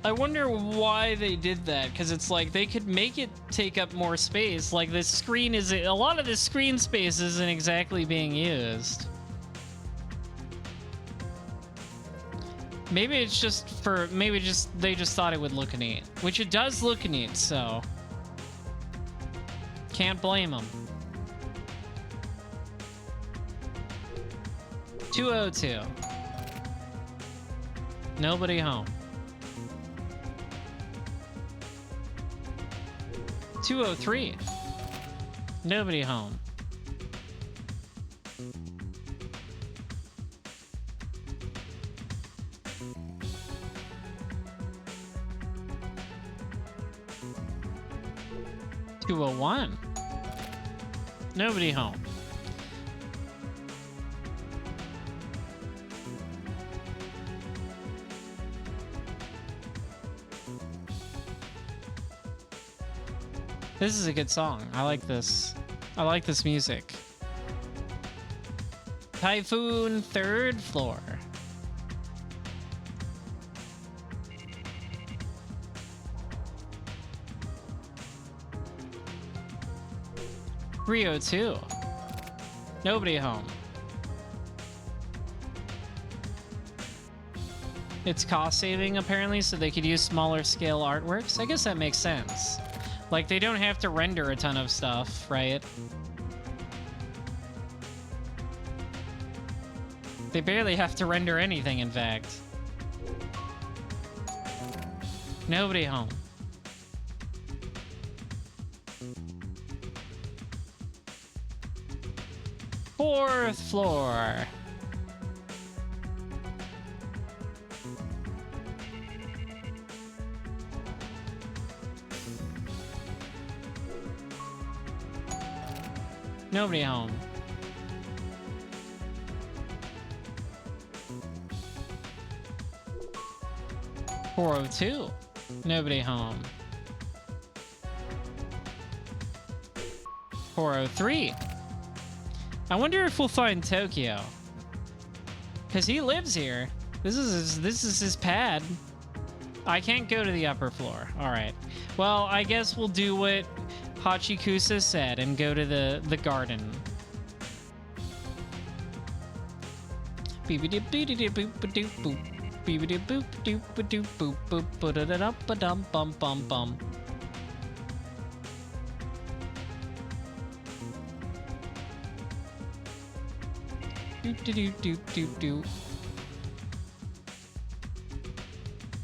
I wonder why they did that, because it's like they could make it take up more space. Like this screen is, a lot of the screen space isn't exactly being used. Maybe it's just for, they just thought it would look neat, which it does look neat, so can't blame them. 202. Nobody home. 203. Nobody home. "201. Nobody home. This is a good song. I like this. I like this music. Typhoon, 3rd floor. Rio 2. Nobody home. It's cost saving apparently, so they could use smaller scale artworks. I guess that makes sense. Like, they don't have to render a ton of stuff, right? They barely have to render anything, in fact. Nobody home. Fourth floor. Nobody home. "402. Nobody home. 403. I wonder if we'll find Tokyo. Because he lives here. This is his pad. I can't go to the upper floor. All right. Well, I guess we'll do what Hachikusa said and go to the garden.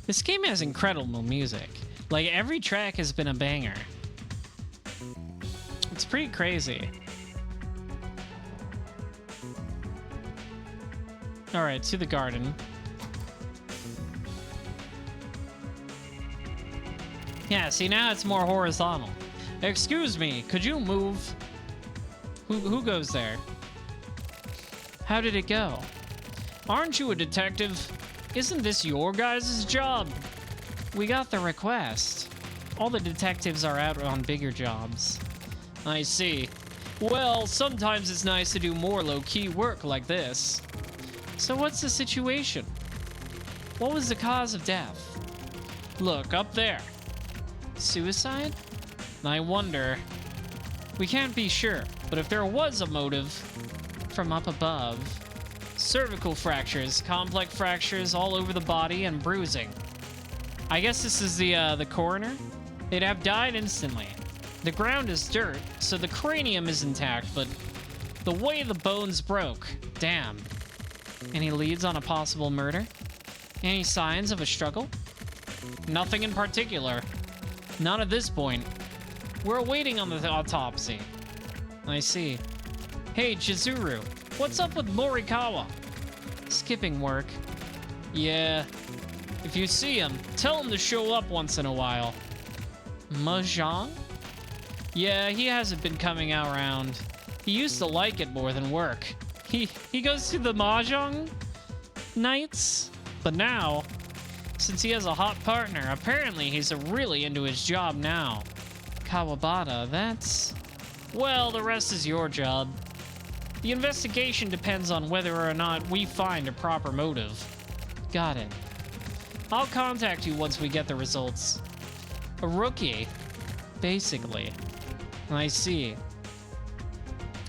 This game has incredible music. Like, every track has been a banger. It's pretty crazy. Alright, to the garden. Yeah, see, now it's more horizontal. Excuse me, could you move? Who goes there? How did it go? Aren't you a detective? Isn't this your guys' job? We got the request. All the detectives are out on bigger jobs. I see. Well, sometimes it's nice to do more low-key work like this. So what's the situation? What was the cause of death? Look, up there. Suicide? I wonder. We can't be sure, but if there was a motive from up above... Cervical fractures, complex fractures all over the body, and bruising. I guess this is the coroner? They'd have died instantly. The ground is dirt, so the cranium is intact, but the way the bones broke, damn. Any leads on a possible murder? Any signs of a struggle? Nothing in particular. Not at this point. We're waiting on the autopsy. I see. Hey, Chizuru, what's up with Morikawa? Skipping work. Yeah. If you see him, tell him to show up once in a while. Mahjong? Yeah, he hasn't been coming out around. He used to like it more than work. He goes to the Mahjong nights, but now, since he has a hot partner, apparently he's really into his job now. Kawabata, that's... Well, the rest is your job. The investigation depends on whether or not we find a proper motive. Got it. I'll contact you once we get the results. A rookie, basically. I see.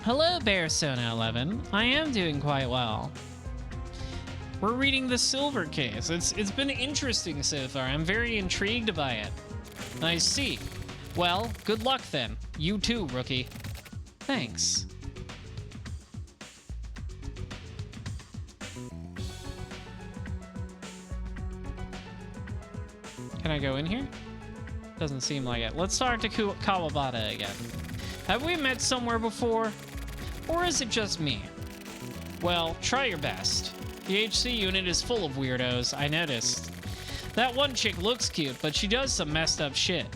Hello, Bearsona 11. I am doing quite well. We're reading the Silver Case. It's been interesting so far. I'm very intrigued by it. I see. Well, good luck then. You too, rookie. Thanks. Can I go in here? Doesn't seem like it. Let's talk to Kawabata again. Have we met somewhere before? Or is it just me? Well, try your best. The HC unit is full of weirdos, I noticed. That one chick looks cute, but she does some messed up shit.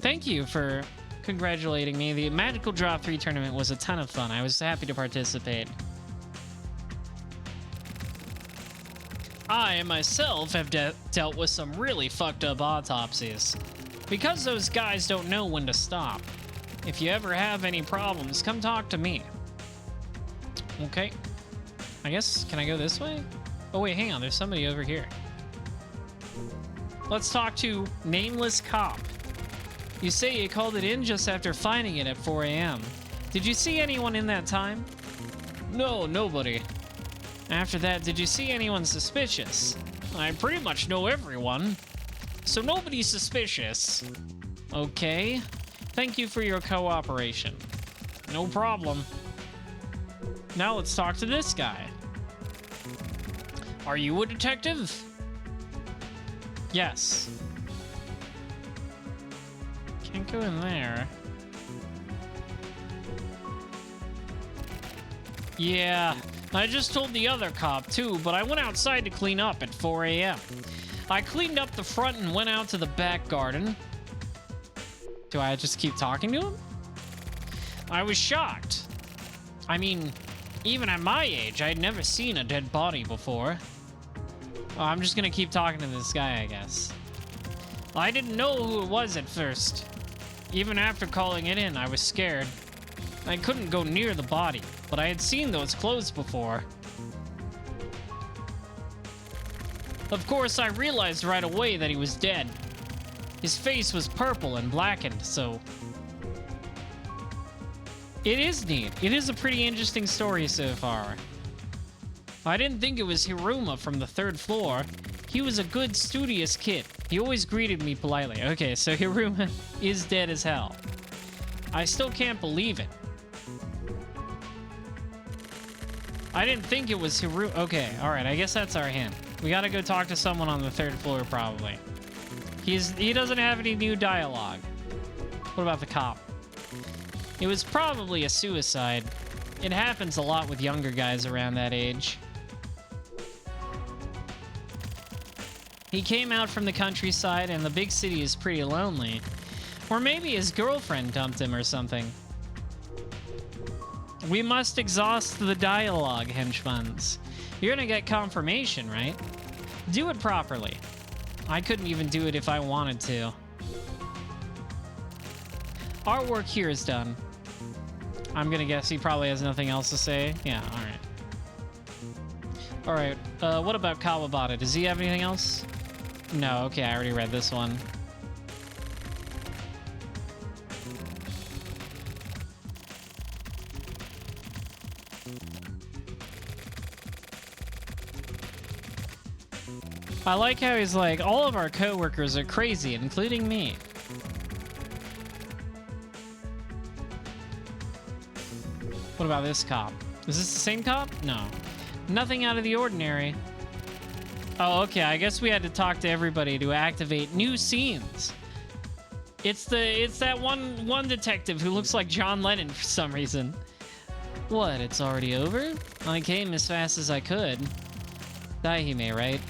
Thank you for congratulating me. The Magical Drop 3 tournament was a ton of fun. I was happy to participate. I, myself, have dealt with some really fucked up autopsies. Because those guys don't know when to stop. If you ever have any problems, come talk to me. Okay. I guess, can I go this way? Oh wait, hang on, there's somebody over here. Let's talk to Nameless Cop. You say you called it in just after finding it at 4 a.m. Did you see anyone in that time? No, nobody. After that, did you see anyone suspicious? I pretty much know everyone. So nobody's suspicious. Okay. Thank you for your cooperation. No problem. Now let's talk to this guy. Are you a detective? Yes. Can't go in there. Yeah, I just told the other cop too, but I went outside to clean up at 4 a.m. I cleaned up the front and went out to the back garden. Do I just keep talking to him? I was shocked. I mean, even at my age, I'd never seen a dead body before. Oh, I'm just gonna keep talking to this guy, I guess. I didn't know who it was at first. Even after calling it in, I was scared. I couldn't go near the body, but I had seen those clothes before. Of course, I realized right away that he was dead. His face was purple and blackened, so... It is neat. It is a pretty interesting story so far. I didn't think it was Hiruma from the 3rd floor. He was a good, studious kid. He always greeted me politely. Okay, so Hiruma is dead as hell. I still can't believe it. I didn't think it was Hiruma. Okay, alright, I guess that's our hint. We gotta go talk to someone on the 3rd floor, probably. He doesn't have any new dialogue. What about the cop? It was probably a suicide. It happens a lot with younger guys around that age. He came out from the countryside and the big city is pretty lonely. Or maybe his girlfriend dumped him or something. We must exhaust the dialogue, henchmans. You're gonna get confirmation, right? Do it properly. I couldn't even do it if I wanted to. Our work here is done. I'm gonna guess he probably has nothing else to say. Yeah, alright. Alright, what about Kawabata? Does he have anything else? No, okay, I already read this one. I like how he's like, all of our coworkers are crazy, including me. What about this cop? Is this the same cop? No. Nothing out of the ordinary. Oh, okay, I guess we had to talk to everybody to activate new scenes. It's that one detective who looks like John Lennon for some reason. What, it's already over? I came as fast as I could. Daihime, right?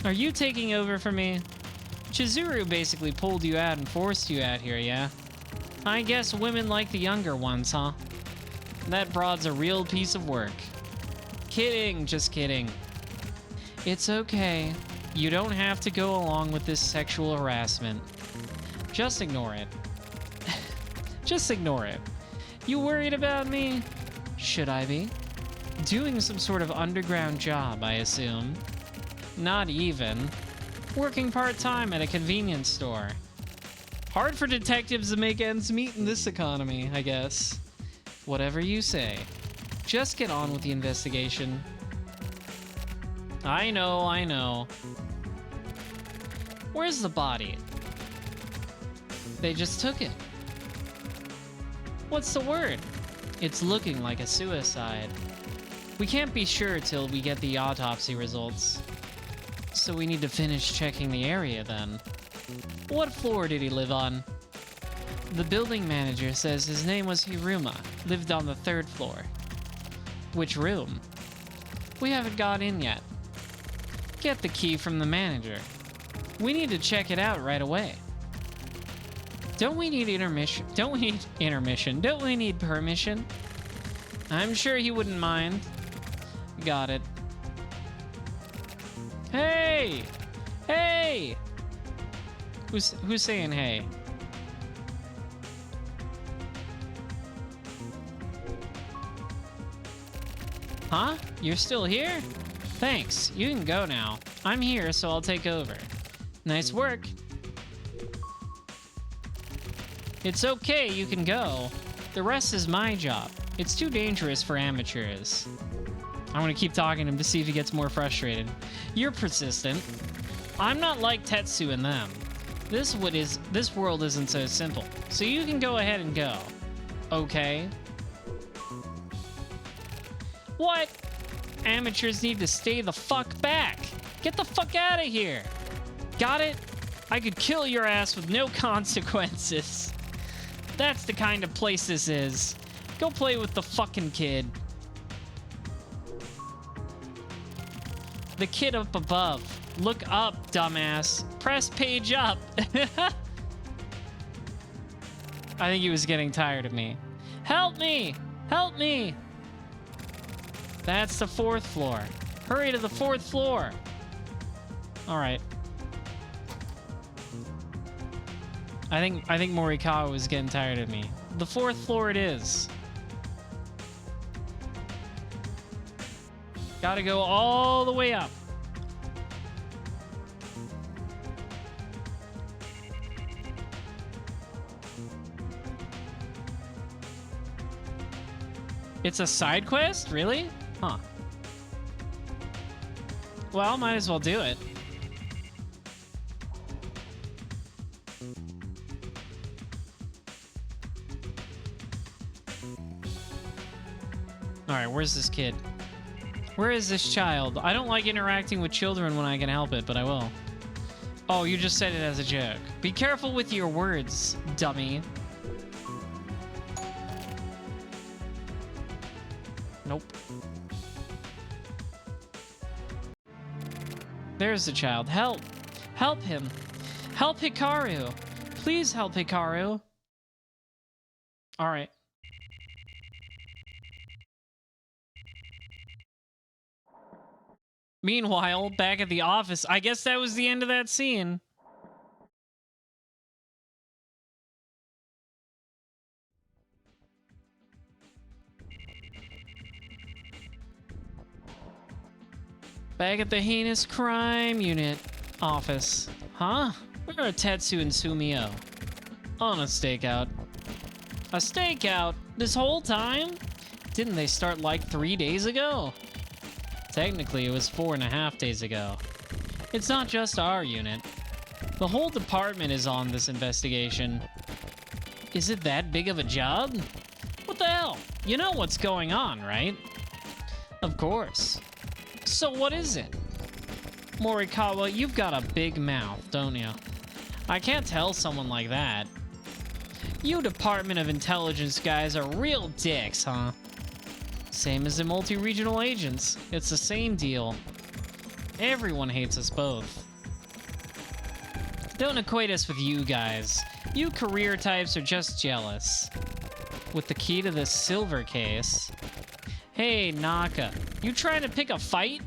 Are you taking over for me? Chizuru basically pulled you out and forced you out here, yeah? I guess women like the younger ones, huh? That broad's a real piece of work. Kidding, just kidding. It's okay. You don't have to go along with this sexual harassment. Just ignore it. Just ignore it. You worried about me? Should I be? Doing some sort of underground job, I assume. Not even. Working part-time at a convenience store. Hard for detectives to make ends meet in this economy, I guess. Whatever you say. Just get on with the investigation. I know, I know. Where's the body? They just took it. What's the word? It's looking like a suicide. We can't be sure till we get the autopsy results. So we need to finish checking the area then. What floor did he live on? The building manager says his name was Hiruma, lived on the 3rd floor. Which room? We haven't got in yet. Get the key from the manager. We need to check it out right away. Don't we need intermission? Don't we need intermission? Don't we need permission? I'm sure he wouldn't mind. Got it. Hey! Hey! Who's saying hey? Huh? You're still here? Thanks. You can go now. I'm here, so I'll take over. Nice work. It's okay, you can go. The rest is my job. It's too dangerous for amateurs. I'm gonna keep talking to him to see if he gets more frustrated. You're persistent. I'm not like Tetsu and them. This world isn't so simple. So you can go ahead and go. Okay? What? Amateurs need to stay the fuck back. Get the fuck out of here. Got it? I could kill your ass with no consequences. That's the kind of place this is. Go play with the fucking kid. The kid up above. Look up, dumbass. Press page up. I think he was getting tired of me. Help me! Help me! That's the 4th floor. Hurry to the 4th floor. All right. I think Morikawa was getting tired of me. The 4th floor it is. Gotta go all the way up. It's a side quest? Really? Huh. Well, might as well do it. Alright, where's this kid? Where is this child? I don't like interacting with children when I can help it, but I will. Oh, you just said it as a joke. Be careful with your words, dummy. Nope. There's the child. Help! Help him! Help Hikaru! Please help Hikaru! Alright. Meanwhile, back at the office, I guess that was the end of that scene. Back at the heinous crime unit office. Huh? Where are Tetsu and Sumio? On a stakeout. A stakeout? This whole time? Didn't they start like 3 days ago? Technically, it was 4.5 days ago. It's not just our unit. The whole department is on this investigation. Is it that big of a job? What the hell? You know what's going on, right? Of course. So what is it? Morikawa, you've got a big mouth, don't you? I can't tell someone like that. You Department of Intelligence guys are real dicks, huh? Same as the multi-regional agents. It's the same deal. Everyone hates us both. Don't equate us with you guys. You career types are just jealous. With the key to this silver case. Hey, Naka, you trying to pick a fight?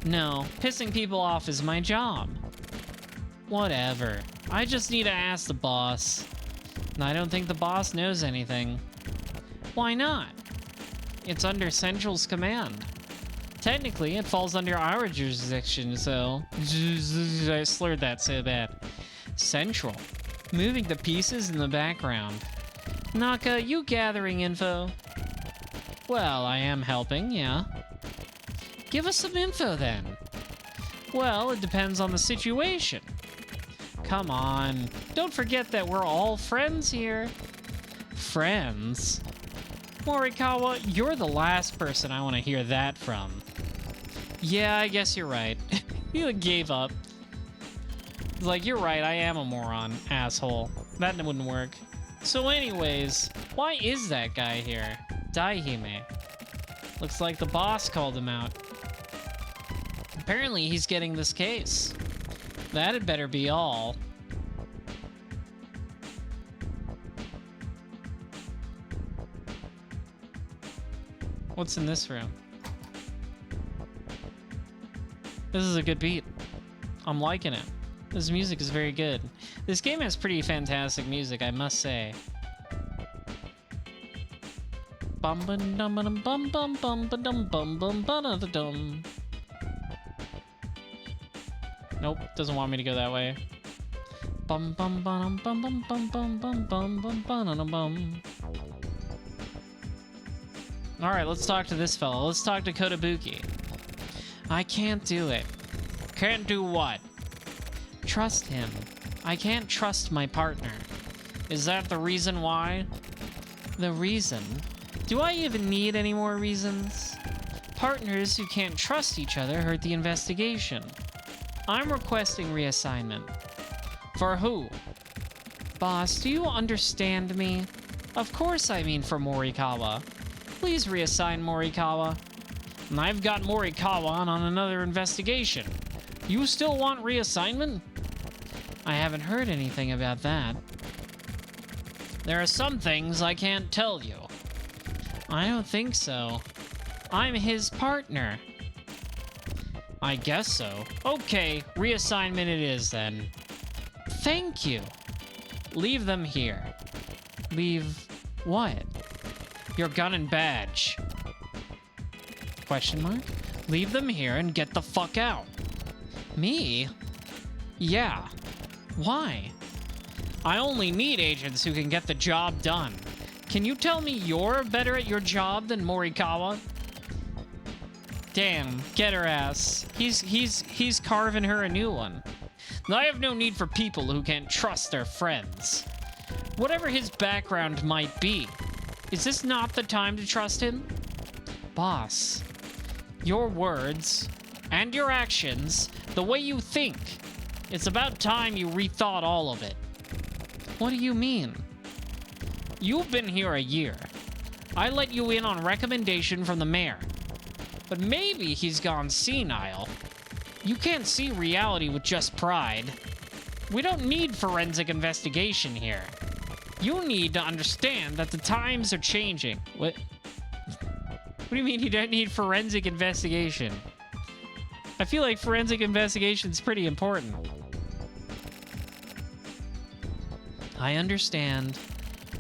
No, pissing people off is my job. Whatever. I just need to ask the boss. And I don't think the boss knows anything. Why not? It's under Central's command. Technically, it falls under our jurisdiction, so... I slurred that so bad. Central. Moving the pieces in the background. Naka, you gathering info? Well, I am helping, yeah. Give us some info, then. Well, it depends on the situation. Come on. Don't forget that we're all friends here. Friends? Morikawa, you're the last person I want to hear that from. Yeah, I guess you're right. You gave up. Like, you're right, I am a moron, asshole. That wouldn't work. So anyways, why is that guy here? Daihime. Looks like the boss called him out. Apparently he's getting this case. That had better be all. What's in this room? This is a good beat. I'm liking it. This music is very good. This game has pretty fantastic music, I must say. Bum bum dum bum bum bum bum bum bum bum bum dum. Nope, doesn't want me to go that way. Bum bum bum bum bum bum bum bum bum bum bum bum. All right, let's talk to this fellow. Let's talk to Kotobuki. I can't do it. Can't do what? Trust him. I can't trust my partner. Is that the reason why? The reason? Do I even need any more reasons? Partners who can't trust each other hurt the investigation. I'm requesting reassignment. For who? Boss, do you understand me? Of course I mean for Morikawa. Please reassign Morikawa. And I've got Morikawa on another investigation. You still want reassignment? I haven't heard anything about that. There are some things I can't tell you. I don't think so. I'm his partner. I guess so. Okay, reassignment it is then. Thank you. Leave them here. Leave what? Your gun and badge. Question mark? Leave them here and get the fuck out. Me? Yeah. Why? I only need agents who can get the job done. Can you tell me you're better at your job than Morikawa? Damn, get her ass. He's carving her a new one. I have no need for people who can't trust their friends. Whatever his background might be, is this not the time to trust him? Boss, your words and your actions, the way you think, it's about time you rethought all of it. What do you mean? You've been here a year. I let you in on recommendation from the mayor. But maybe he's gone senile. You can't see reality with just pride. We don't need forensic investigation here. You need to understand that the times are changing. What do you mean you don't need forensic investigation? I feel like forensic investigation is pretty important. I understand.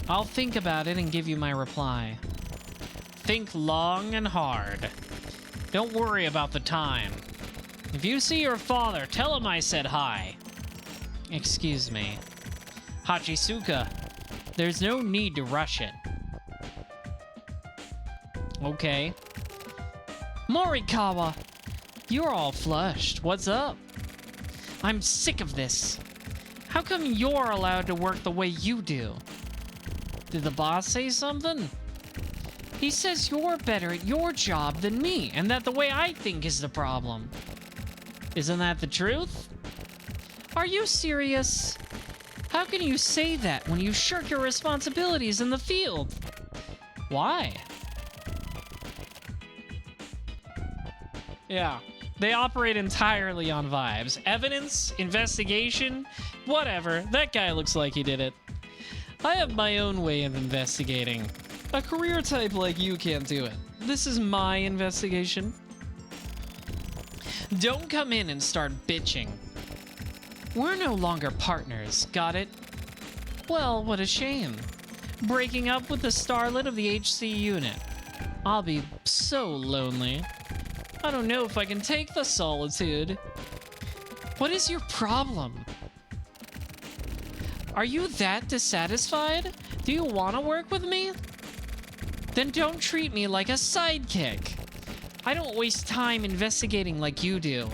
I'll think about it and give you my reply. Think long and hard. Don't worry about the time. If you see your father, tell him I said hi. Excuse me. Hachisuka, there's no need to rush it. Okay. Morikawa, you're all flushed. What's up? I'm sick of this. How come you're allowed to work the way you do? Did the boss say something? He says you're better at your job than me, and that the way I think is the problem. Isn't that the truth? Are you serious? How can you say that when you shirk your responsibilities in the field? Why? Yeah, they operate entirely on vibes. Evidence, investigation, whatever. That guy looks like he did it. I have my own way of investigating. A career type like you can't do it. This is my investigation. Don't come in and start bitching. We're no longer partners, got it? Well, what a shame. Breaking up with the starlet of the HC unit. I'll be so lonely. I don't know if I can take the solitude. What is your problem? Are you that dissatisfied? Do you want to work with me? Then don't treat me like a sidekick. I don't waste time investigating like you do.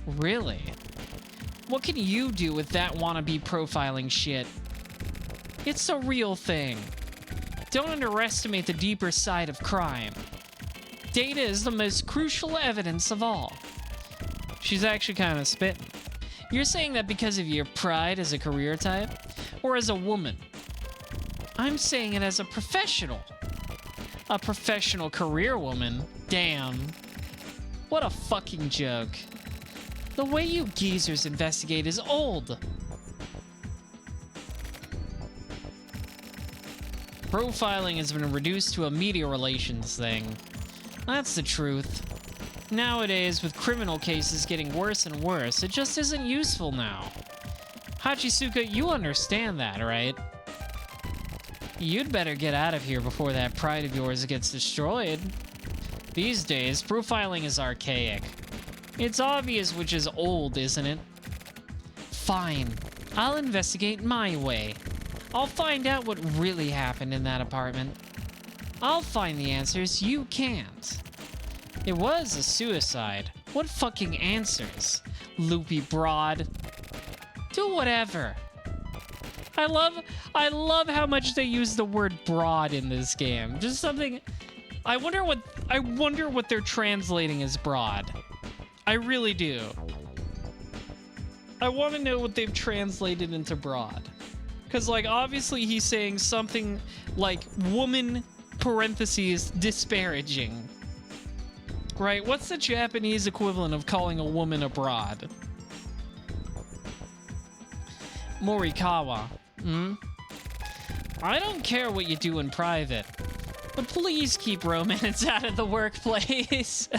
Really? What can you do with that wannabe profiling shit? It's a real thing. Don't underestimate the deeper side of crime. Data is the most crucial evidence of all. She's actually kind of spitting. You're saying that because of your pride as a career type? Or as a woman? I'm saying it as a professional. A professional career woman? Damn. What a fucking joke. The way you geezers investigate is old. Profiling has been reduced to a media relations thing. That's the truth. Nowadays, with criminal cases getting worse and worse, it just isn't useful now. Hachisuka, you understand that, right? You'd better get out of here before that pride of yours gets destroyed. These days, profiling is archaic. It's obvious which is old, isn't it? Fine. I'll investigate my way. I'll find out what really happened in that apartment. I'll find the answers you can't. It was a suicide. What fucking answers? Loopy broad. Do whatever. I love how much they use the word broad in this game. Just something. I wonder what they're translating as broad. I really do. I want to know what they've translated into broad. Because, like, obviously he's saying something like woman parentheses disparaging. Right? What's the Japanese equivalent of calling a woman a broad? Morikawa. I don't care what you do in private, but please keep romance out of the workplace.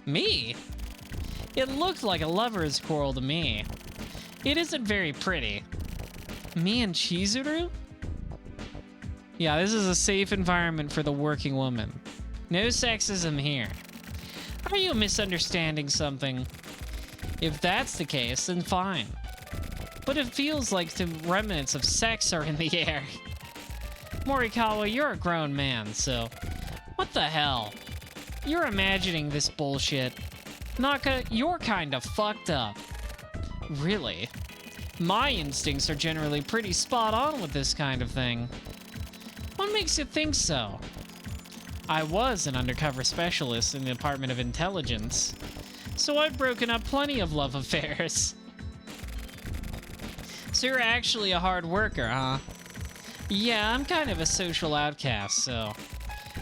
Me? It looked like a lover's quarrel to me. It isn't very pretty. Me and Chizuru? Yeah, this is a safe environment for the working woman. No sexism here. Are you misunderstanding something? If that's the case, then fine. But it feels like the remnants of sex are in the air. Morikawa, you're a grown man, so... What the hell? You're imagining this bullshit. Naka, you're kinda fucked up. Really? My instincts are generally pretty spot on with this kind of thing. What makes you think so? I was an undercover specialist in the Department of Intelligence, so I've broken up plenty of love affairs. So you're actually a hard worker, huh? Yeah, I'm kind of a social outcast, so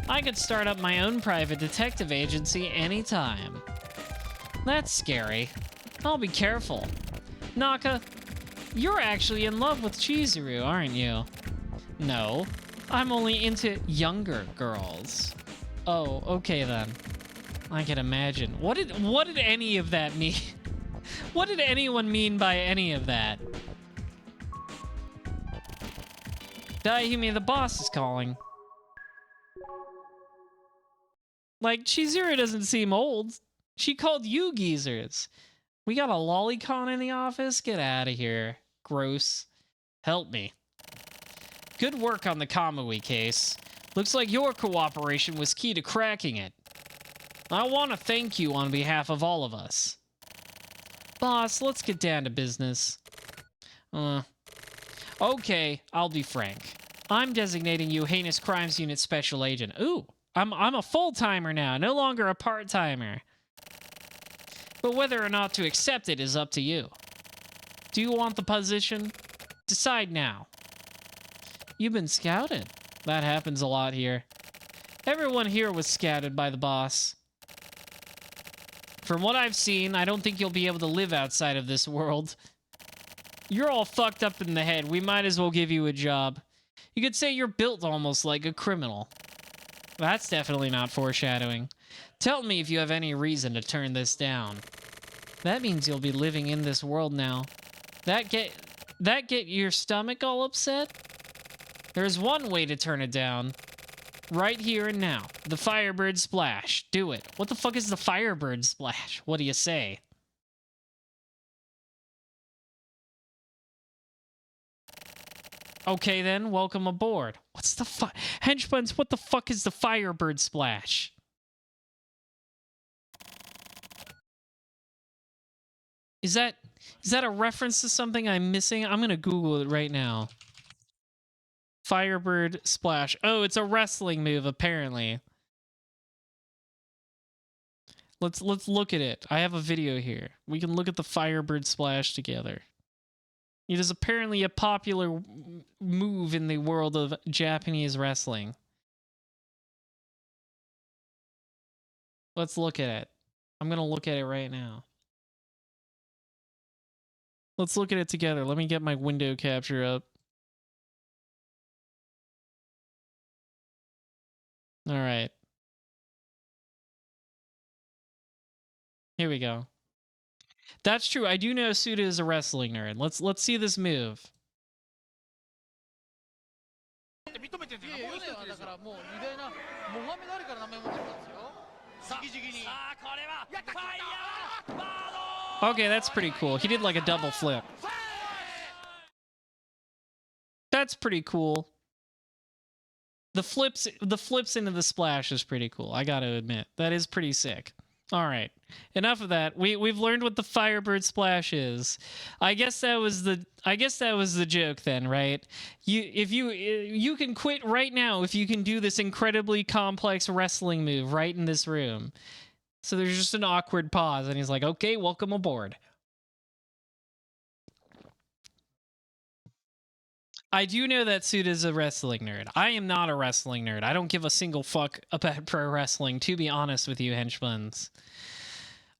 I could start up my own private detective agency anytime. That's scary. I'll be careful. Naka, you're actually in love with Chizuru, aren't you? No, I'm only into younger girls. Oh, okay then. I can imagine. What did any of that mean? What did anyone mean by any of that? Daihime, the boss is calling. Like, Chizuru doesn't seem old. She called you geezers. We got a lolicon in the office? Get out of here. Gross. Help me. Good work on the Kamui case. Looks like your cooperation was key to cracking it. I want to thank you on behalf of all of us. Boss, let's get down to business. Okay, I'll be frank. I'm designating you Heinous Crimes Unit Special Agent. Ooh, I'm a full-timer now, no longer a part-timer. But whether or not to accept it is up to you. Do you want the position? Decide now. You've been scouted. That happens a lot here. Everyone here was scouted by the boss. From what I've seen, I don't think you'll be able to live outside of this world. You're all fucked up in the head. We might as well give you a job. You could say you're built almost like a criminal. That's definitely not foreshadowing. Tell me if you have any reason to turn this down. That means you'll be living in this world now. That get your stomach all upset? There's one way to turn it down. Right here and now. The Firebird Splash. Do it. What the fuck is the Firebird Splash? What do you say? Okay then, welcome aboard. What's the Henchbuns, what the fuck is the Firebird Splash? Is that a reference to something I'm missing? I'm gonna Google it right now. Firebird Splash. Oh, it's a wrestling move, apparently. Let's look at it. I have a video here. We can look at the Firebird Splash together. It is apparently a popular move in the world of Japanese wrestling. Let's look at it. I'm gonna look at it right now. Let's look at it together. Let me get my window capture up. All right. Here we go. That's true. I do know Suda is a wrestling nerd. Let's see this move. Okay, that's pretty cool. He did like a double flip. That's pretty cool. The flips into the splash is pretty cool. I got to admit. That is pretty sick. All right. Enough of that. We've learned what the Firebird Splash is. I guess that was the joke then, right? You can quit right now if you can do this incredibly complex wrestling move right in this room. So there's just an awkward pause and he's like, "Okay, welcome aboard." I do know that Suda's a wrestling nerd. I am not a wrestling nerd. I don't give a single fuck about pro wrestling, to be honest with you, henchbuns.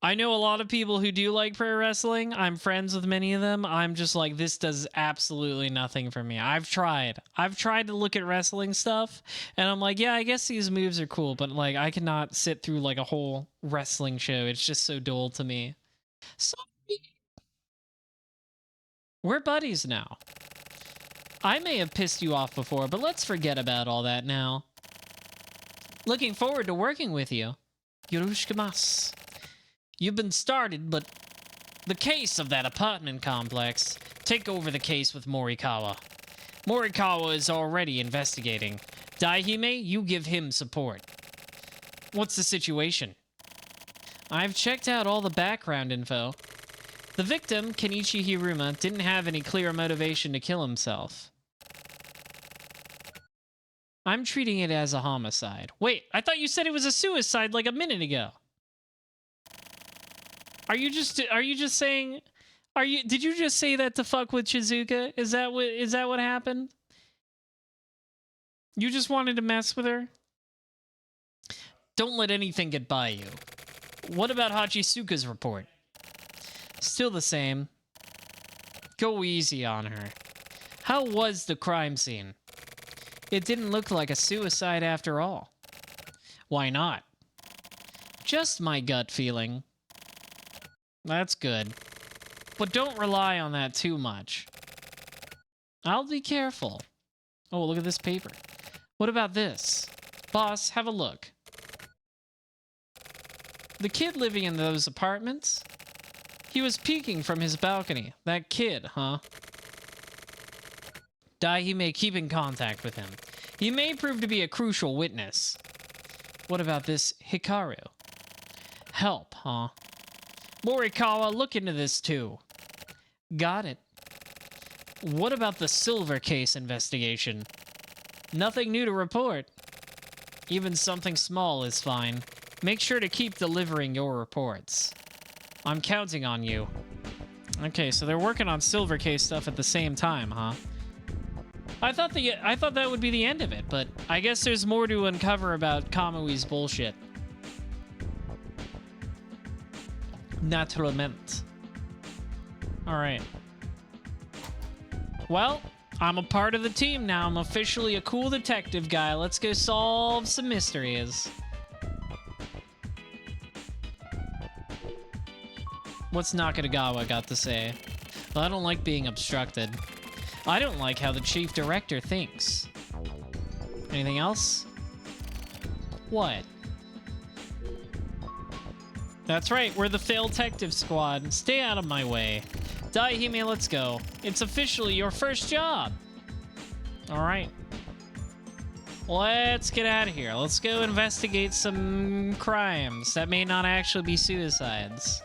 I know a lot of people who do like pro wrestling. I'm friends with many of them. I'm just like, this does absolutely nothing for me. I've tried to look at wrestling stuff, and I'm like, yeah, I guess these moves are cool, but like, I cannot sit through like a whole wrestling show. It's just so dull to me. So, we're buddies now. I may have pissed you off before, but let's forget about all that now. Looking forward to working with you. Yoroshikimasu. You've been started, but the case of that apartment complex. Take over the case with Morikawa. Morikawa is already investigating. Daihime, you give him support. What's the situation? I've checked out all the background info. The victim, Kenichi Hiruma, didn't have any clear motivation to kill himself. I'm treating it as a homicide. Wait, I thought you said it was a suicide like a minute ago. Are you just saying, did you just say that to fuck with Shizuka? Is that what happened? You just wanted to mess with her? Don't let anything get by you. What about Hachisuka's report? Still the same. Go easy on her. How was the crime scene? It didn't look like a suicide after all. Why not? Just my gut feeling. That's good. But don't rely on that too much. I'll be careful. Oh, look at this paper. What about this? Boss, have a look. The kid living in those apartments? He was peeking from his balcony. That kid, huh? Daihime, keep in contact with him. He may prove to be a crucial witness. What about this Hikaru? Help, huh? Morikawa, look into this too. Got it. What about the silver case investigation? Nothing new to report. Even something small is fine. Make sure to keep delivering your reports. I'm counting on you. Okay, so they're working on silver case stuff at the same time, huh? I thought that would be the end of it, but I guess there's more to uncover about Kamui's bullshit. Naturalmente. Alright. Well, I'm a part of the team now. I'm officially a cool detective guy. Let's go solve some mysteries. What's Nakagawa got to say? Well, I don't like being obstructed. I don't like how the chief director thinks. Anything else? What? That's right, we're the failed detective squad. Stay out of my way. Daihime, let's go. It's officially your first job. Alright. Let's get out of here. Let's go investigate some crimes that may not actually be suicides.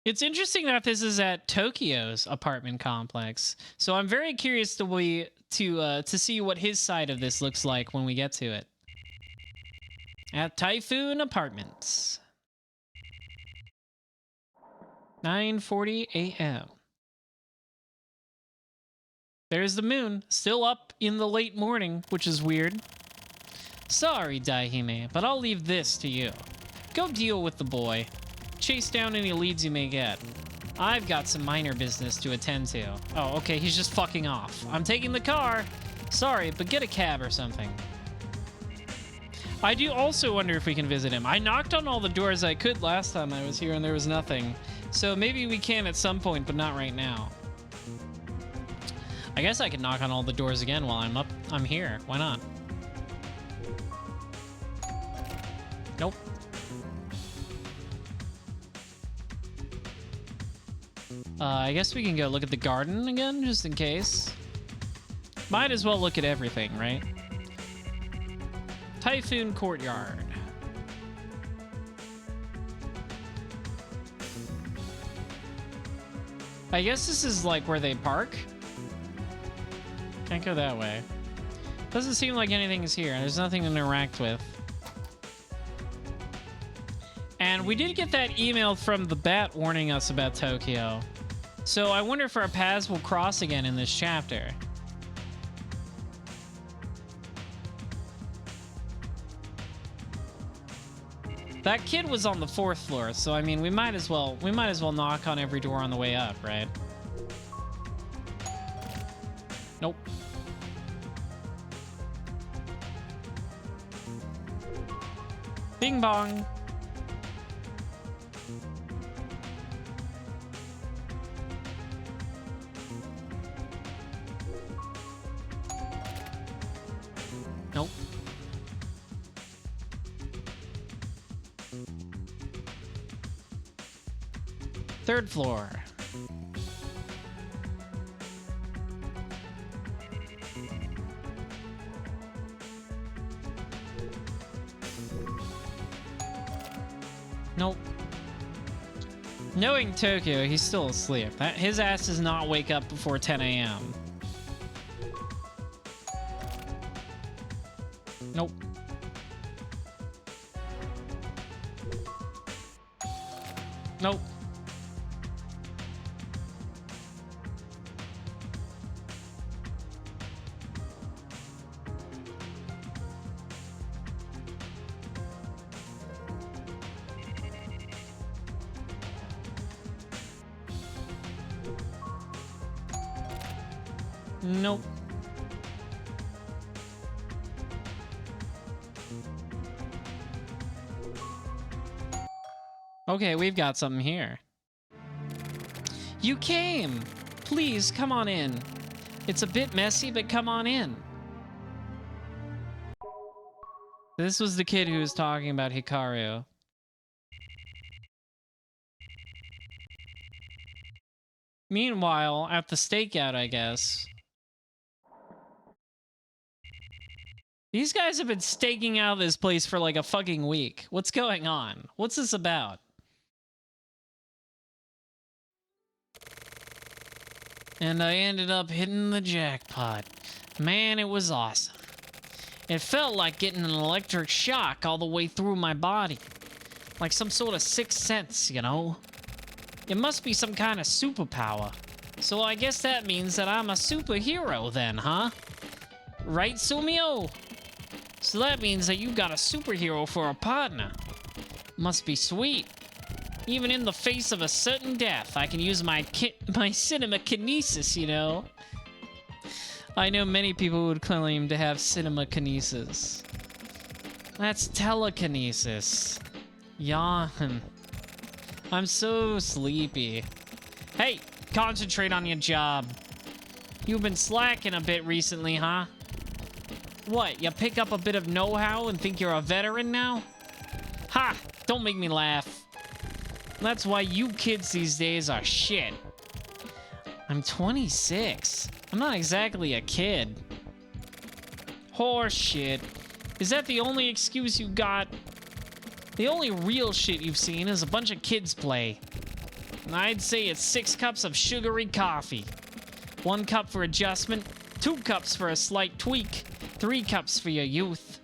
It's interesting that this is at Tokyo's apartment complex, so I'm very curious to see what his side of this looks like when we get to it. At Typhoon Apartments. 9:40 a.m. There's the moon, still up in the late morning, which is weird. Sorry, Daihime, but I'll leave this to you. Go deal with the boy. Chase down any leads you may get. I've got some minor business to attend to. Oh, okay, he's just fucking off. I'm taking the car. Sorry, but get a cab or something. I do also wonder if we can visit him. I knocked on all the doors I could last time I was here and there was nothing. So maybe we can at some point, but not right now. I guess I could knock on all the doors again while I'm here. Why not? Nope. I guess we can go look at the garden again, just in case. Might as well look at everything, right? Typhoon Courtyard. I guess this is like where they park. Can't go that way. Doesn't seem like anything is here. There's nothing to interact with. And we did get that email from the bat warning us about Tokyo. So I wonder if our paths will cross again in this chapter. That kid was on the 4th floor, so I mean we might as well knock on every door on the way up, right? Nope. Bing bong. Nope. 3rd floor. Nope. Knowing Tokyo, he's still asleep. His ass does not wake up before 10 a.m. Nope. Nope. Nope. Okay, we've got something here. You came! Please, come on in. It's a bit messy, but come on in. This was the kid who was talking about Hikaru. Meanwhile, at the stakeout, I guess. These guys have been staking out this place for like a fucking week. What's going on? What's this about? And I ended up hitting the jackpot. Man, it was awesome. It felt like getting an electric shock all the way through my body. Like some sort of sixth sense, you know? It must be some kind of superpower. So I guess that means that I'm a superhero then, huh? Right, Sumio? So that means that you got a superhero for a partner. Must be sweet. Even in the face of a certain death, I can use my cinema kinesis, you know? I know many people would claim to have cinema kinesis. That's telekinesis. Yawn. I'm so sleepy. Hey, concentrate on your job. You've been slacking a bit recently, huh? What, you pick up a bit of know-how and think you're a veteran now? Ha! Don't make me laugh. That's why you kids these days are shit. I'm 26. I'm not exactly a kid. Horse shit. Is that the only excuse you got? The only real shit you've seen is a bunch of kids play. And I'd say it's 6 cups of sugary coffee. 1 cup for adjustment, 2 cups for a slight tweak, 3 cups for your youth,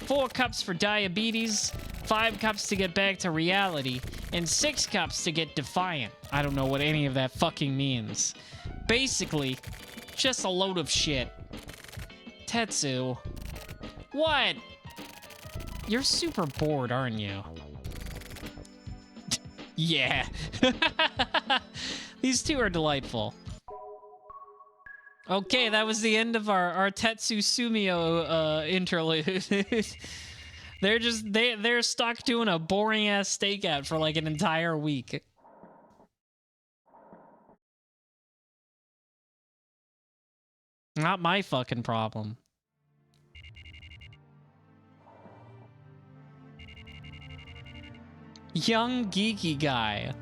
4 cups for diabetes, 5 cups to get back to reality, and 6 cups to get defiant. I don't know what any of that fucking means. Basically, just a load of shit. Tetsu. What? You're super bored, aren't you? Yeah. These two are delightful. Okay, that was the end of our Tetsu Sumio interlude. They're stuck doing a boring ass stakeout for like an entire week. Not my fucking problem. Young geeky guy.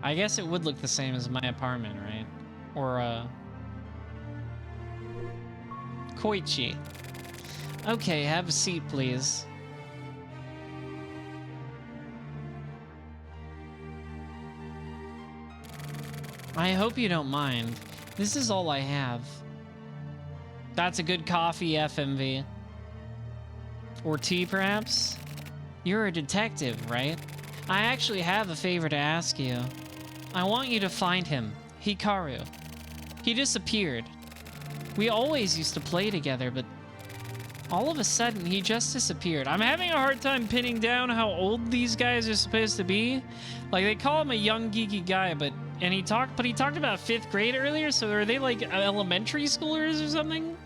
I guess it would look the same as my apartment, right? Or, Koichi. Okay, have a seat, please. I hope you don't mind. This is all I have. That's a good coffee, FMV. Or tea, perhaps? You're a detective, right? I actually have a favor to ask you. I want you to find him, Hikaru. He disappeared. We always used to play together, but all of a sudden, he just disappeared. I'm having a hard time pinning down how old these guys are supposed to be. Like, they call him a young geeky guy, but he talked about 5th grade earlier, so are they like elementary schoolers or something?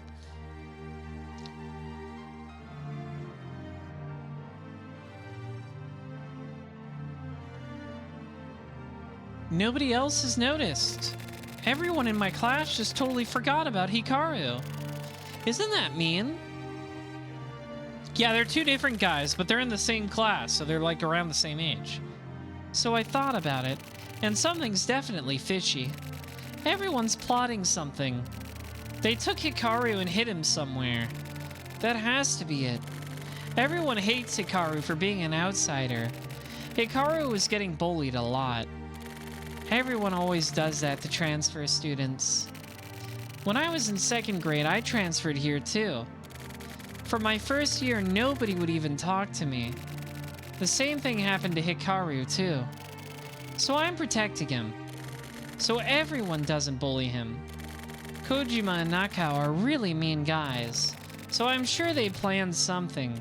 Nobody else has noticed. Everyone in my class just totally forgot about Hikaru. Isn't that mean? Yeah, they're two different guys, but they're in the same class, so they're like around the same age. So I thought about it, and something's definitely fishy. Everyone's plotting something. They took Hikaru and hid him somewhere. That has to be it. Everyone hates Hikaru for being an outsider. Hikaru was getting bullied a lot. Everyone always does that to transfer students. When I was in 2nd grade, I transferred here too. For my first year, nobody would even talk to me. The same thing happened to Hikaru too. So I'm protecting him. So everyone doesn't bully him. Kojima and Nakao are really mean guys. So I'm sure they planned something.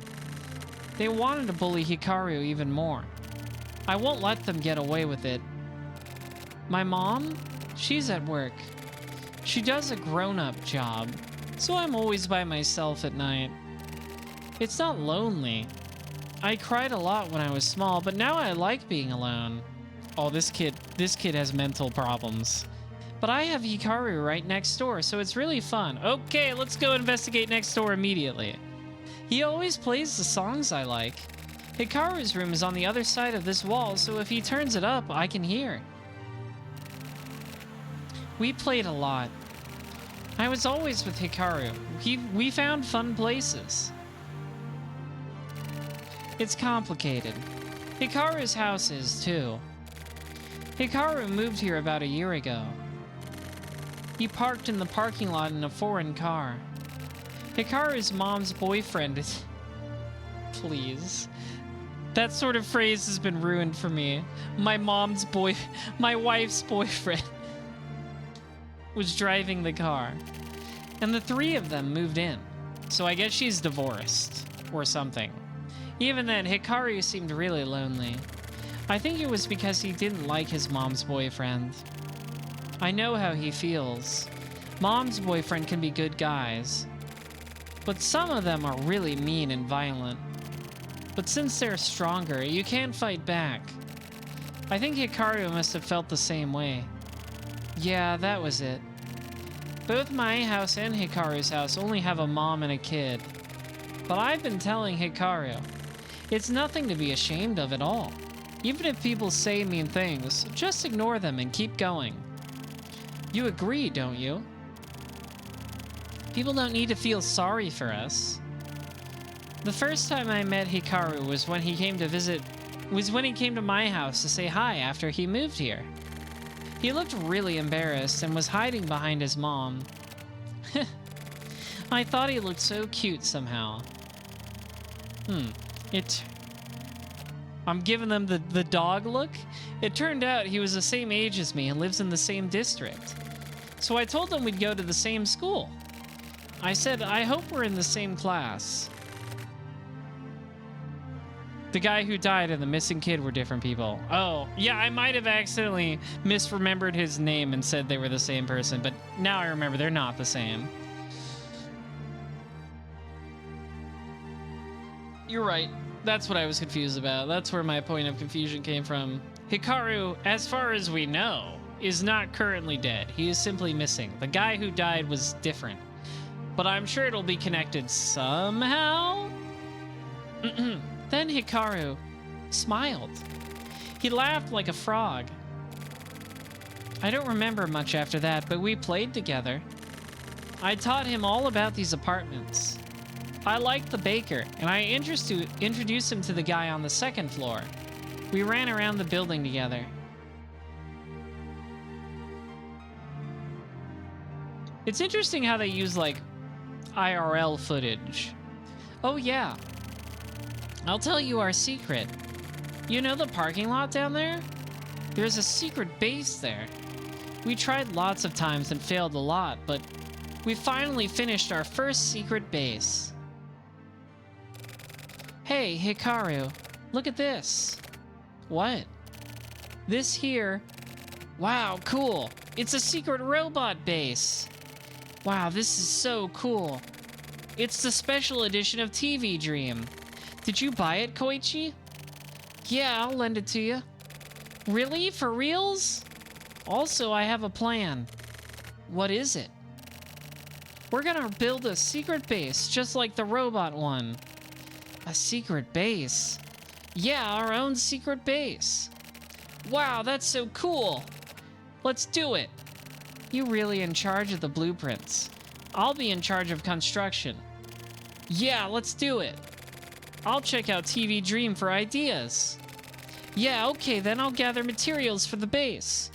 They wanted to bully Hikaru even more. I won't let them get away with it. My mom? She's at work. She does a grown-up job, so I'm always by myself at night. It's not lonely. I cried a lot when I was small, but now I like being alone. Oh, this kid has mental problems. But I have Hikaru right next door, so it's really fun. Okay, let's go investigate next door immediately. He always plays the songs I like. Hikaru's room is on the other side of this wall, so if he turns it up, I can hear. We played a lot. I was always with Hikaru. We found fun places. It's complicated. Hikaru's house is, too. Hikaru moved here about a year ago. He parked in the parking lot in a foreign car. Hikaru's mom's boyfriend is... Please. That sort of phrase has been ruined for me. My wife's boyfriend was driving the car. And the three of them moved in. So I guess she's divorced. Or something. Even then, Hikaru seemed really lonely. I think it was because he didn't like his mom's boyfriend. I know how he feels. Mom's boyfriend can be good guys. But some of them are really mean and violent. But since they're stronger, you can't fight back. I think Hikaru must have felt the same way. Yeah, that was it. Both my house and Hikaru's house only have a mom and a kid. But I've been telling Hikaru, it's nothing to be ashamed of at all. Even if people say mean things, just ignore them and keep going. You agree, don't you? People don't need to feel sorry for us. The first time I met Hikaru was when he came to my house to say hi after he moved here. He looked really embarrassed and was hiding behind his mom. I thought he looked so cute somehow. I'm giving them the dog look. It turned out he was the same age as me and lives in the same district. So I told him we'd go to the same school. I said, I hope we're in the same class. The guy who died and the missing kid were different people. Oh, yeah, I might have accidentally misremembered his name and said they were the same person, but now I remember they're not the same. You're right. That's what I was confused about. That's where my point of confusion came from. Hikaru, as far as we know, is not currently dead. He is simply missing. The guy who died was different. But I'm sure it'll be connected somehow. Then Hikaru smiled. He laughed like a frog. I don't remember much after that, but we played together. I taught him all about these apartments. I liked the baker, and I introduced him to the guy on the 2nd floor. We ran around the building together. It's interesting how they use, like, IRL footage. Oh, yeah. I'll tell you our secret. You know the parking lot down there? There's a secret base there. We tried lots of times and failed a lot, but we finally finished our first secret base. Hey, Hikaru, look at this. What? This here. Wow, cool. It's a secret robot base. Wow, this is so cool. It's the special edition of TV Dream. Did you buy it, Koichi? Yeah, I'll lend it to you. Really? For reals? Also, I have a plan. What is it? We're gonna build a secret base, just like the robot one. A secret base? Yeah, our own secret base. Wow, that's so cool. Let's do it. You really in charge of the blueprints. I'll be in charge of construction. Yeah, let's do it. I'll check out TV Dream for ideas. Yeah, okay, then I'll gather materials for the base.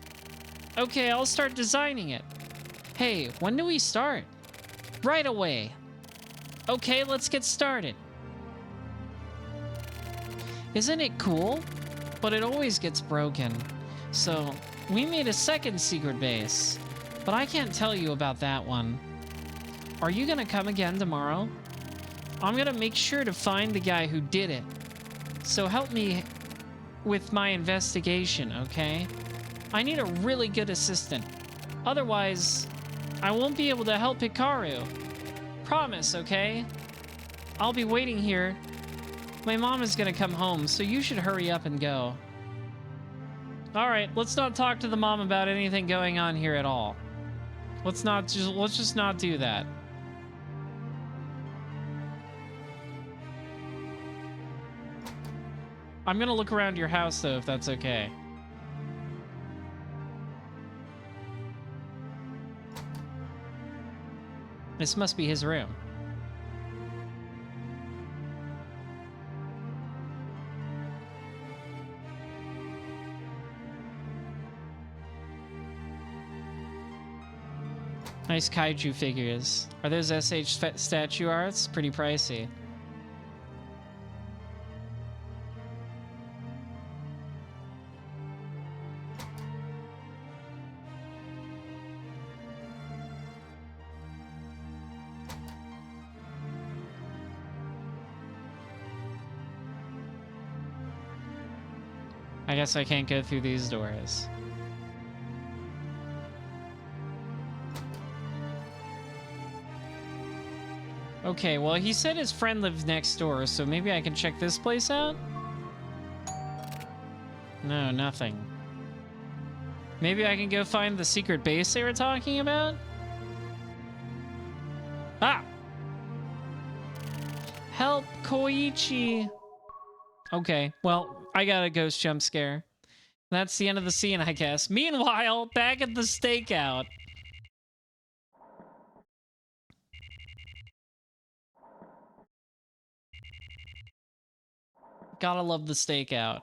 Okay, I'll start designing it. Hey, when do we start? Right away. Okay, let's get started. Isn't it cool? But it always gets broken. So, we made a second secret base. But I can't tell you about that one. Are you gonna come again tomorrow? I'm gonna make sure to find the guy who did it. So help me with my investigation, okay? I need a really good assistant. Otherwise, I won't be able to help Hikaru. Promise, okay? I'll be waiting here. My mom is gonna come home, so you should hurry up and go. Alright, let's not talk to the mom about anything going on here at all. Let's just not do that. I'm gonna look around your house though, if that's okay. This must be his room. Nice kaiju figures. Are those SH statue arts? Pretty pricey. I guess I can't go through these doors. Okay, well, he said his friend lived next door, so maybe I can check this place out? No, nothing. Maybe I can go find the secret base they were talking about? Ah! Help, Koichi! Okay, well, I got a ghost jump scare. That's the end of the scene, I guess. Meanwhile, back at the stakeout. Gotta love the stakeout.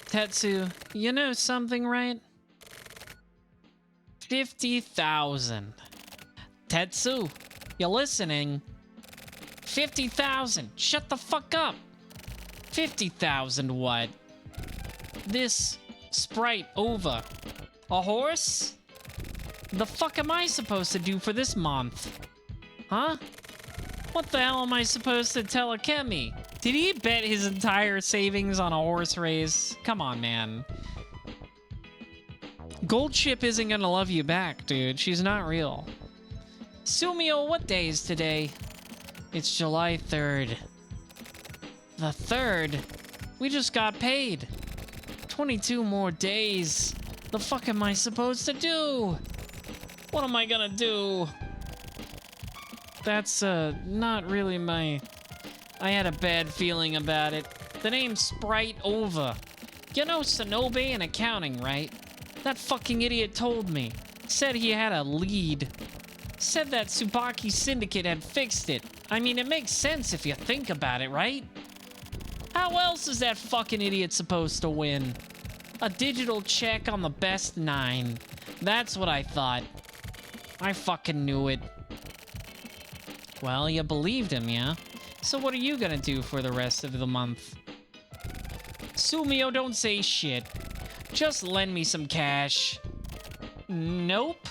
Tetsu, you know something, right? 50,000. Tetsu, you listening? 50,000. Shut the fuck up. 50,000 what? This sprite over. A horse? The fuck am I supposed to do for this month? Huh? What the hell am I supposed to tell Akemi? Did he bet his entire savings on a horse race? Come on, man. Goldship isn't gonna love you back, dude. She's not real. Sumio, what day is today? It's July 3rd. The 3rd? We just got paid. 22 more days. The fuck am I supposed to do? What am I gonna do? That's, not really my... I had a bad feeling about it. The name's Sprite Over. You know Sonobe in accounting, right? That fucking idiot told me. Said he had a lead. Said that Tsubaki Syndicate had fixed it. I mean, it makes sense if you think about it, right? How else is that fucking idiot supposed to win? A digital check on the best 9. That's what I thought. I fucking knew it. Well, you believed him, yeah? So what are you gonna do for the rest of the month? Sumio, don't say shit. Just lend me some cash. Nope.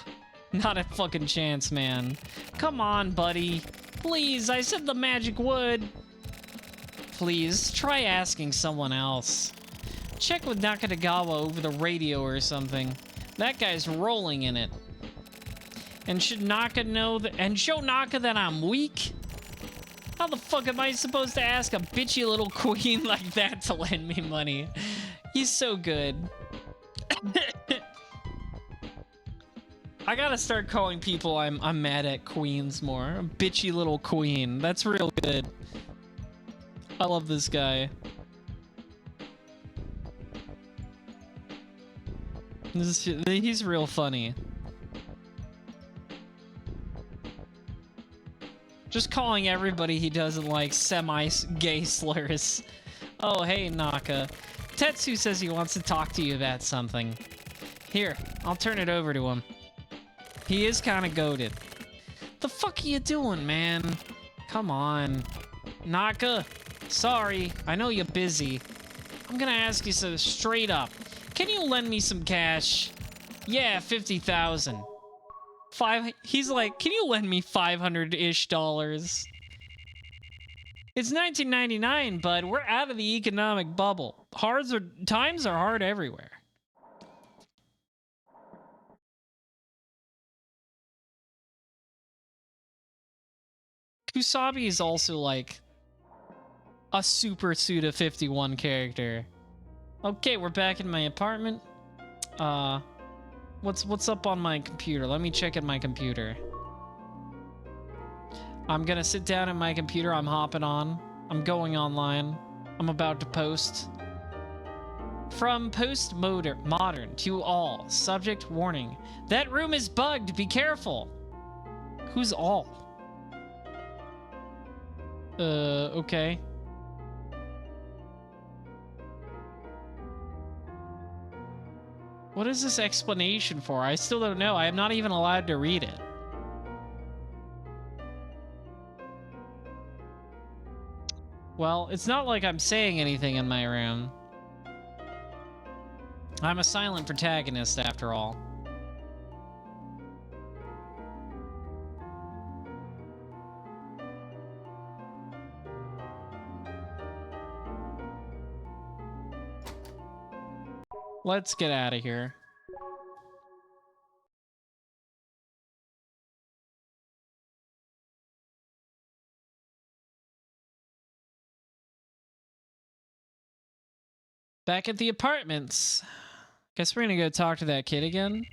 Not a fucking chance, man. Come on, buddy. Please, I said the magic word. Please, try asking someone else. Check with Nakatagawa over the radio or something. That guy's rolling in it. And should Naka know that, and show Naka that I'm weak? How the fuck am I supposed to ask a bitchy little queen like that to lend me money? He's so good. I gotta start calling people I'm mad at queens more. A bitchy little queen. That's real good. I love this guy. He's real funny. Just calling everybody he doesn't like semi-gay slurs. Oh, hey, Naka. Tetsu says he wants to talk to you about something. Here, I'll turn it over to him. He is kind of goated. The fuck are you doing, man? Come on. Naka, sorry. I know you're busy. I'm gonna ask you so straight up. Can you lend me some cash? Yeah, 50,000. He's like, can you lend me $500-ish? It's 1999, bud. We're out of the economic bubble. Times are hard everywhere. Kusabi is also like a super Suda 51 character. Okay, we're back in my apartment. What's up on my computer? Let me check at my computer. I'm gonna sit down at my computer. I'm hopping on. I'm going online. I'm about to post. From modern to all. Subject warning. That room is bugged. Be careful. Who's all? Okay. What is this explanation for? I still don't know. I am not even allowed to read it. Well, it's not like I'm saying anything in my room. I'm a silent protagonist, after all. Let's get out of here. Back at the apartments. Guess we're gonna go talk to that kid again.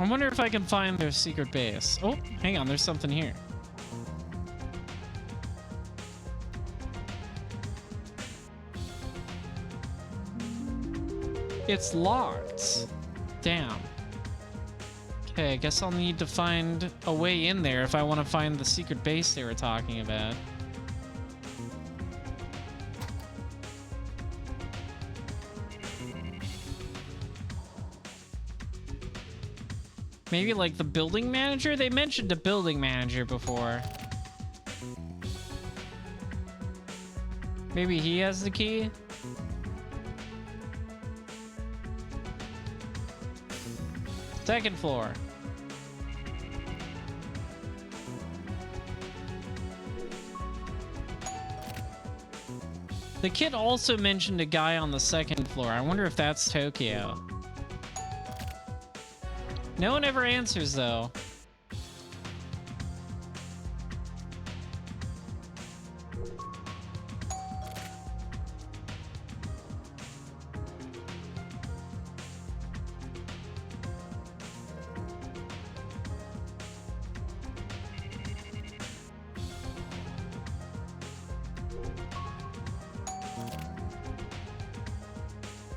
I wonder if I can find their secret base. Oh, hang on, there's something here. It's locked. Damn. Okay, I guess I'll need to find a way in there if I want to find the secret base they were talking about. Maybe like the building manager? They mentioned a building manager before. Maybe he has the key? Second floor. The kid also mentioned a guy on the second floor. I wonder if that's Tokyo. No one ever answers, though.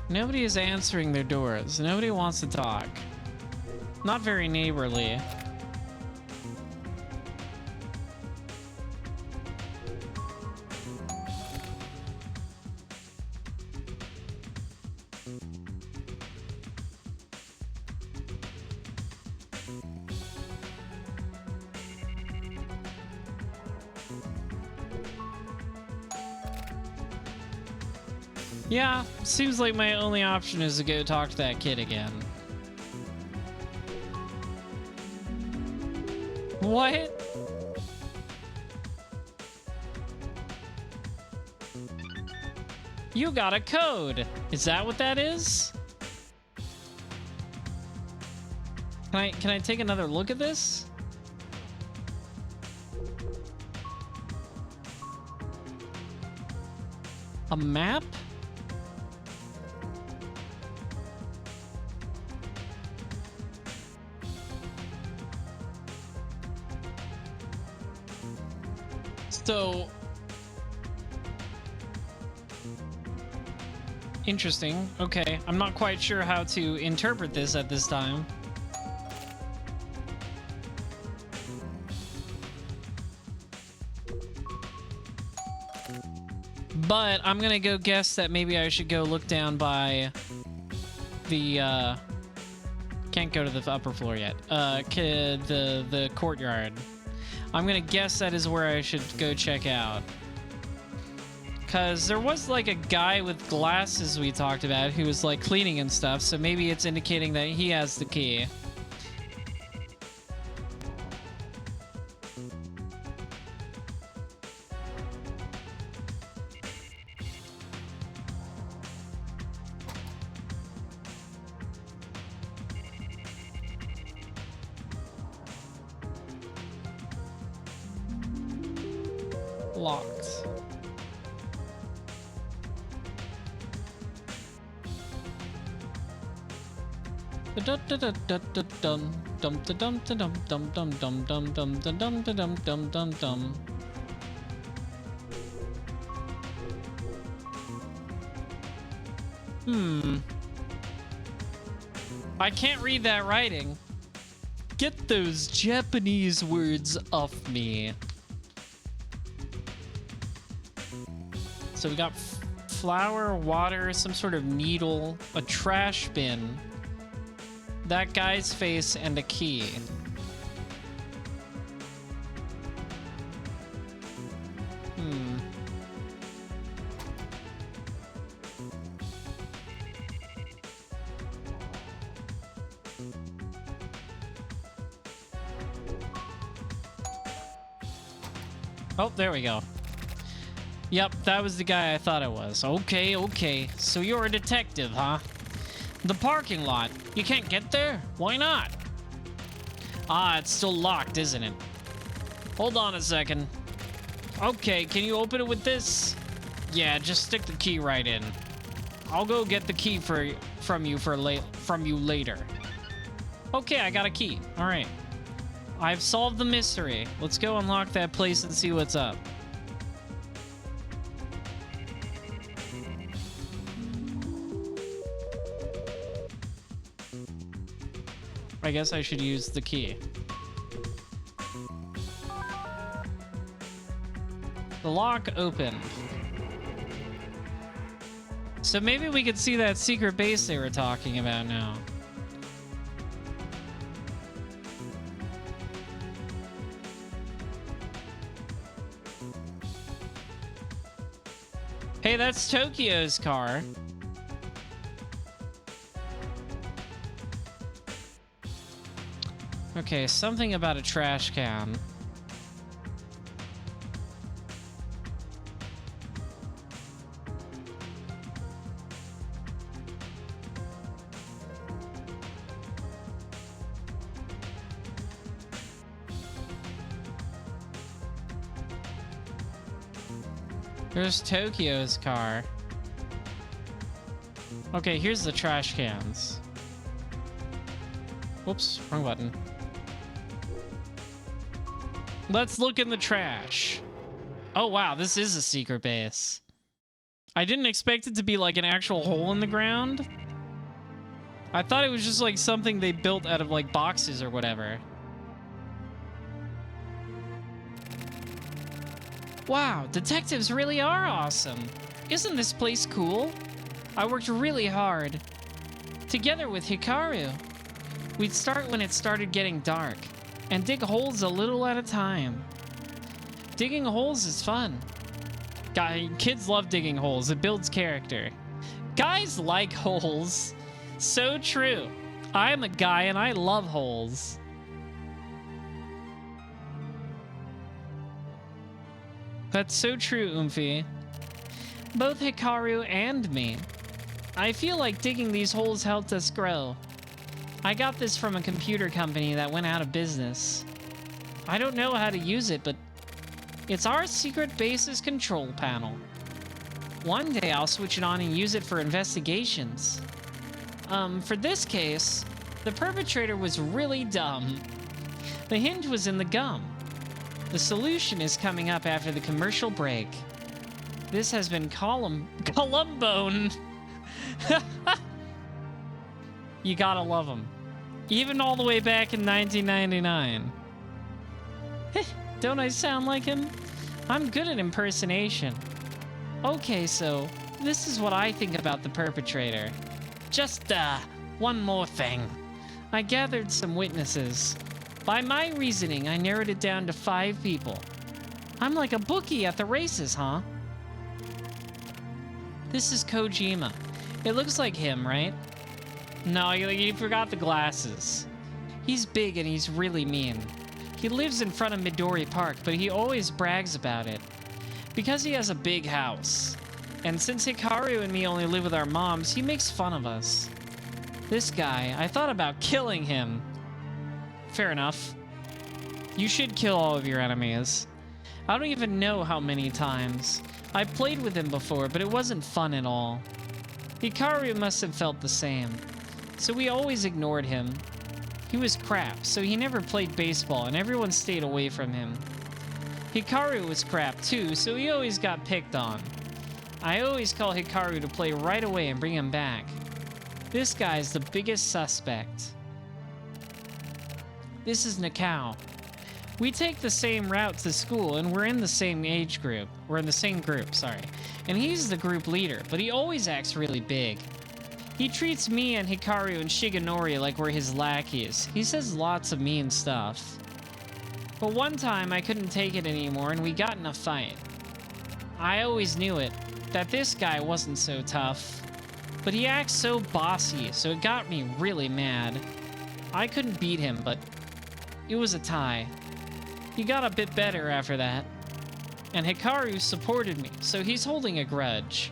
Nobody is answering their doors. Nobody wants to talk. Not very neighborly. Yeah, seems like my only option is to go talk to that kid again. What? You got a code. Is that what that is? Can I take another look at this? A map? So interesting. Okay, I'm not quite sure how to interpret this at this time. But I'm gonna go guess that maybe I should go look down by the can't go to the upper floor yet. The courtyard. I'm gonna guess that is where I should go check out. Cause there was like a guy with glasses we talked about who was like cleaning and stuff, so maybe it's indicating that he has the key. Locked. I can't read that writing. Get those Japanese words off me. So we got flour, water, some sort of needle, a trash bin, that guy's face, and a key. Oh, there we go. Yep, that was the guy I thought it was. Okay, okay. So you're a detective, huh? The parking lot. You can't get there? Why not? Ah, it's still locked, isn't it? Hold on a second. Okay, can you open it with this? Yeah, just stick the key right in. I'll go get the key from you later. Okay, I got a key. All right. I've solved the mystery. Let's go unlock that place and see what's up. I guess I should use the key. The lock opened. So maybe we could see that secret base they were talking about now. Hey, that's Tokyo's car. Okay, something about a trash can. There's Tokyo's car. Okay, here's the trash cans. Whoops, wrong button. Let's look in the trash. Oh wow, this is a secret base. I didn't expect it to be like an actual hole in the ground. I thought it was just like something they built out of like boxes or whatever. Wow, detectives really are awesome. Isn't this place cool? I worked really hard. Together with Hikaru. We'd start when it started getting dark and dig holes a little at a time. Digging holes is fun. Kids love digging holes. It builds character. Guys like holes. So true. I'm a guy and I love holes. That's so true, Oomphy. Both Hikaru and me. I feel like digging these holes helped us grow. I got this from a computer company that went out of business. I don't know how to use it, but it's our secret base's control panel. One day I'll switch it on and use it for investigations. For this case, the perpetrator was really dumb. The hint was in the gum. The solution is coming up after the commercial break. This has been Columbone. You gotta love him. Even all the way back in 1999. Don't I sound like him? I'm good at impersonation. Okay, so this is what I think about the perpetrator. Just, one more thing. I gathered some witnesses. By my reasoning, I narrowed it down to 5 people. I'm like a bookie at the races, huh? This is Kojima. It looks like him, right? No, you forgot the glasses. He's big and he's really mean. He lives in front of Midori Park, but he always brags about it. Because he has a big house. And since Hikaru and me only live with our moms, he makes fun of us. This guy, I thought about killing him. Fair enough. You should kill all of your enemies. I don't even know how many times. I played with him before, but it wasn't fun at all. Hikaru must have felt the same. So we always ignored him. He was crap, so he never played baseball, and everyone stayed away from him. Hikaru was crap too, so he always got picked on. I always call Hikaru to play right away and bring him back. This guy's the biggest suspect. This is Nakao. We take the same route to school, and we're in the same age group. We're in the same group, sorry. And he's the group leader, but he always acts really big. He treats me and Hikaru and Shigenori like we're his lackeys. He says lots of mean stuff. But one time I couldn't take it anymore and we got in a fight. I always knew it, that this guy wasn't so tough. But he acts so bossy, so it got me really mad. I couldn't beat him, but it was a tie. He got a bit better after that. And Hikaru supported me, so he's holding a grudge.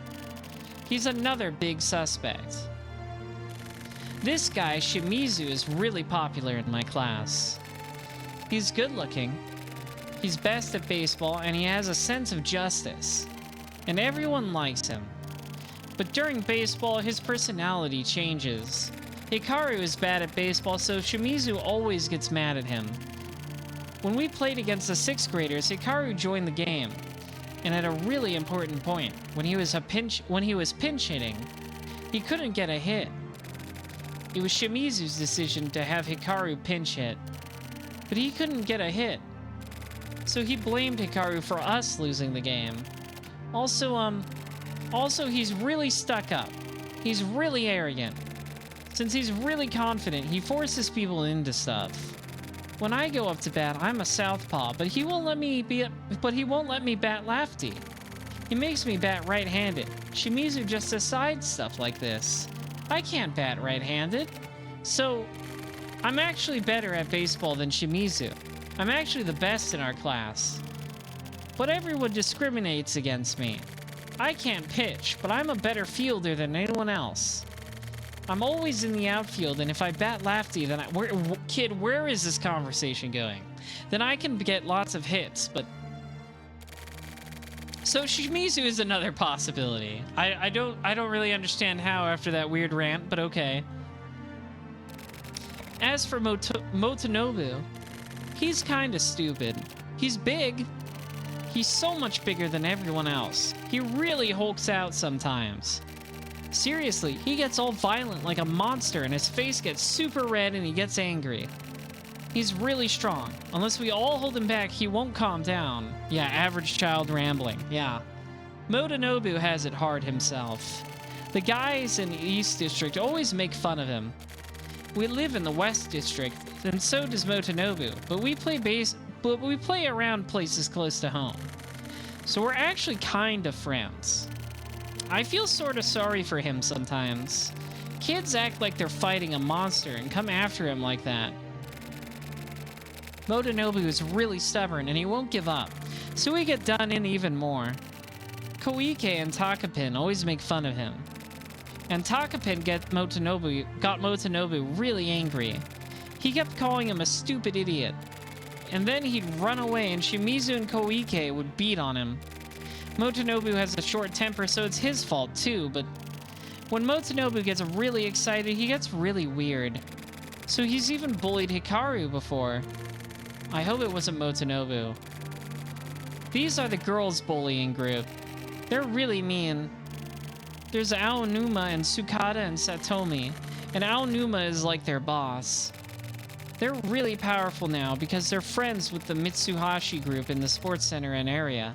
He's another big suspect. This guy, Shimizu, is really popular in my class. He's good looking, he's best at baseball, and he has a sense of justice. And everyone likes him. But during baseball, his personality changes. Hikaru is bad at baseball, so Shimizu always gets mad at him. When we played against the 6th graders, Hikaru joined the game. And at a really important point, when he was pinch hitting, he couldn't get a hit. It was Shimizu's decision to have Hikaru pinch hit, but he couldn't get a hit. So he blamed Hikaru for us losing the game. Also he's really stuck up. He's really arrogant. Since he's really confident, he forces people into stuff. When I go up to bat, I'm a southpaw, but he won't let me bat lefty. He makes me bat right-handed. Shimizu just decides stuff like this. I can't bat right-handed. So, I'm actually better at baseball than Shimizu. I'm actually the best in our class. But everyone discriminates against me. I can't pitch, but I'm a better fielder than anyone else. I'm always in the outfield, and if I bat lefty, then where is this conversation going? Then I can get lots of hits, but... So Shimizu is another possibility. I don't really understand how after that weird rant, but okay. As for Motonobu, he's kinda stupid. He's big. He's so much bigger than everyone else. He really hulks out sometimes. Seriously, he gets all violent like a monster and his face gets super red and he gets angry. He's really strong. Unless we all hold him back, he won't calm down. Yeah, average child rambling. Yeah. Motonobu has it hard himself. The guys in the East District always make fun of him. We live in the West District, and so does Motonobu, but we play around places close to home. So we're actually kind of friends. I feel sort of sorry for him sometimes. Kids act like they're fighting a monster and come after him like that. Motonobu is really stubborn and he won't give up. So we get done in even more. Koike and Takapin always make fun of him. And Takapin got Motonobu really angry. He kept calling him a stupid idiot. And then he'd run away and Shimizu and Koike would beat on him. Motonobu has a short temper, so it's his fault too, but when Motonobu gets really excited, he gets really weird. So he's even bullied Hikaru before. I hope it wasn't Motonobu. These are the girls' bullying group. They're really mean. There's Aonuma and Sukada and Satomi, and Aonuma is like their boss. They're really powerful now because they're friends with the Mitsuhashi group in the sports center and area.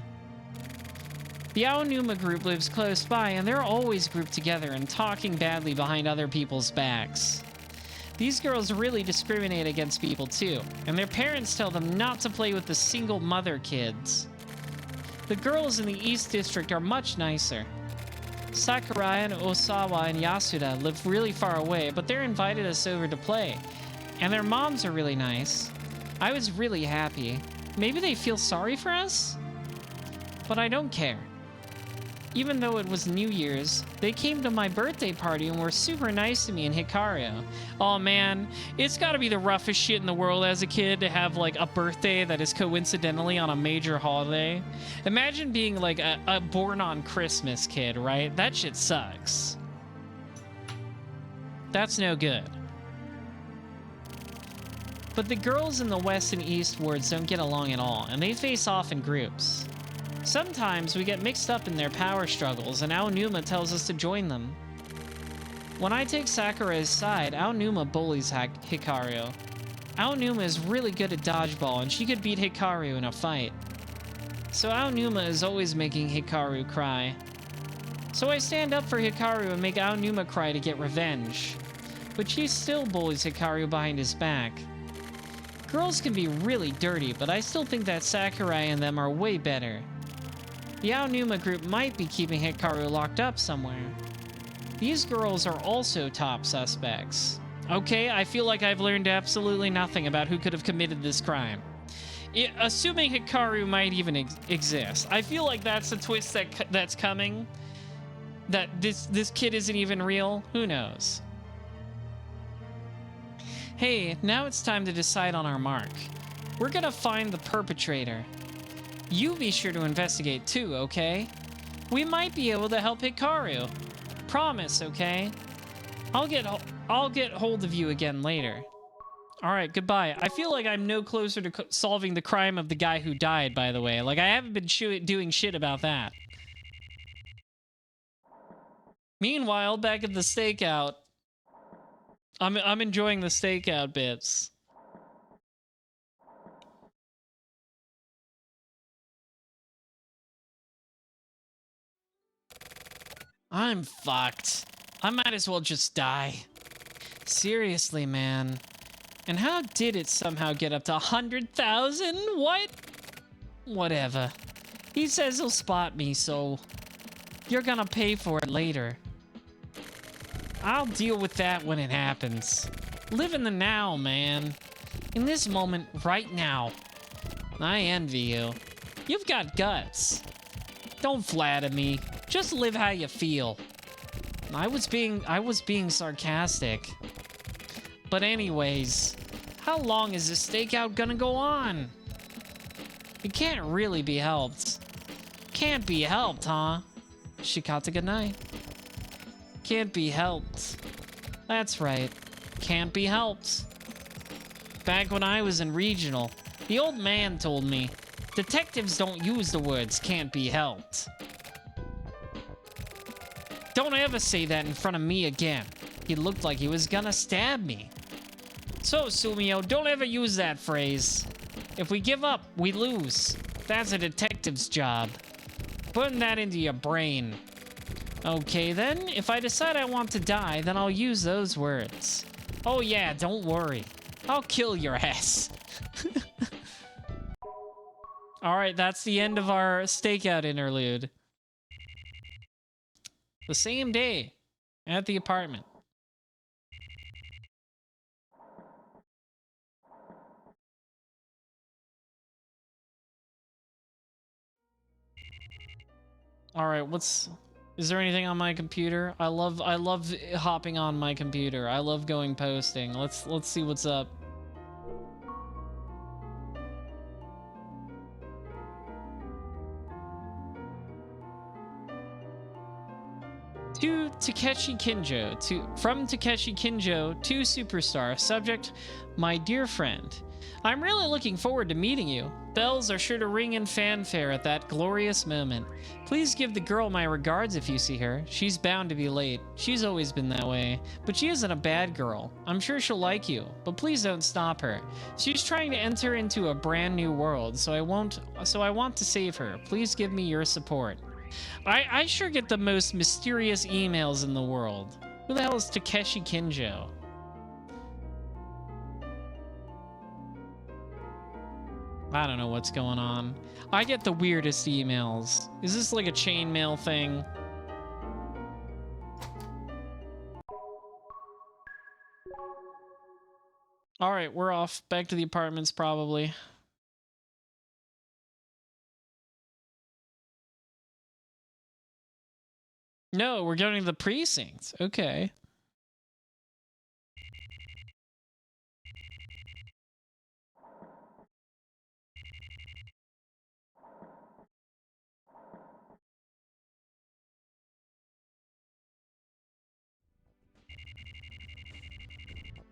The Aonuma group lives close by, and they're always grouped together and talking badly behind other people's backs. These girls really discriminate against people too, and their parents tell them not to play with the single mother kids. The girls in the East District are much nicer. Sakurai and Osawa and Yasuda live really far away, but they're invited us over to play. And their moms are really nice. I was really happy. Maybe they feel sorry for us? But I don't care. Even though it was New Year's, they came to my birthday party and were super nice to me and Hikaru. Oh man, it's gotta be the roughest shit in the world as a kid to have like a birthday that is coincidentally on a major holiday. Imagine being like a born on Christmas kid, right? That shit sucks. That's no good. But the girls in the West and East wards don't get along at all, and they face off in groups. Sometimes we get mixed up in their power struggles, and Aonuma tells us to join them. When I take Sakurai's side, Aonuma bullies Hikaru. Aonuma is really good at dodgeball, and she could beat Hikaru in a fight. So Aonuma is always making Hikaru cry. So I stand up for Hikaru and make Aonuma cry to get revenge. But she still bullies Hikaru behind his back. Girls can be really dirty, but I still think that Sakurai and them are way better. The Aonuma group might be keeping Hikaru locked up somewhere. These girls are also top suspects. Okay, I feel like I've learned absolutely nothing about who could have committed this crime. Assuming Hikaru might even exist. I feel like that's the twist that's coming. That this kid isn't even real. Who knows? Hey, now it's time to decide on our mark. We're gonna find the perpetrator. You be sure to investigate too, okay? We might be able to help Hikaru. Promise, okay? I'll get hold of you again later. All right, goodbye. I feel like I'm no closer to solving the crime of the guy who died, by the way. Like, I haven't been doing shit about that. Meanwhile, back at the stakeout, I'm enjoying the stakeout bits. I'm fucked. I might as well just die. Seriously, man. And how did it somehow get up to 100,000? What? Whatever. He says he'll spot me, so you're gonna pay for it later. I'll deal with that when it happens. Live in the now, man. In this moment, right now. I envy you. You've got guts. Don't flatter me. Just live how you feel. I was being sarcastic. But anyways, how long is this stakeout gonna go on? It can't really be helped. Can't be helped, huh? Shikata good night. Can't be helped. That's right. Can't be helped. Back when I was in regional, the old man told me, detectives don't use the words can't be helped. Don't ever say that in front of me again. He looked like he was gonna stab me. So, Sumio, don't ever use that phrase. If we give up, we lose. That's a detective's job. Put that into your brain. Okay, then, if I decide I want to die, then I'll use those words. Oh yeah, don't worry. I'll kill your ass. Alright, that's the end of our stakeout interlude. The same day, at the apartment. All right, is there anything on my computer? I love hopping on my computer. I love going posting. Let's see what's up. To Takeshi Kinjo, from Takeshi Kinjo to Superstar. Subject, my dear friend. I'm really looking forward to meeting you. Bells are sure to ring in fanfare at that glorious moment. Please give the girl my regards if you see her. She's bound to be late. She's always been that way. But she isn't a bad girl. I'm sure she'll like you, but please don't stop her. She's trying to enter into a brand new world, so I want to save her. Please give me your support. I sure get the most mysterious emails in the world. Who the hell is Takeshi Kinjo? I don't know what's going on. I get the weirdest emails. Is this like a chainmail thing? All right, we're off. Back to the apartments, probably. No, we're going to the precinct. Okay.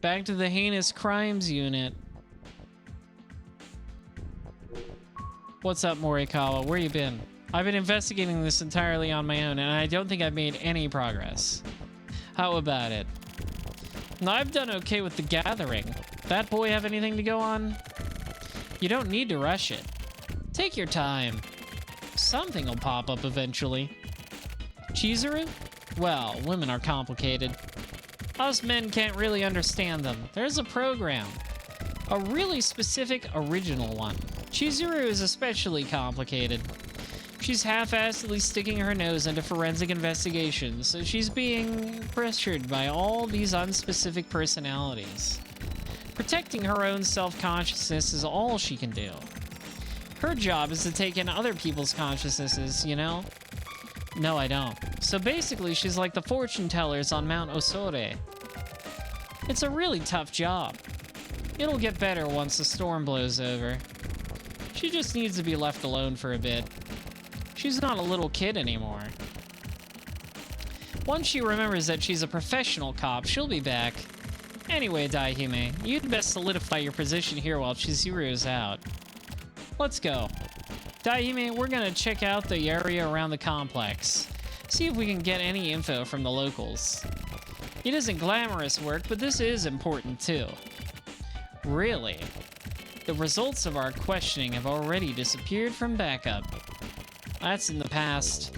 Back to the heinous crimes unit. What's up, Morikawa? Where you been? I've been investigating this entirely on my own, and I don't think I've made any progress. How about it? No, I've done okay with the gathering. That boy have anything to go on? You don't need to rush it. Take your time. Something will pop up eventually. Chizuru? Well, women are complicated. Us men can't really understand them. There's a program. A really specific, original one. Chizuru is especially complicated. She's half-assedly sticking her nose into forensic investigations, so she's being pressured by all these unspecific personalities. Protecting her own self-consciousness is all she can do. Her job is to take in other people's consciousnesses, you know? No, I don't. So basically, she's like the fortune tellers on Mount Osore. It's a really tough job. It'll get better once the storm blows over. She just needs to be left alone for a bit. She's not a little kid anymore. Once she remembers that she's a professional cop, she'll be back. Anyway, Daihime, you'd best solidify your position here while Chizuru's out. Let's go. Daihime, we're gonna check out the area around the complex. See if we can get any info from the locals. It isn't glamorous work, but this is important too. Really? The results of our questioning have already disappeared from backup. That's in the past.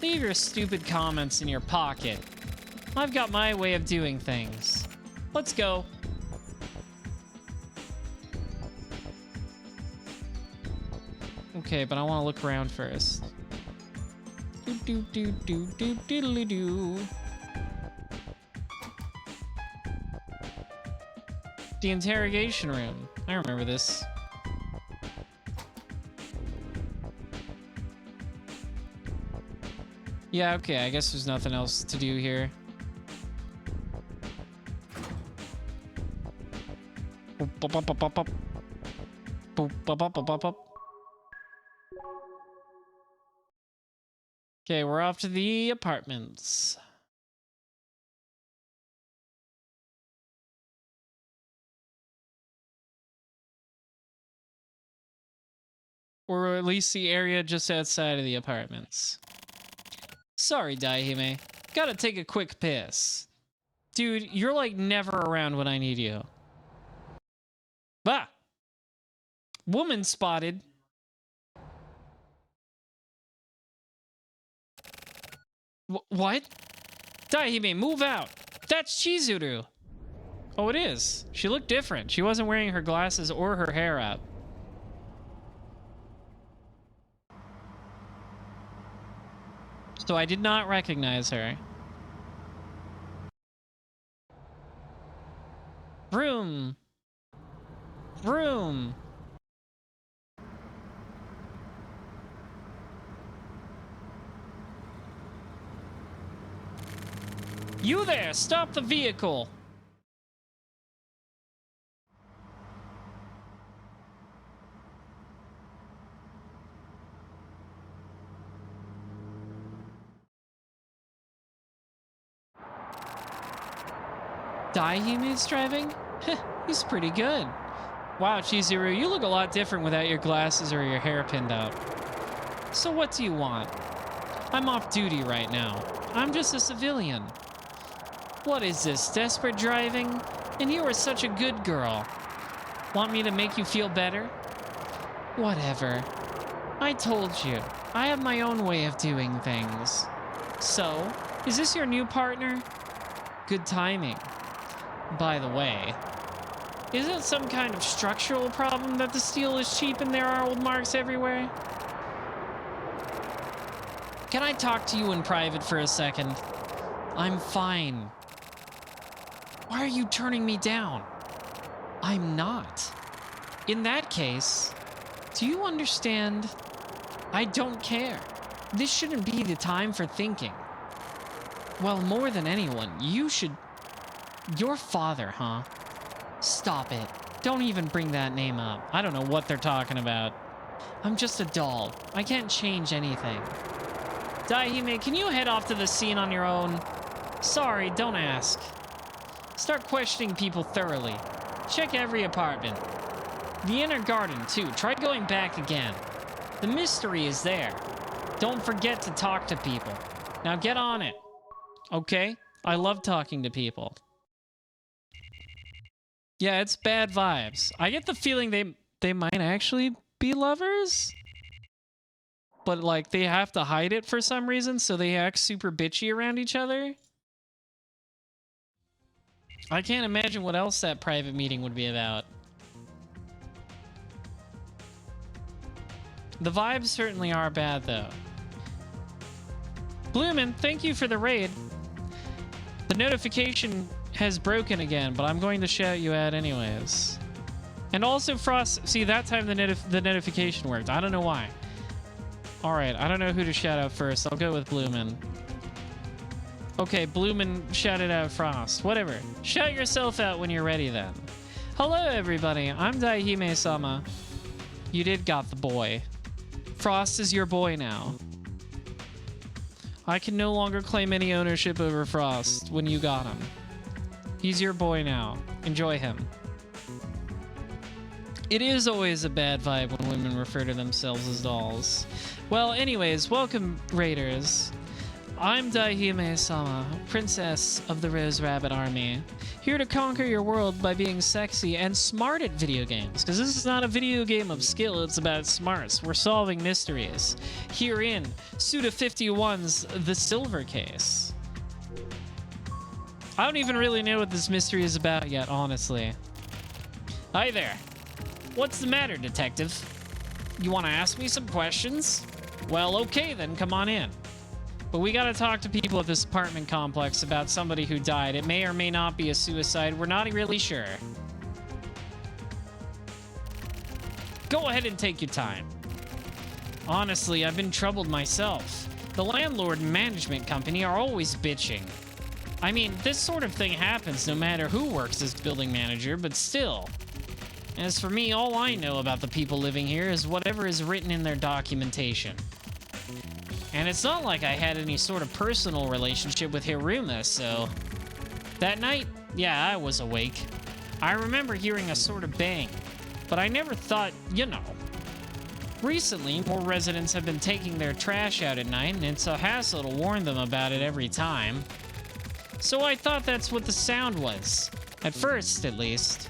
Leave your stupid comments in your pocket. I've got my way of doing things. Let's go. Okay, but I want to look around first. Do. The interrogation room. I remember this. Yeah, okay, I guess there's nothing else to do here. Okay, we're off to the apartments. Or at least the area just outside of the apartments. Sorry, Daihime. Gotta take a quick piss. Dude, you're like never around when I need you. Bah! Woman spotted. What? Daihime, move out! That's Chizuru! Oh, it is. She looked different. She wasn't wearing her glasses or her hair up. So I did not recognize her. Vroom! Vroom! You there, stop the vehicle. Daihime's driving? Heh, he's pretty good. Wow, Chizuru, you look a lot different without your glasses or your hair pinned up. So what do you want? I'm off duty right now. I'm just a civilian. What is this, desperate driving? And you are such a good girl. Want me to make you feel better? Whatever. I told you, I have my own way of doing things. So, is this your new partner? Good timing. By the way, is it some kind of structural problem that the steel is cheap and there are old marks everywhere? Can I talk to you in private for a second? I'm fine. Why are you turning me down? I'm not. In that case, do you understand? I don't care. This shouldn't be the time for thinking. Well, more than anyone, you should... Your father, huh? Stop it. Don't even bring that name up. I don't know what they're talking about. I'm just a doll. I can't change anything. Daihime, can you head off to the scene on your own? Sorry, don't ask. Start questioning people thoroughly. Check every apartment. The inner garden, too. Try going back again. The mystery is there. Don't forget to talk to people. Now get on it. Okay? I love talking to people. Yeah, it's bad vibes. I get the feeling they might actually be lovers. But, like, they have to hide it for some reason, so they act super bitchy around each other. I can't imagine what else that private meeting would be about. The vibes certainly are bad, though. Bloomin', thank you for the raid. The notification has broken again, but I'm going to shout you out anyways. And also, Frost, see, that time the notification worked. I don't know why. All right, I don't know who to shout out first. I'll go with Bloomin'. Okay, Bloomin' shouted out Frost. Whatever. Shout yourself out when you're ready, then. Hello, everybody. I'm Daihime-sama. You did got the boy. Frost is your boy now. I can no longer claim any ownership over Frost when you got him. He's your boy now. Enjoy him. It is always a bad vibe when women refer to themselves as dolls. Well, anyways, welcome, Raiders. I'm Daihime-sama, Princess of the Rose Rabbit Army, here to conquer your world by being sexy and smart at video games, because this is not a video game of skill, it's about smarts. We're solving mysteries. Herein, Suda51's The Silver Case. I don't even really know what this mystery is about yet, honestly. Hi there. What's the matter, detective? You want to ask me some questions? Well, okay then, come on in. But we gotta talk to people at this apartment complex about somebody who died. It may or may not be a suicide. We're not really sure. Go ahead and take your time. Honestly, I've been troubled myself. The landlord and management company are always bitching. I mean, this sort of thing happens no matter who works as building manager, but still. As for me, all I know about the people living here is whatever is written in their documentation. And it's not like I had any sort of personal relationship with Hiruma, so... That night, yeah, I was awake. I remember hearing a sort of bang, but I never thought, you know. Recently, more residents have been taking their trash out at night, and it's a hassle to warn them about it every time. So I thought that's what the sound was. At first, at least.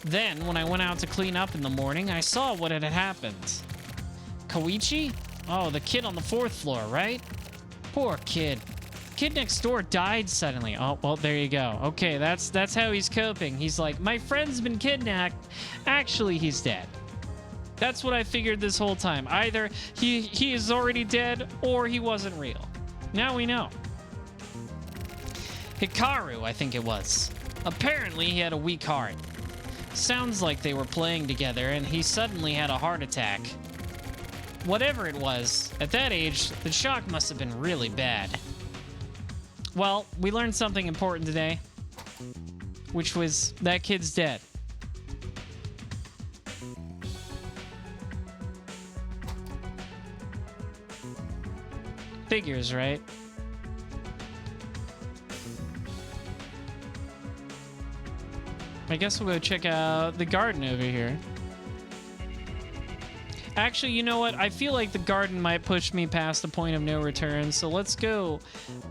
Then, when I went out to clean up in the morning, I saw what had happened. Koichi? Oh, the kid on the 4th floor, right? Poor kid. Kid next door died suddenly. Oh, well, there you go. Okay, that's how he's coping. He's like, my friend's been kidnapped. Actually, he's dead. That's what I figured this whole time. Either he is already dead, or he wasn't real. Now we know. Hikaru, I think it was. Apparently, he had a weak heart. Sounds like they were playing together, and he suddenly had a heart attack. Whatever it was, at that age, the shock must have been really bad. Well, we learned something important today, which was that kid's dead. Figures, right? I guess we'll go check out the garden over here. Actually, you know what? I feel like the garden might push me past the point of no return, so let's go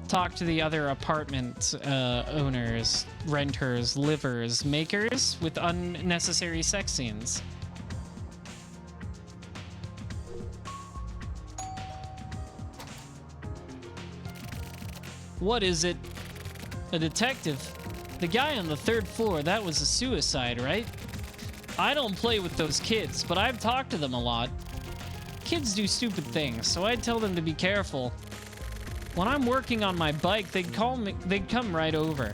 talk to the other apartment owners, renters, livers, makers with unnecessary sex scenes. What is it? A detective. The guy on the 3rd floor, that was a suicide, right? I don't play with those kids, but I've talked to them a lot. Kids do stupid things, so I'd tell them to be careful. When I'm working on my bike, they'd come right over.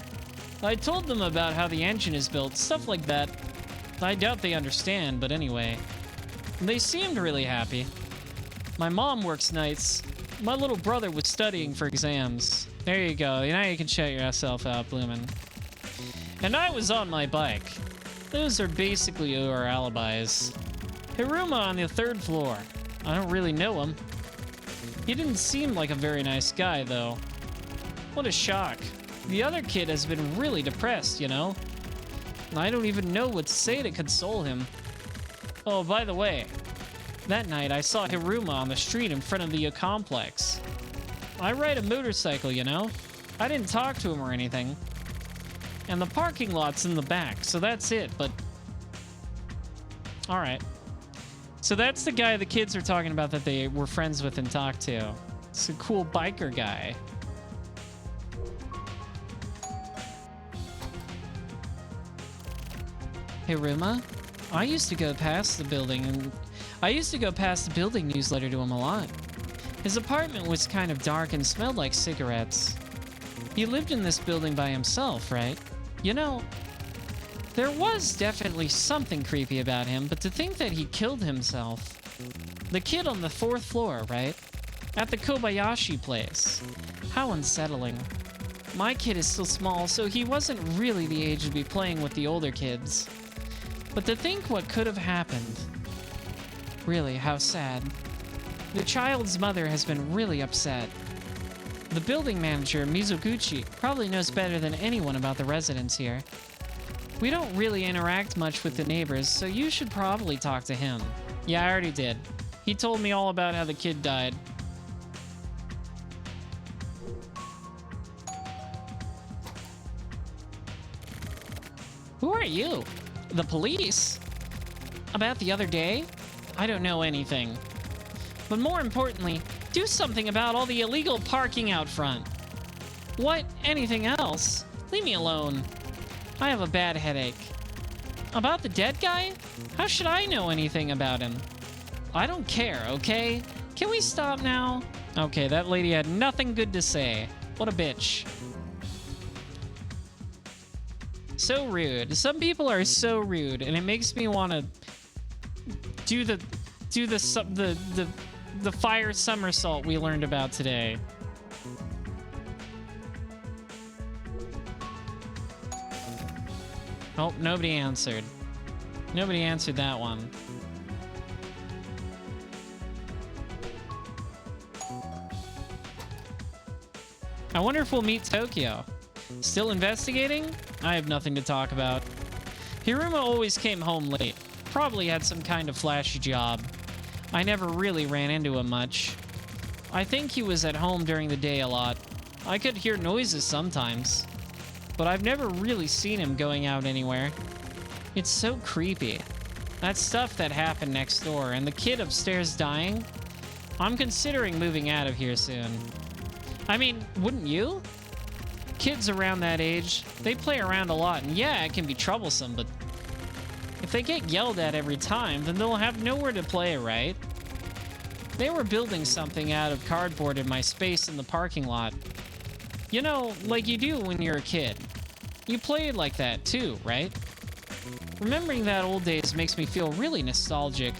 I told them about how the engine is built, stuff like that. I doubt they understand, but anyway. They seemed really happy. My mom works nights. My little brother was studying for exams. There you go. Now you can shut yourself out, Bloomin'. And I was on my bike. Those are basically our alibis. Hiruma on the 3rd floor. I don't really know him. He didn't seem like a very nice guy, though. What a shock. The other kid has been really depressed, you know? I don't even know what to say to console him. Oh, by the way, that night I saw Hiruma on the street in front of the complex. I ride a motorcycle, you know? I didn't talk to him or anything. And the parking lot's in the back, so that's it, but... Alright. So that's the guy the kids are talking about that they were friends with and talked to. It's a cool biker guy. Hiruma? I used to go past the building newsletter to him a lot. His apartment was kind of dark and smelled like cigarettes. He lived in this building by himself, right? You know, there was definitely something creepy about him, but to think that he killed himself. The kid on the 4th floor, right? At the Kobayashi place. How unsettling. My kid is still small, so he wasn't really the age to be playing with the older kids. But to think what could have happened. Really, how sad. The child's mother has been really upset. The building manager, Mizoguchi, probably knows better than anyone about the residents here. We don't really interact much with the neighbors, so you should probably talk to him. Yeah, I already did. He told me all about how the kid died. Who are you? The police? About the other day? I don't know anything. But more importantly, do something about all the illegal parking out front. What? Anything else? Leave me alone. I have a bad headache. About the dead guy? How should I know anything about him? I don't care, okay? Can we stop now? Okay, that lady had nothing good to say. What a bitch. So rude. Some people are so rude, and it makes me want to do the fire somersault we learned about today. Oh, nobody answered. Nobody answered that one. I wonder if we'll meet Tokyo. Still investigating? I have nothing to talk about. Hiruma always came home late. Probably had some kind of flashy job. I never really ran into him much. I think he was at home during the day a lot. I could hear noises sometimes. But I've never really seen him going out anywhere. It's so creepy. That stuff that happened next door and the kid upstairs dying. I'm considering moving out of here soon. I mean, wouldn't you? Kids around that age, they play around a lot, and yeah, it can be troublesome, but if they get yelled at every time, then they'll have nowhere to play, right? They were building something out of cardboard in my space in the parking lot. You know, like you do when you're a kid. You played like that too, right? Remembering that old days makes me feel really nostalgic.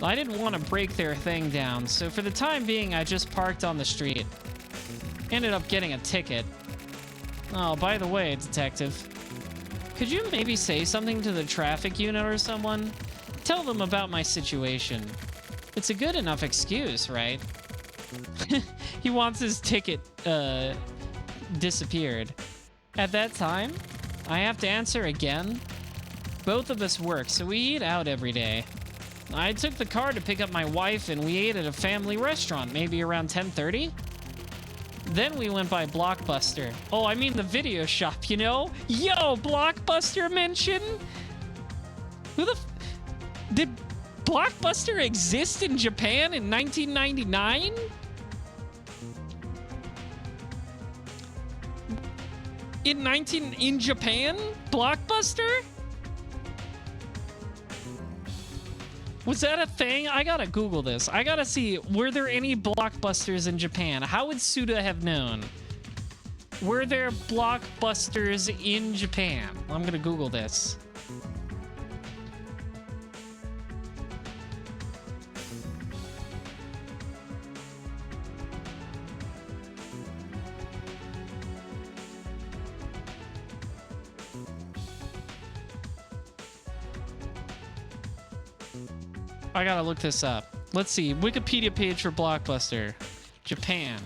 I didn't want to break their thing down, so for the time being, I just parked on the street. Ended up getting a ticket. Oh, by the way, detective, could you maybe say something to the traffic unit or someone? Tell them about my situation. It's a good enough excuse, right? He wants his ticket disappeared. At that time, I have to answer again. Both of us work, so we eat out every day. I took the car to pick up my wife, and we ate at a family restaurant, maybe around 10:30. Then we went by Blockbuster. Oh, I mean the video shop, you know? Yo, Blockbuster mention? Did Blockbuster exist in Japan in 1999? In Japan? Blockbuster? Was that a thing? I gotta Google this. I gotta see, were there any Blockbusters in Japan? How would Suda have known? Were there Blockbusters in Japan? I'm gonna Google this. I gotta look this up. Let's see. Wikipedia page for Blockbuster. Japan.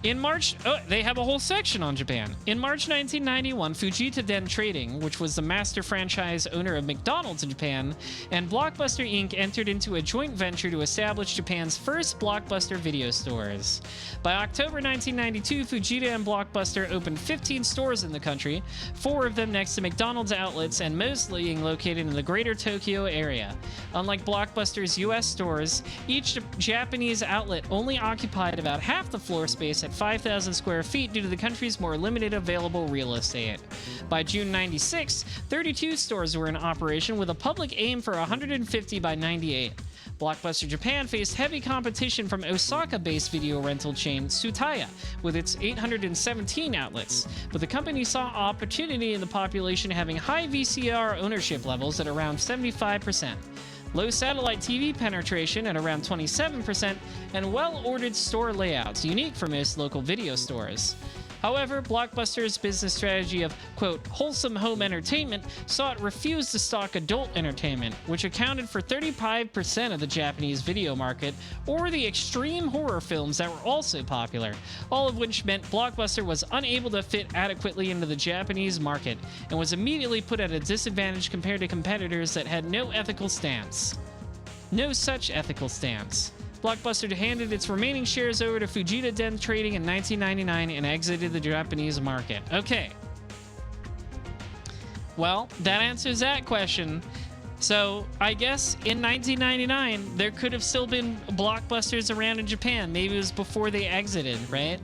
In March... Oh, they have a whole section on Japan. In March 1991, Fujita Den Trading, which was the master franchise owner of McDonald's in Japan, and Blockbuster Inc. entered into a joint venture to establish Japan's first Blockbuster video stores. By October 1992, Fujita and Blockbuster opened 15 stores in the country, 4 of them next to McDonald's outlets, and mostly being located in the greater Tokyo area. Unlike Blockbuster's US stores, each Japanese outlet only occupied about half the floor space at 5,000 square feet due to the country's more limited available real estate. By June 96, 32 stores were in operation with a public aim for 150 by 98. Blockbuster Japan faced heavy competition from Osaka-based video rental chain Tsutaya with its 817 outlets, but the company saw opportunity in the population having high VCR ownership levels at around 75%. Low satellite TV penetration at around 27%, and well-ordered store layouts, unique for most local video stores. However, Blockbuster's business strategy of, quote, wholesome home entertainment saw it refuse to stock adult entertainment, which accounted for 35% of the Japanese video market, or the extreme horror films that were also popular, all of which meant Blockbuster was unable to fit adequately into the Japanese market, and was immediately put at a disadvantage compared to competitors that had no ethical stance. No such ethical stance. Blockbuster handed its remaining shares over to Fujita Den Trading in 1999 and exited the Japanese market. Okay. Well, that answers that question. So, I guess in 1999, there could have still been Blockbusters around in Japan. Maybe it was before they exited, right?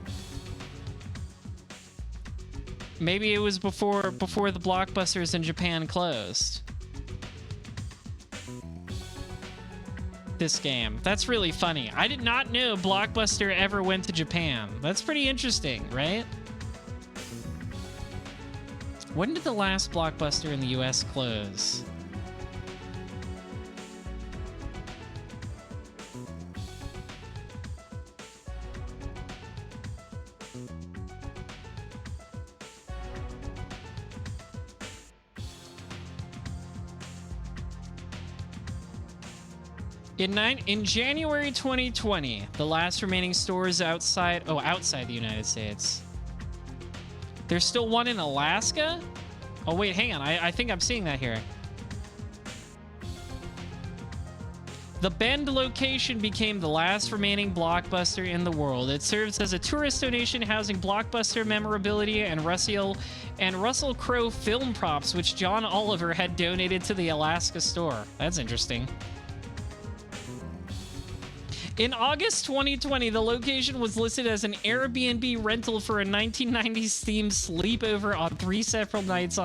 Maybe it was before the Blockbusters in Japan closed. This game. That's really funny. I did not know Blockbuster ever went to Japan. That's pretty interesting, right? When did the last Blockbuster in the US close? In January 2020, the last remaining stores outside the United States. There's still one in Alaska? Oh, wait, hang on. I think I'm seeing that here. The Bend location became the last remaining Blockbuster in the world. It serves as a tourist donation housing Blockbuster memorabilia and Russell Crowe film props, which John Oliver had donated to the Alaska store. That's interesting. In August 2020, the location was listed as an Airbnb rental for a 1990s themed sleepover on 3 separate nights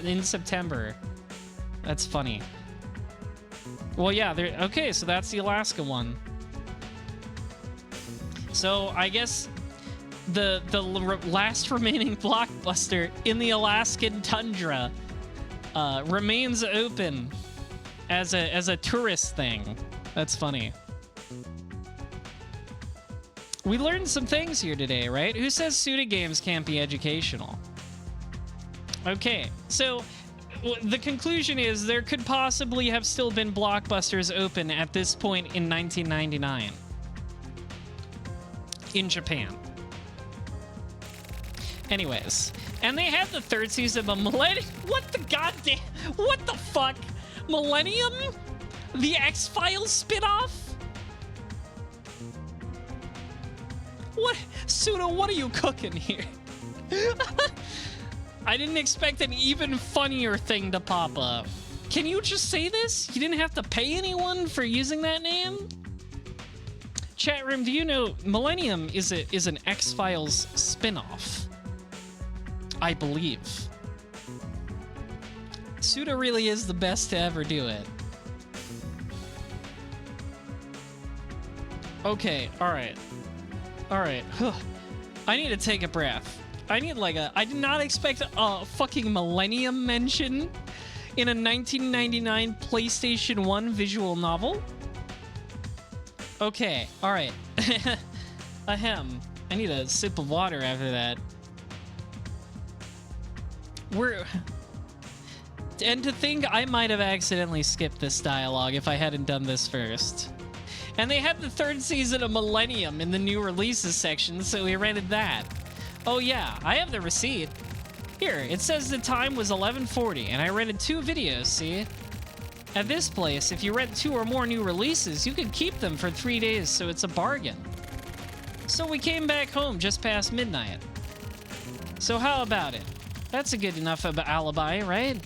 in September. That's funny. Well, yeah, okay, so that's the Alaska one. So I guess the last remaining Blockbuster in the Alaskan tundra remains open as a tourist thing. That's funny. We learned some things here today, right? Who says Suda games can't be educational? Okay, so the conclusion is there could possibly have still been Blockbusters open at this point in 1999 in Japan. Anyways, and they had the third season of Millennium. What the goddamn? What the fuck? Millennium? The X-Files spinoff? What? Suda, what are you cooking here? I didn't expect an even funnier thing to pop up. Can you just say this? You didn't have to pay anyone for using that name? Chat room, do you know Millennium is an X-Files spinoff? I believe. Suda really is the best to ever do it. Okay, alright. Alright. I need to take a breath. I need like I did not expect a fucking Millennium mention in a 1999 PlayStation 1 visual novel. Okay, alright. Ahem. I need a sip of water after that. And to think I might have accidentally skipped this dialogue if I hadn't done this first. And they had the third season of Millennium in the new releases section, so we rented that. Oh yeah, I have the receipt. Here, it says the time was 11:40, and I rented 2 videos, see? At this place, if you rent 2 or more new releases, you can keep them for 3 days, so it's a bargain. So we came back home just past midnight. So how about it? That's a good enough of an alibi, right?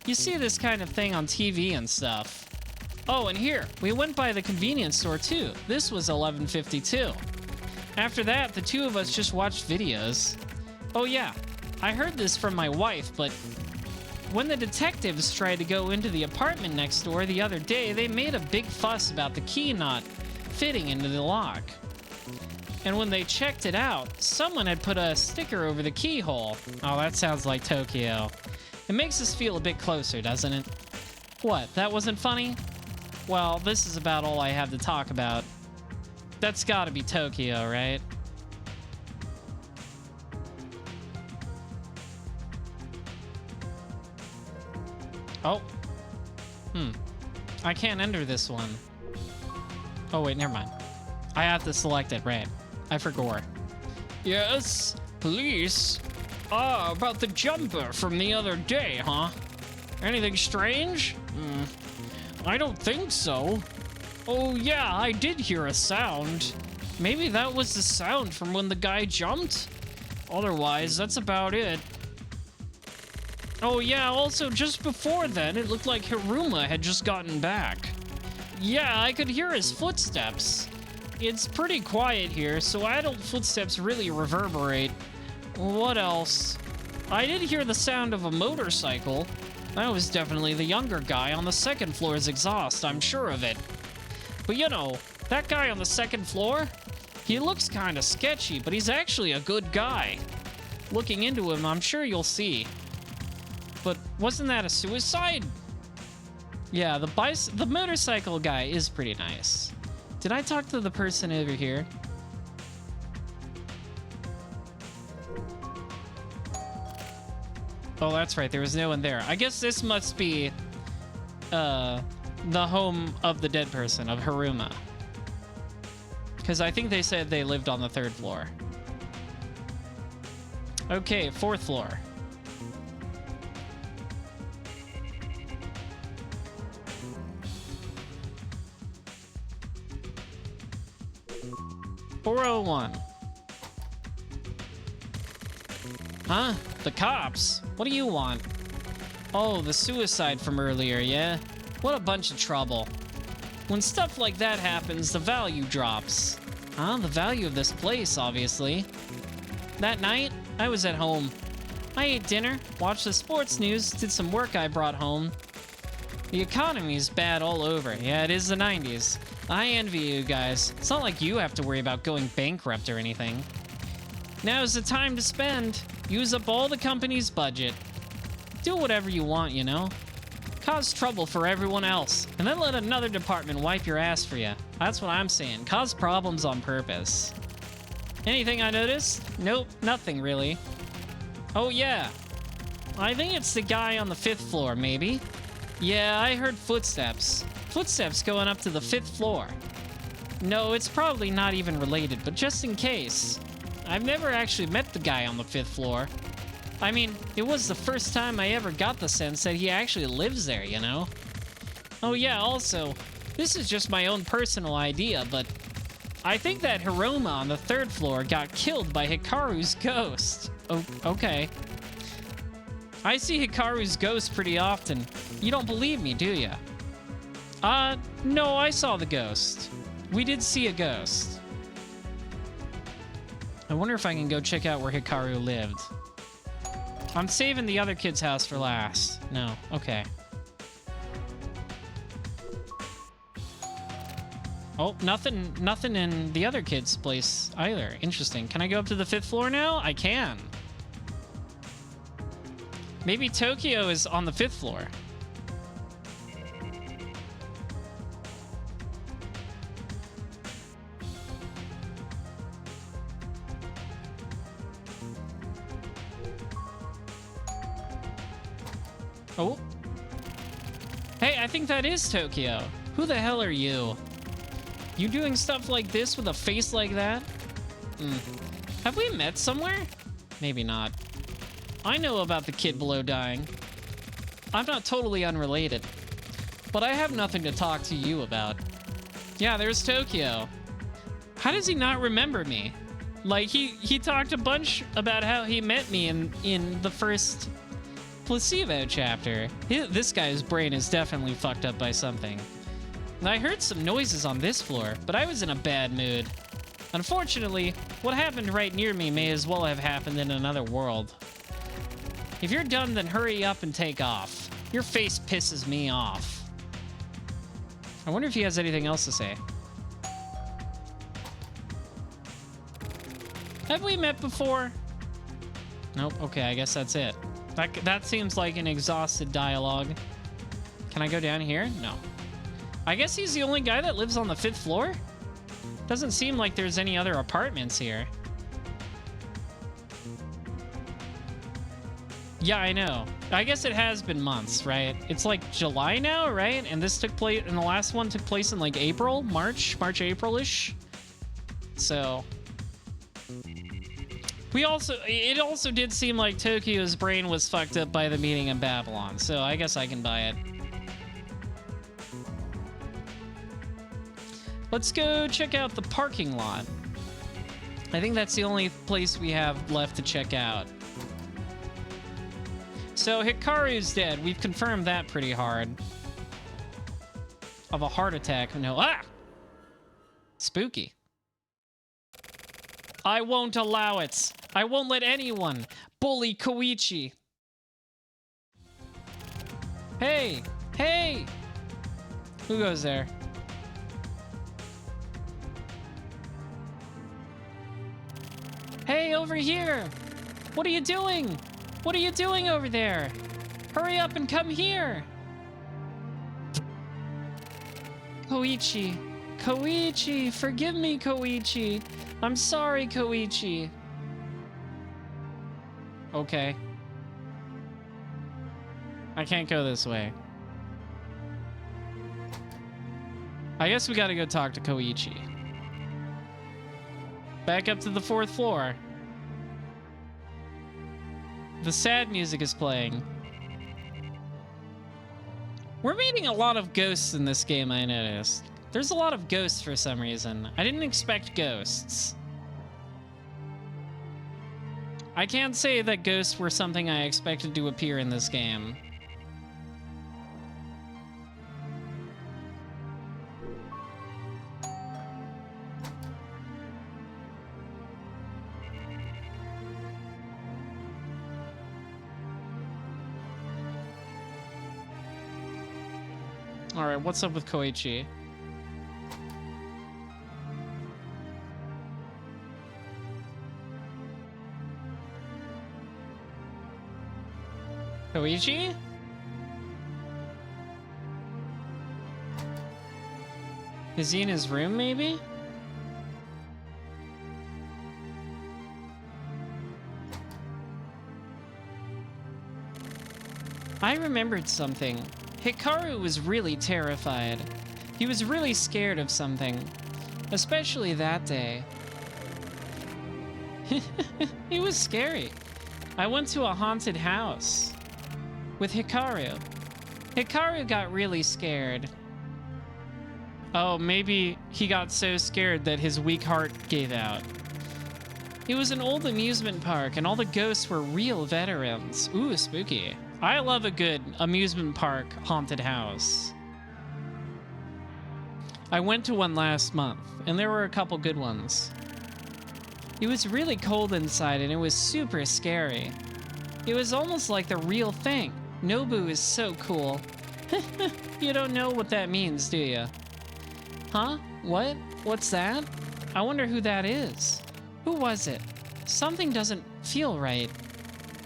You see this kind of thing on TV and stuff. Oh, and here, we went by the convenience store too. This was 11:52. After that, the 2 of us just watched videos. Oh yeah, I heard this from my wife, but when the detectives tried to go into the apartment next door the other day, they made a big fuss about the key not fitting into the lock. And when they checked it out, someone had put a sticker over the keyhole. Oh, that sounds like Tokyo. It makes us feel a bit closer, doesn't it? What, that wasn't funny? Well, this is about all I have to talk about. That's gotta be Tokyo, right? Oh. I can't enter this one. Oh, wait, never mind. I have to select it, right. I forgot. Yes, police. Ah, about the jumper from the other day, huh? Anything strange? I don't think so. Oh yeah, I did hear a sound. Maybe that was the sound from when the guy jumped? Otherwise, that's about it. Oh yeah, also just before then, it looked like Hiruma had just gotten back. Yeah, I could hear his footsteps. It's pretty quiet here, so adult footsteps really reverberate. What else? I did hear the sound of a motorcycle. That was definitely the younger guy on the second floor's exhaust, I'm sure of it. But you know, that guy on the second floor? He looks kinda sketchy, but he's actually a good guy. Looking into him, I'm sure you'll see. But wasn't that a suicide? Yeah, the motorcycle guy is pretty nice. Did I talk to the person over here? Oh, that's right. There was no one there. I guess this must be the home of the dead person, of Hiruma. Because I think they said they lived on the 3rd floor. Okay, 4th floor. .401. Huh? The cops? What do you want? Oh, the suicide from earlier, yeah? What a bunch of trouble. When stuff like that happens, the value drops. Huh? The value of this place, obviously. That night, I was at home. I ate dinner, watched the sports news, did some work I brought home. The economy's bad all over. Yeah, it is the 90s. I envy you guys. It's not like you have to worry about going bankrupt or anything. Now's the time to spend. Use up all the company's budget. Do whatever you want, you know? Cause trouble for everyone else, and then let another department wipe your ass for you. That's what I'm saying. Cause problems on purpose. Anything I noticed? Nope, nothing really. Oh yeah. I think it's the guy on the 5th floor, maybe. Yeah, I heard footsteps. Footsteps going up to the 5th floor. No, it's probably not even related, but just in case. I've never actually met the guy on the 5th floor. I mean, it was the first time I ever got the sense that he actually lives there, you know? Oh yeah, also, this is just my own personal idea, but I think that Hiroma on the 3rd floor got killed by Hikaru's ghost. Oh, okay. I see Hikaru's ghost pretty often. You don't believe me, do you? No, I saw the ghost. We did see a ghost. I wonder if I can go check out where Hikaru lived. I'm saving the other kid's house for last. No, okay. Oh, nothing in the other kid's place either. Interesting. Can I go up to the 5th floor now? I can. Maybe Tokyo is on the 5th floor. Oh. Hey, I think that is Tokyo. Who the hell are you? You doing stuff like this with a face like that? Have we met somewhere? Maybe not. I know about the kid below dying. I'm not totally unrelated. But I have nothing to talk to you about. Yeah, there's Tokyo. How does he not remember me? Like, he talked a bunch about how he met me in the first placebo chapter. This guy's brain is definitely fucked up by something. I heard some noises on this floor, but I was in a bad mood. Unfortunately, what happened right near me may as well have happened in another world. If you're done, then hurry up and take off. Your face pisses me off. I wonder if he has anything else to say. Have we met before? Nope. Okay, I guess that's it. That seems like an exhausted dialogue. Can I go down here? No. I guess he's the only guy that lives on the 5th floor? Doesn't seem like there's any other apartments here. Yeah, I know. I guess it has been months, right? It's like July now, right? And this took place, and the last one took place in like April, March, April-ish. So it also did seem like Tokyo's brain was fucked up by the meeting in Babylon. So I guess I can buy it. Let's go check out the parking lot. I think that's the only place we have left to check out. So Hikaru's dead. We've confirmed that pretty hard. Of a heart attack. No. Ah! Spooky. I won't allow it. I won't let anyone bully Koichi. Hey! Hey! Who goes there? Hey, over here! What are you doing? What are you doing over there? Hurry up and come here! Koichi. Koichi! Forgive me, Koichi! I'm sorry, Koichi. Okay. I can't go this way. I guess we gotta go talk to Koichi. Back up to the 4th floor. The sad music is playing. We're meeting a lot of ghosts in this game, I noticed. There's a lot of ghosts for some reason. I didn't expect ghosts. I can't say that ghosts were something I expected to appear in this game. All right, what's up with Koichi? Koichi? Is he in his room, maybe? I remembered something. Hikaru was really terrified. He was really scared of something. Especially that day. It was scary. I went to a haunted house with Hikaru. Hikaru got really scared. Oh, maybe he got so scared that his weak heart gave out. It was an old amusement park, and all the ghosts were real veterans. Ooh, spooky. I love a good amusement park haunted house. I went to one last month, and there were a couple good ones. It was really cold inside, and it was super scary. It was almost like the real thing. Nobu is so cool. You don't know what that means, do you? Huh? What? What's that? I wonder who that is. Who was it? Something doesn't feel right.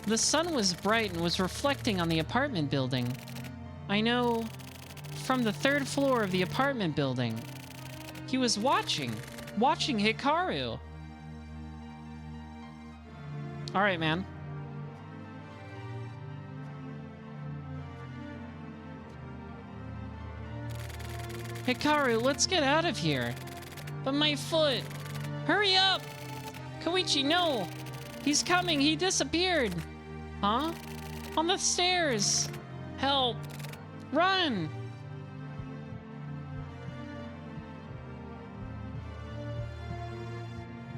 The sun was bright and was reflecting on the apartment building. I know from the 3rd floor of the apartment building. He was watching Hikaru. All right, man. Hikaru, let's get out of here. But my foot. Hurry up. Koichi, no. He's coming. He disappeared. Huh? On the stairs. Help. Run.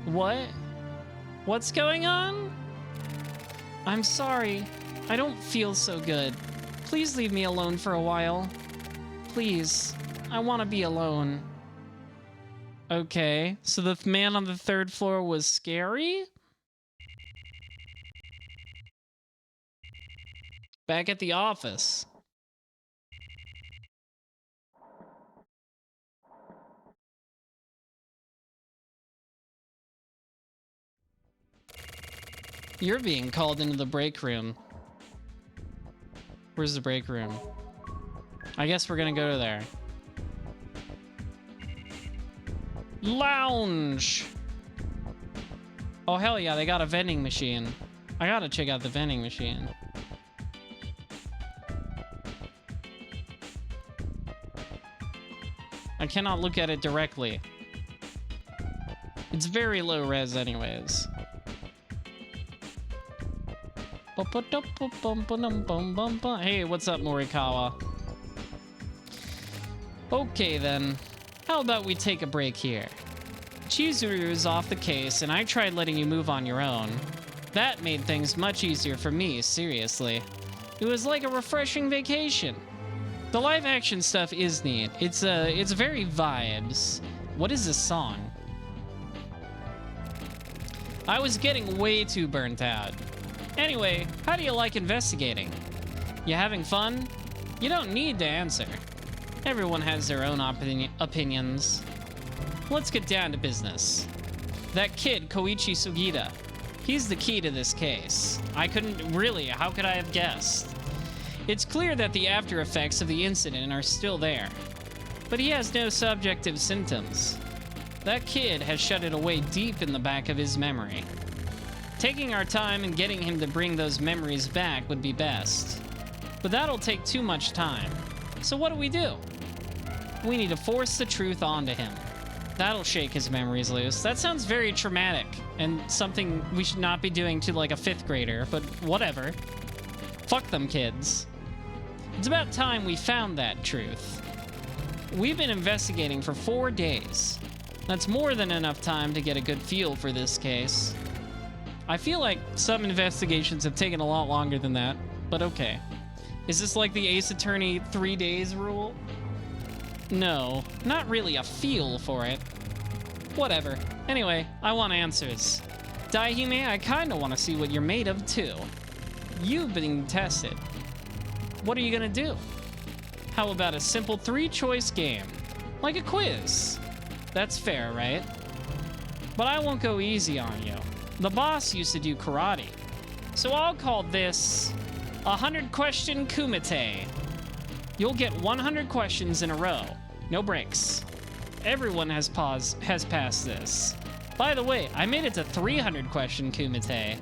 What? What's going on? I'm sorry. I don't feel so good. Please leave me alone for a while. Please. I want to be alone. Okay, so the man on the 3rd floor was scary? Back at the office. You're being called into the break room. Where's the break room? I guess we're gonna go to there. Lounge! Oh, hell yeah, they got a vending machine. I gotta check out the vending machine. I cannot look at it directly. It's very low res anyways. Hey, what's up, Morikawa? Okay then. How about we take a break here? Chizuru is off the case, and I tried letting you move on your own. That made things much easier for me, seriously. It was like a refreshing vacation. The live action stuff is neat. It's very vibes. What is this song? I was getting way too burnt out. Anyway, how do you like investigating? You having fun? You don't need to answer. Everyone has their own opinions. Let's get down to business. That kid, Koichi Sugita, he's the key to this case. How could I have guessed? It's clear that the after effects of the incident are still there, but he has no subjective symptoms. That kid has shut it away deep in the back of his memory. Taking our time and getting him to bring those memories back would be best, but that'll take too much time. So what do? We need to force the truth onto him. That'll shake his memories loose. That sounds very traumatic and something we should not be doing to like a 5th grader, but whatever. Fuck them kids. It's about time we found that truth. We've been investigating for 4 days. That's more than enough time to get a good feel for this case. I feel like some investigations have taken a lot longer than that, but okay. Is this like the Ace Attorney 3 days rule? No, not really a feel for it. Whatever. Anyway, I want answers. Daihime, I kinda wanna see what you're made of too. You've been tested. What are you gonna do? How about a simple 3-choice game? Like a quiz. That's fair, right? But I won't go easy on you. The boss used to do karate. So I'll call this 100-question kumite. You'll get 100 questions in a row. No breaks. Everyone has passed this. By the way, I made it to 300-question kumite.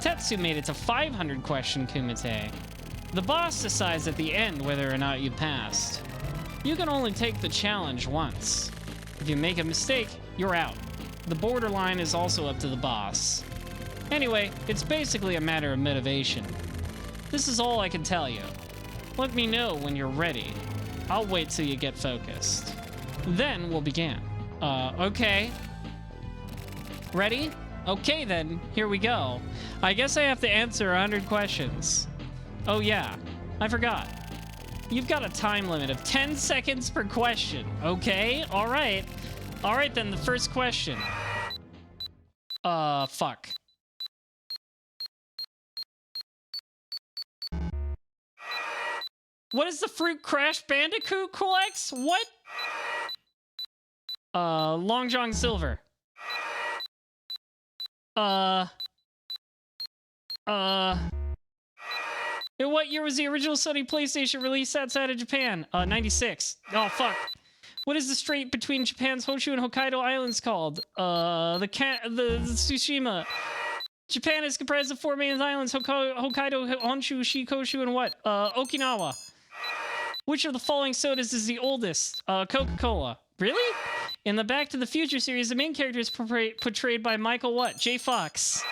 Tetsu made it to 500-question kumite. The boss decides at the end whether or not you passed. You can only take the challenge once. If you make a mistake, you're out. The borderline is also up to the boss. Anyway, it's basically a matter of motivation. This is all I can tell you. Let me know when you're ready. I'll wait till you get focused. Then we'll begin. Okay. Ready? Okay then, here we go. I guess I have to answer 100 questions. Oh yeah, I forgot. You've got a time limit of 10 seconds per question. Okay, all right. All right then, the first question. Fuck. What is the fruit Crash Bandicoot collects? What? Long John Silver. In what year was the original Sony PlayStation released outside of Japan? 96. Oh, fuck. What is the strait between Japan's Honshu and Hokkaido Islands called? The Tsushima. Japan is comprised of 4 main islands: Hokkaido, Honshu, Shikoku, and what? Okinawa. Which of the following sodas is the oldest? Coca-Cola. Really? In the Back to the Future series, the main character is portrayed by Michael what? J. Fox.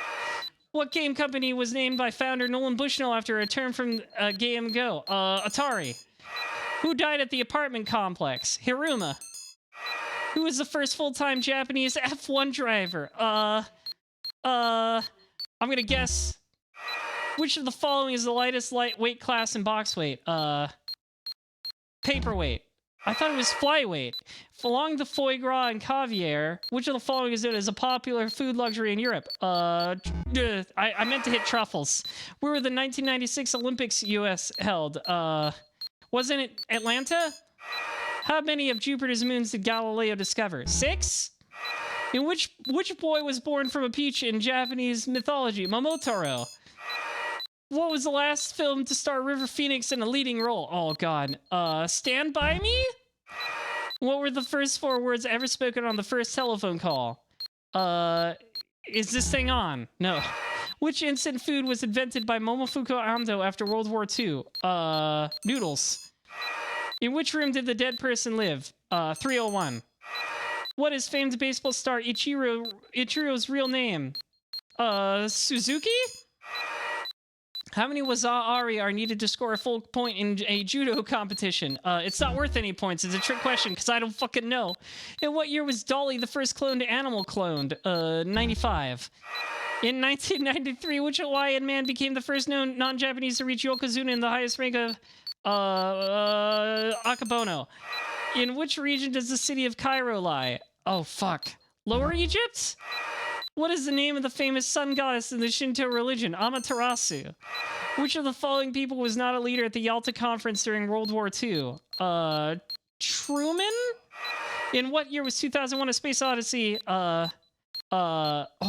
What game company was named by founder Nolan Bushnell after a return from Game Go? Atari. Who died at the apartment complex? Hiruma. Who was the first full-time Japanese F1 driver? I'm gonna guess. Which of the following is the lightest weight class in box weight? Paperweight. I thought it was flyweight. Along the foie gras and caviar, which of the following is known as a popular food luxury in Europe? I meant to hit truffles. Where were the 1996 Olympics US held? Wasn't it Atlanta? How many of Jupiter's moons did Galileo discover? 6? In which boy was born from a peach in Japanese mythology? Momotaro. What was the last film to star River Phoenix in a leading role? Oh, God. Stand By Me? What were the first 4 words ever spoken on the first telephone call? Is this thing on? No. Which instant food was invented by Momofuku Ando after World War II? Noodles. In which room did the dead person live? 301. What is famed baseball star Ichiro's real name? Suzuki? How many waza-ari are needed to score a full point in a judo competition? It's not worth any points. It's a trick question because I don't fucking know. In what year was Dolly the first cloned animal cloned? 95. In 1993, which Hawaiian man became the first known non-Japanese to reach Yokozuna in the highest rank of Akabono? In which region does the city of Cairo lie? Oh, fuck. Lower Egypt? What is the name of the famous sun goddess in the Shinto religion? Amaterasu. Which of the following people was not a leader at the Yalta Conference during World War II? Truman? In what year was 2001: A Space Odyssey? Oh,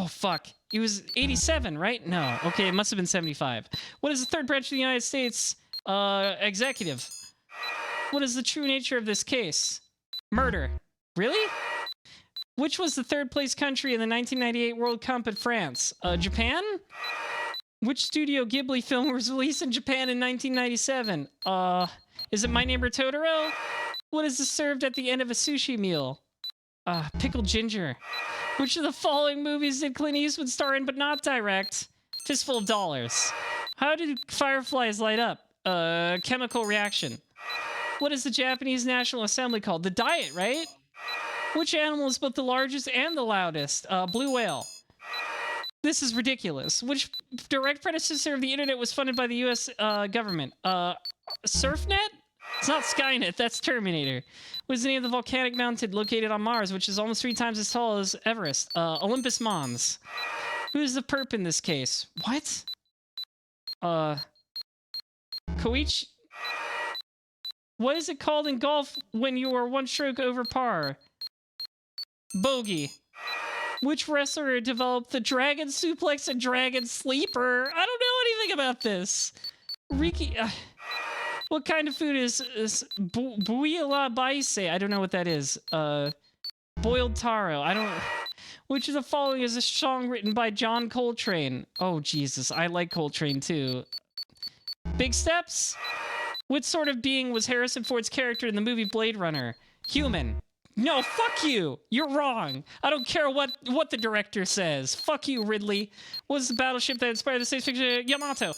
fuck. It was 87, right? No. Okay, it must have been 75. What is the third branch of the United States? Executive. What is the true nature of this case? Murder. Really? Which was the third place country in the 1998 World Cup at France? Japan? Which Studio Ghibli film was released in Japan in 1997? Is it My Neighbor Totoro? What is served at the end of a sushi meal? Pickled ginger. Which of the following movies did Clint Eastwood star in but not direct? Fistful of Dollars. How did fireflies light up? Chemical reaction. What is the Japanese National Assembly called? The Diet, right? Which animal is both the largest and the loudest? Blue whale. This is ridiculous. Which direct predecessor of the internet was funded by the U.S. Government? SurfNet? It's not Skynet, that's Terminator. What is the name of the volcanic mountain located on Mars, which is almost 3 times as tall as Everest? Olympus Mons. Who's the perp in this case? What? Koichi? What is it called in golf when you are 1 stroke over par? Bogey. Which wrestler developed the Dragon Suplex and Dragon Sleeper? I don't know anything about this. Riki... what kind of food is Buila Baise? I don't know what that is. Boiled taro. I don't... Which of the following is a song written by John Coltrane? Oh, Jesus. I like Coltrane, too. Big steps? What sort of being was Harrison Ford's character in the movie Blade Runner? Human. No, fuck you. You're wrong. I don't care what the director says. Fuck you, Ridley. What was the battleship that inspired the science fiction Yamato?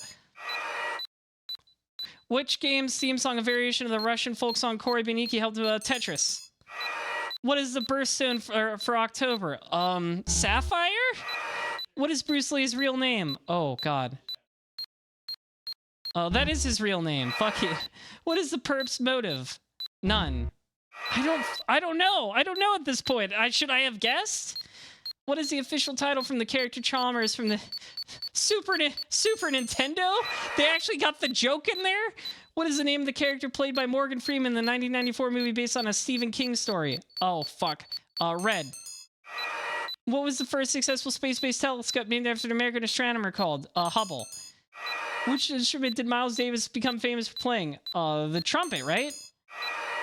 Which game's theme song, a variation of the Russian folk song Kori Beniki, helped Tetris? What is the birthstone for October? Sapphire? What is Bruce Lee's real name? Oh, God. Oh, that is his real name. Fuck you. What is the perp's motive? None. I don't know. I don't know at this point. Should I have guessed? What is the official title from the character Chalmers from the Super Nintendo? They actually got the joke in there? What is the name of the character played by Morgan Freeman in the 1994 movie based on a Stephen King story? Oh, fuck. Red. What was the first successful space-based telescope named after an American astronomer called? Hubble. Which instrument did Miles Davis become famous for playing? The trumpet, right?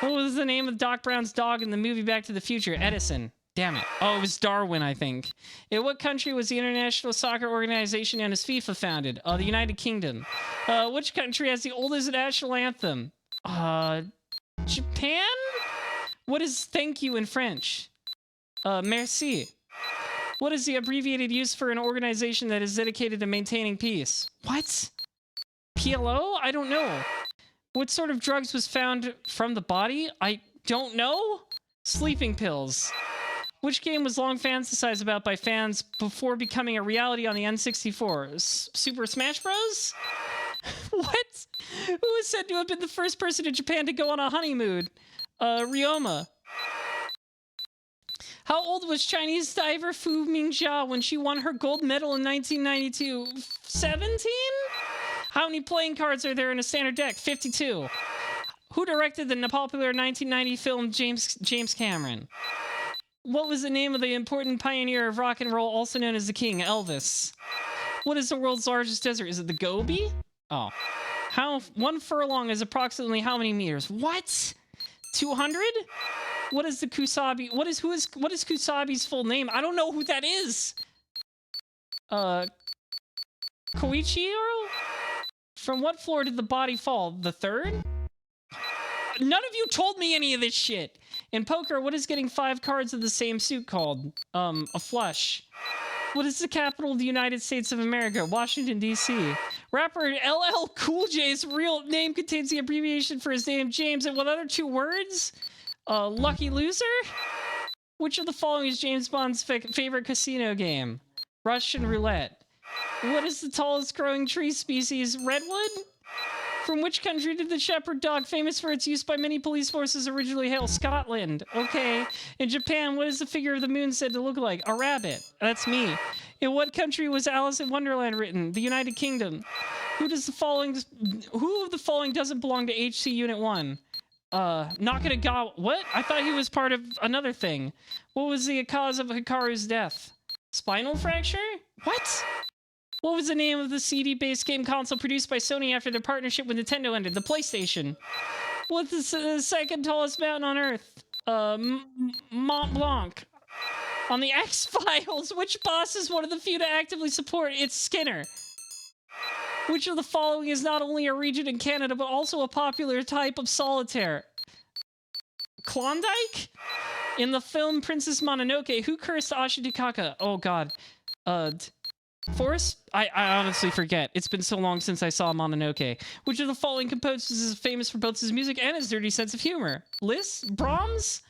What was the name of Doc Brown's dog in the movie Back to the Future? Edison. Damn it. Oh, it was Darwin, I think. In what country was the international soccer organization known as FIFA founded? The United Kingdom. Which country has the oldest national anthem? Japan? What is thank you in French? Merci. What is the abbreviated use for an organization that is dedicated to maintaining peace? What? PLO? I don't know. What sort of drugs was found from the body? I don't know. Sleeping pills. Which game was long fantasized about by fans before becoming a reality on the N64? Super Smash Bros? What? Who is said to have been the first person in Japan to go on a honeymoon? Ryoma. How old was Chinese diver Fu Mingjia when she won her gold medal in 1992? 17? How many playing cards are there in a standard deck? 52. Who directed the popular 1990 film James Cameron? What was the name of the important pioneer of rock and roll, also known as the King? Elvis. What is the world's largest desert? Is it the Gobi? Oh. One furlong is approximately how many meters? What? 200? What is the Kusabi? What is Kusabi's full name? I don't know who that is. Koichiro? From what floor did the body fall? The third? None of you told me any of this shit. In poker, what is getting 5 cards of the same suit called? A flush. What is the capital of the United States of America? Washington, D.C. Rapper LL Cool J's real name contains the abbreviation for his name, James, and what other 2 words? Lucky Loser? Which of the following is James Bond's favorite casino game? Russian Roulette. What is the tallest growing tree species? Redwood? From which country did the shepherd dog, famous for its use by many police forces, originally hail? Scotland. Okay. In Japan, what is the figure of the moon said to look like? A rabbit. That's me. In what country was Alice in Wonderland written? The United Kingdom. Who of the following doesn't belong to HC Unit 1? Nakagawa. What? I thought he was part of another thing. What was the cause of Hikaru's death? Spinal fracture? What? What was the name of the CD-based game console produced by Sony after their partnership with Nintendo ended? The PlayStation. What's the second tallest mountain on Earth? Mont Blanc. On the X-Files, which boss is one of the few to actively support? It's Skinner. Which of the following is not only a region in Canada, but also a popular type of solitaire? Klondike? In the film Princess Mononoke, who cursed Ashitaka? Oh, God. Forrest? I honestly forget. It's been so long since I saw Mononoke. Which of the following composers is famous for both his music and his dirty sense of humor? Liszt? Brahms?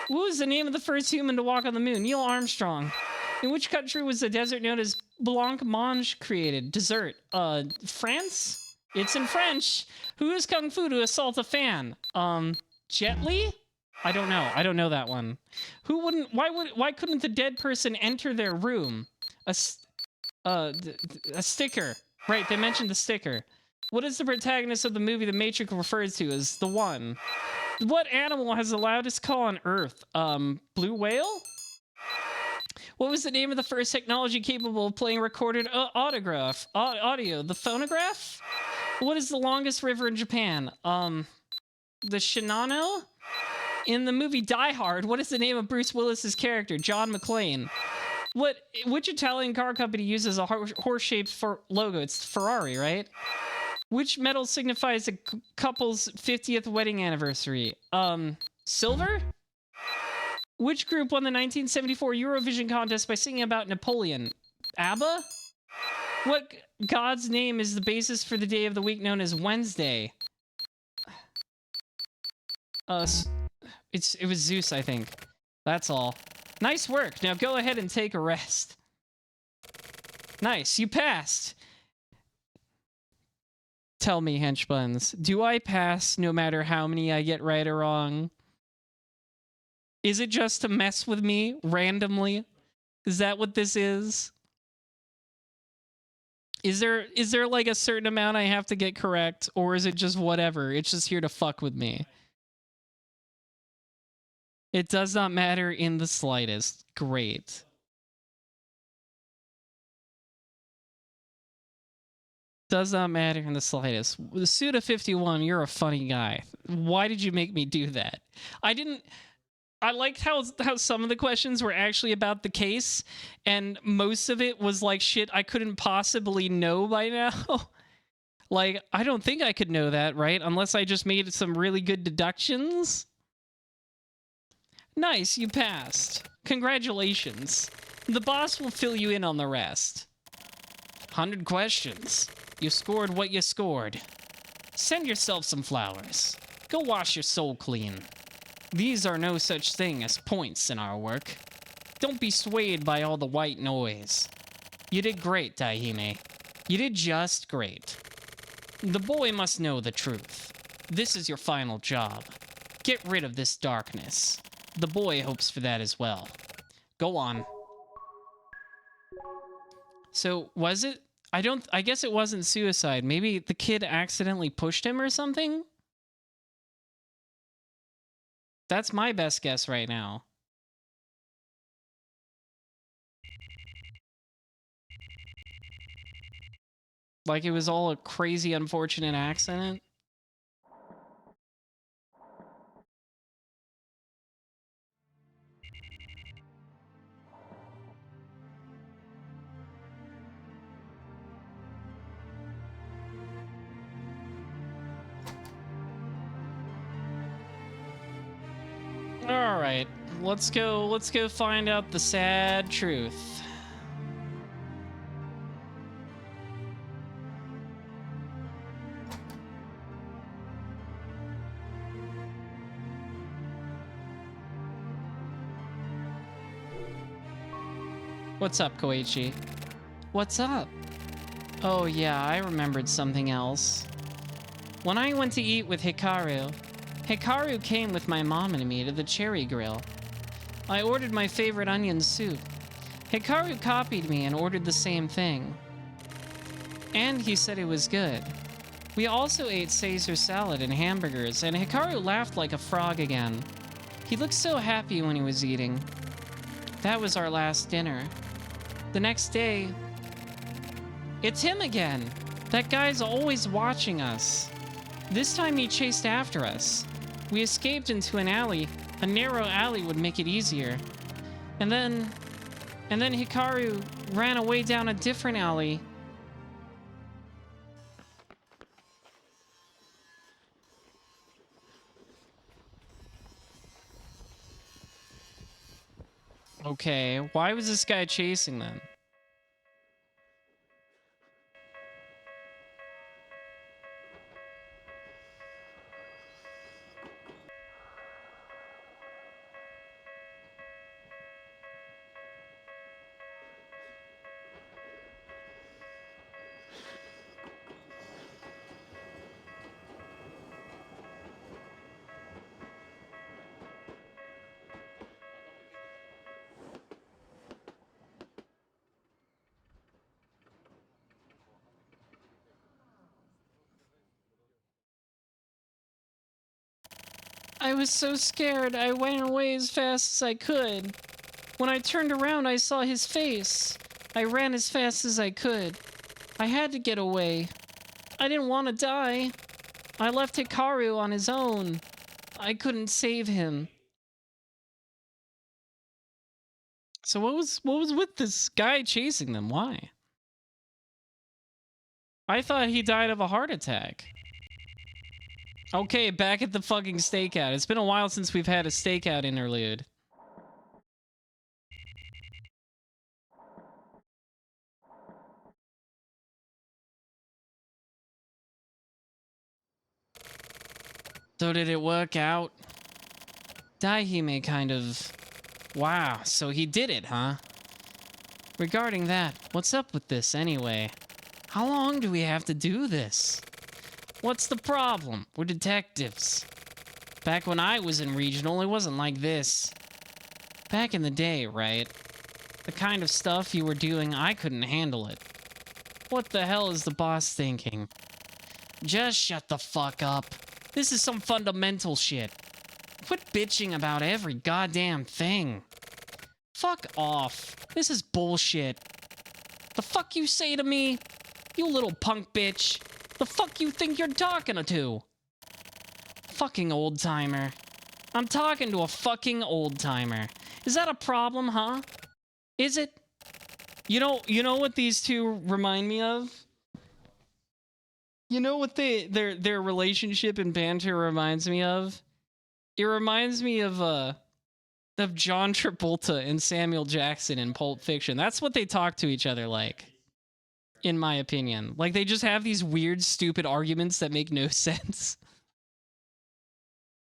What was the name of the first human to walk on the moon? Neil Armstrong. In which country was the desert known as Blanc Mange created? Dessert. France? It's in French. Who is Kung Fu to assault a fan? Jet Li? I don't know. I don't know that one. Why couldn't the dead person enter their room? A sticker. Right, they mentioned the sticker. What is the protagonist of the movie The Matrix referred to as? The One. What animal has the loudest call on Earth? Blue whale? What was the name of the first technology capable of playing recorded audio? The phonograph? What is the longest river in Japan? The Shinano? In the movie Die Hard, what is the name of Bruce Willis's character? John McClane. Which Italian car company uses a horse-shaped logo? It's Ferrari, right? Which medal signifies a couple's 50th wedding anniversary? Silver? Which group won the 1974 Eurovision contest by singing about Napoleon? ABBA? What god's name is the basis for the day of the week known as Wednesday? It was Zeus, I think. That's all. Nice work. Now go ahead and take a rest. Nice, you passed. Tell me, henchbuns, do I pass no matter how many I get right or wrong? Is it just to mess with me randomly? Is that what this is? Is there like a certain amount I have to get correct, or is it just whatever? It's just here to fuck with me. It does not matter in the slightest. Great. Does not matter in the slightest. The Suda 51, you're a funny guy. Why did you make me do that? I liked how some of the questions were actually about the case, and most of it was like shit I couldn't possibly know by now. Like, I don't think I could know that, right? Unless I just made some really good deductions. Nice, you passed. Congratulations. The boss will fill you in on the rest. 100 questions. You scored what you scored. Send yourself some flowers. Go wash your soul clean. These are no such thing as points in our work. Don't be swayed by all the white noise. You did great, Daihime. You did just great. The boy must know the truth. This is your final job. Get rid of this darkness. The boy hopes for that as well. Go on. So, was it? I guess it wasn't suicide. Maybe the kid accidentally pushed him or something? That's my best guess right now. Like it was all a crazy, unfortunate accident. All right, let's go find out the sad truth. What's up, Koichi? What's up? Oh yeah, I remembered something else. When I went to eat with Hikaru came with my mom and me to the Cherry Grill. I ordered my favorite onion soup. Hikaru copied me and ordered the same thing. And he said it was good. We also ate Caesar salad and hamburgers, and Hikaru laughed like a frog again. He looked so happy when he was eating. That was our last dinner. The next day, it's him again. That guy's always watching us. This time he chased after us. We escaped into an alley. A narrow alley would make it easier. And then Hikaru ran away down a different alley. Okay, why was this guy chasing them? I was so scared, I went away as fast as I could. When I turned around, I saw his face. I ran as fast as I could. I had to get away. I didn't want to die. I left Hikaru on his own. I couldn't save him. So what was with this guy chasing them? Why? I thought he died of a heart attack. Okay, back at the fucking stakeout. It's been a while since we've had a stakeout interlude. So did it work out? Daihime kind of... Wow, so he did it, huh? Regarding that, what's up with this anyway? How long do we have to do this? What's the problem? We're detectives. Back when I was in regional, it wasn't like this. Back in the day, right? The kind of stuff you were doing, I couldn't handle it. What the hell is the boss thinking? Just shut the fuck up. This is some fundamental shit. Quit bitching about every goddamn thing. Fuck off. This is bullshit. The fuck you say to me? You little punk bitch. The fuck you think you're talking to? Fucking old timer. I'm talking to a fucking old timer. Is that a problem, huh? Is it? You know what these two remind me of? You know what their relationship and banter reminds me of? It reminds me of John Travolta and Samuel Jackson in Pulp Fiction. That's what they talk to each other like, in my opinion. Like, they just have these weird, stupid arguments that make no sense.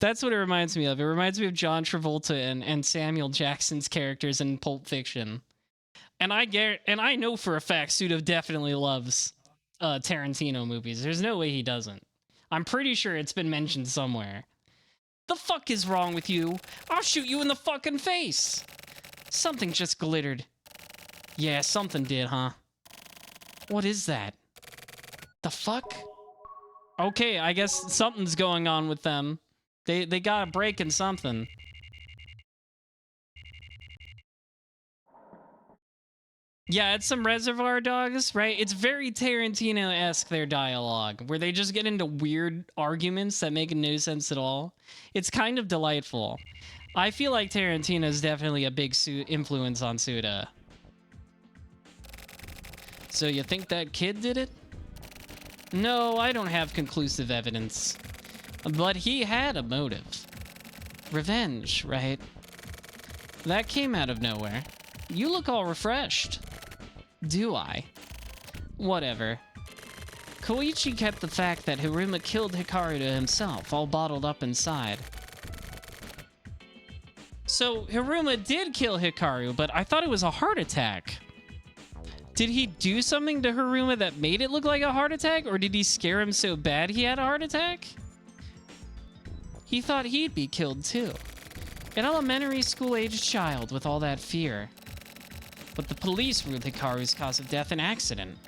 That's what it reminds me of. It reminds me of John Travolta and Samuel Jackson's characters in Pulp Fiction. And I know for a fact Suda definitely loves Tarantino movies. There's no way he doesn't. I'm pretty sure it's been mentioned somewhere. The fuck is wrong with you? I'll shoot you in the fucking face. Something just glittered. Yeah, something did, huh? What is that? The fuck? Okay, I guess something's going on with them. They got a break in something. Yeah, it's some Reservoir Dogs, right? It's very Tarantino-esque, their dialogue, where they just get into weird arguments that make no sense at all. It's kind of delightful. I feel like Tarantino is definitely a big influence on Suda. So you think that kid did it? No, I don't have conclusive evidence. But he had a motive. Revenge, right? That came out of nowhere. You look all refreshed. Do I? Whatever. Koichi kept the fact that Hiruma killed Hikaru to himself, all bottled up inside. So, Hiruma did kill Hikaru, but I thought it was a heart attack. Did he do something to Hiruma that made it look like a heart attack, or did he scare him so bad he had a heart attack? He thought he'd be killed too. An elementary school-aged child with all that fear. But the police ruled Hikaru's cause of death an accident.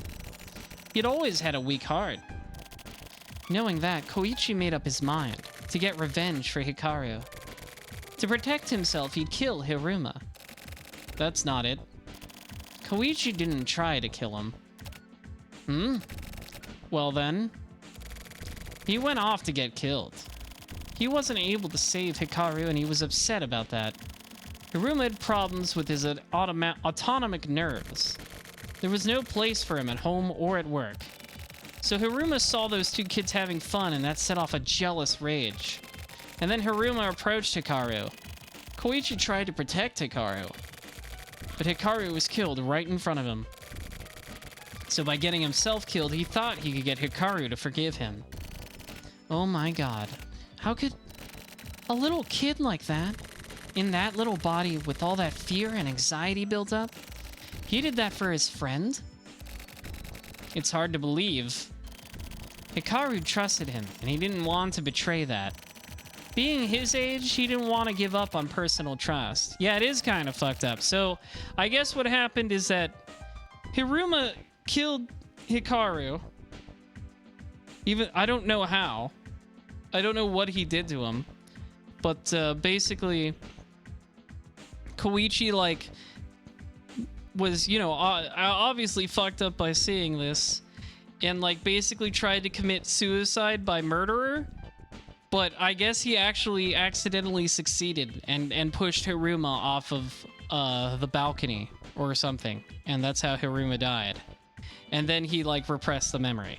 He'd always had a weak heart. Knowing that, Koichi made up his mind to get revenge for Hikaru. To protect himself, he'd kill Hiruma. That's not it. Koichi didn't try to kill him. Well then, he went off to get killed. He wasn't able to save Hikaru, and he was upset about that. Hiruma had problems with his autonomic nerves. There was no place for him at home or at work. So Hiruma saw those two kids having fun, and that set off a jealous rage. And then Hiruma approached Hikaru. Koichi tried to protect Hikaru, but Hikaru was killed right in front of him. So by getting himself killed, he thought he could get Hikaru to forgive him. Oh my god. How could a little kid like that, in that little body with all that fear and anxiety built up, he did that for his friend? It's hard to believe. Hikaru trusted him, and he didn't want to betray that. Being his age, he didn't want to give up on personal trust. Yeah, it is kind of fucked up. So, I guess what happened is that Hiruma killed Hikaru. I don't know how. I don't know what he did to him. But, basically, Koichi, like, was, you know, obviously fucked up by seeing this. And, like, basically tried to commit suicide by murderer. But I guess he actually accidentally succeeded and pushed Hiruma off of the balcony or something. And that's how Hiruma died. and then he like repressed the memory.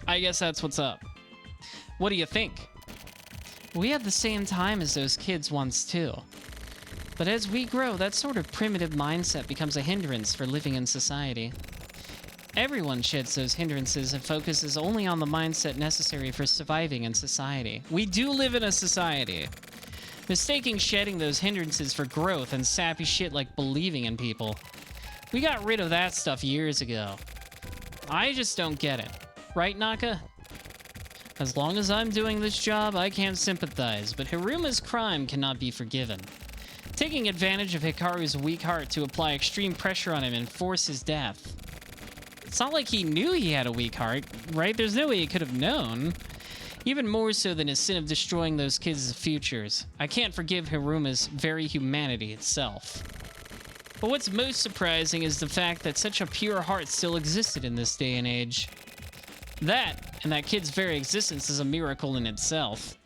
I guess that's what's up. What do you think? We had the same time as those kids once too. But as we grow, that sort of primitive mindset becomes a hindrance for living in society. Everyone sheds those hindrances and focuses only on the mindset necessary for surviving in society. We do live in a society. Mistaking shedding those hindrances for growth and sappy shit like believing in people. We got rid of that stuff years ago. I just don't get it. Right, Naka? As long as I'm doing this job, I can't sympathize, but Hiruma's crime cannot be forgiven. Taking advantage of Hikaru's weak heart to apply extreme pressure on him and force his death. It's not like he knew he had a weak heart, right? There's no way he could have known. Even more so than his sin of destroying those kids' futures. I can't forgive Hiruma's very humanity itself. But what's most surprising is the fact that such a pure heart still existed in this day and age. That, and that kid's very existence is a miracle in itself.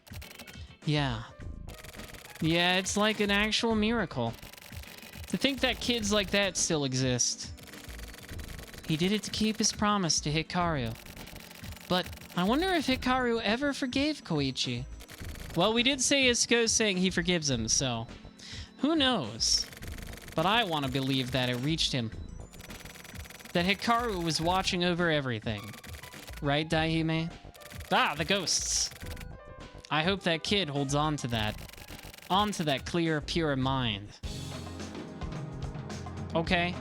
Yeah, it's like an actual miracle. To think that kids like that still exist. He did it to keep his promise to Hikaru. But I wonder if Hikaru ever forgave Koichi. Well, we did say Izuku's saying he forgives him, so who knows? But I want to believe that it reached him. That Hikaru was watching over everything. Right, Daihime? Ah, the ghosts. I hope that kid holds on to that. On to that clear, pure mind. Okay.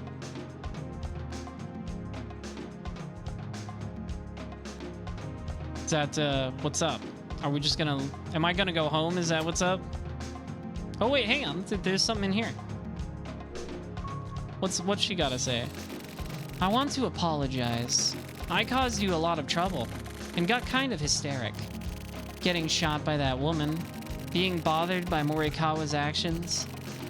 Is that, what's up? Are we just gonna... Am I gonna go home? Is that what's up? Oh, wait, hang on. There's something in here. What's she gotta say? I want to apologize. I caused you a lot of trouble and got kind of hysteric. Getting shot by that woman, being bothered by Morikawa's actions,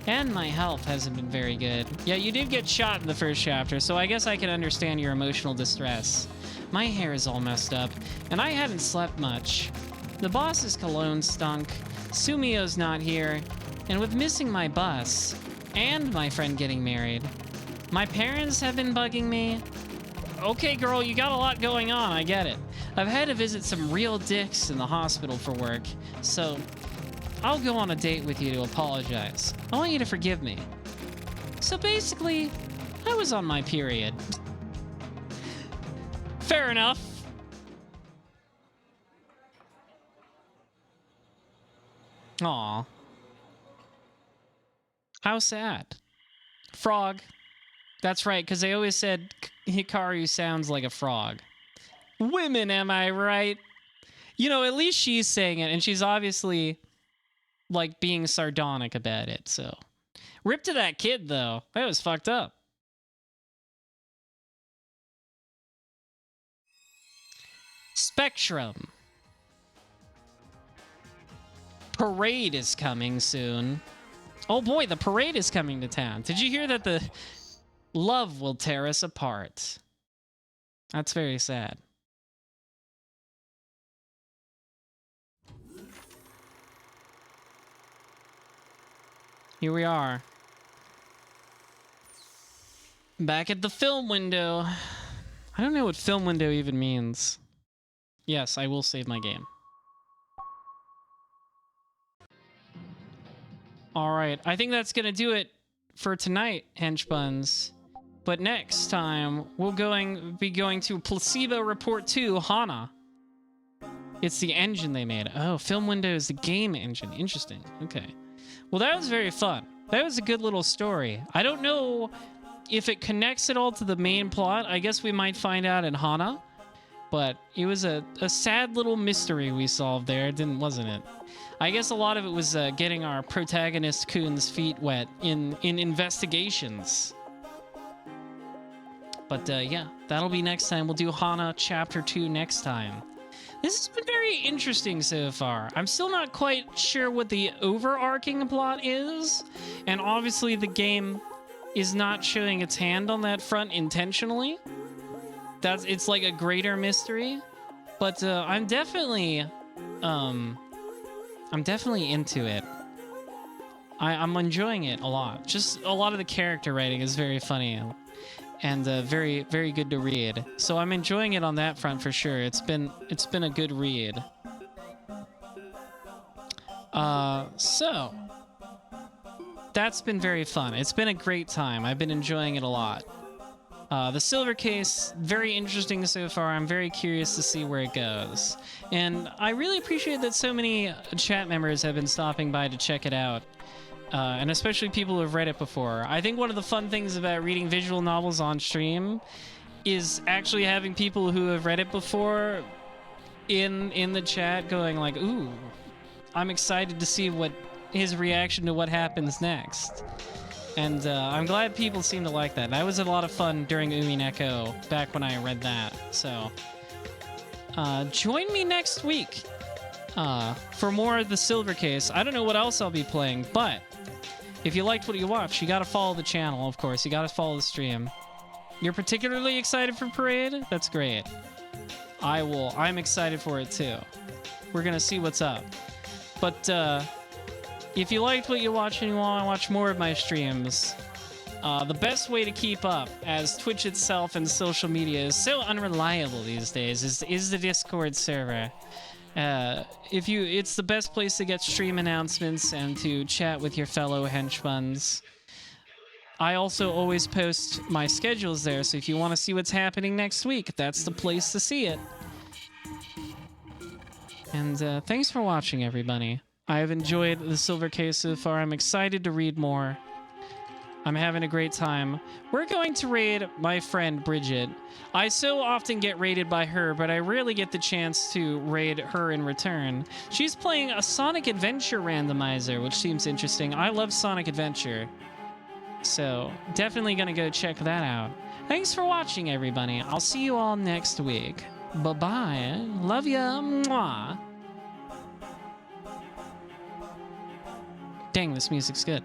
and my health hasn't been very good. Yeah, you did get shot in the first chapter, so I guess I can understand your emotional distress. My hair is all messed up, and I hadn't slept much. The boss's cologne stunk, Sumio's not here, and with missing my bus, and my friend getting married, my parents have been bugging me. Okay, girl, you got a lot going on, I get it. I've had to visit some real dicks in the hospital for work, so I'll go on a date with you to apologize. I want you to forgive me. So basically, I was on my period. Fair enough. Aw. How sad. Frog. That's right, because they always said Hikaru sounds like a frog. Women, am I right? You know, at least she's saying it, and she's obviously, like, being sardonic about it, so. Rip to that kid, though. That was fucked up. Spectrum. Parade is coming soon. Oh boy, the parade is coming to town. Did you hear that the love will tear us apart? That's very sad. Here we are. Back at the film window. I don't know what film window even means. Yes, I will save my game. Alright, I think that's gonna do it for tonight, henchbuns. But next time, we'll be going to Placebo Report 2, Hana. It's the engine they made. Oh, Film Window is the game engine. Interesting. Okay. Well, that was very fun. That was a good little story. I don't know if it connects at all to the main plot. I guess we might find out in Hana. But it was a sad little mystery we solved there, wasn't it? I guess a lot of it was getting our protagonist Kun's feet wet in investigations. But yeah, that'll be next time. We'll do Hana Chapter 2 next time. This has been very interesting so far. I'm still not quite sure what the overarching plot is. And obviously the game is not showing its hand on that front intentionally. It's like a greater mystery. But I'm definitely into it. I'm enjoying it a lot. Just a lot of the character writing is very funny. and very, very good to read. So I'm enjoying it on that front for sure. It's been a good read. So that's been very fun. It's been a great time. I've been enjoying it a lot. The silver case, very interesting so far. I'm very curious to see where it goes. And I really appreciate that so many chat members have been stopping by to check it out. And especially people who have read it before. I think one of the fun things about reading visual novels on stream is actually having people who have read it before in the chat going like, ooh, I'm excited to see what his reaction to what happens next. And I'm glad people seem to like that. That was a lot of fun during Umineko back when I read that. So join me next week for more of the silver case. I don't know what else I'll be playing, but if you liked what you watched, you gotta follow the channel, of course. You gotta follow the stream. You're particularly excited for Parade? That's great. I'm excited for it too. We're gonna see what's up. But if you liked what you watched and you want to watch more of my streams, the best way to keep up, as Twitch itself and social media is so unreliable these days, is the Discord server. It's the best place to get stream announcements and to chat with your fellow henchbuns. I also always post my schedules there, so if you want to see what's happening next week, that's the place to see it. And thanks for watching, everybody. I have enjoyed the silver case so far. I'm excited to read more. I'm having a great time. We're going to raid my friend Bridget. I so often get raided by her, but I rarely get the chance to raid her in return. She's playing a Sonic Adventure randomizer, which seems interesting. I love Sonic Adventure, so definitely gonna go check that out. Thanks for watching, everybody. I'll see you all next week. Bye-bye. Love ya. Mwah. Dang, this music's good.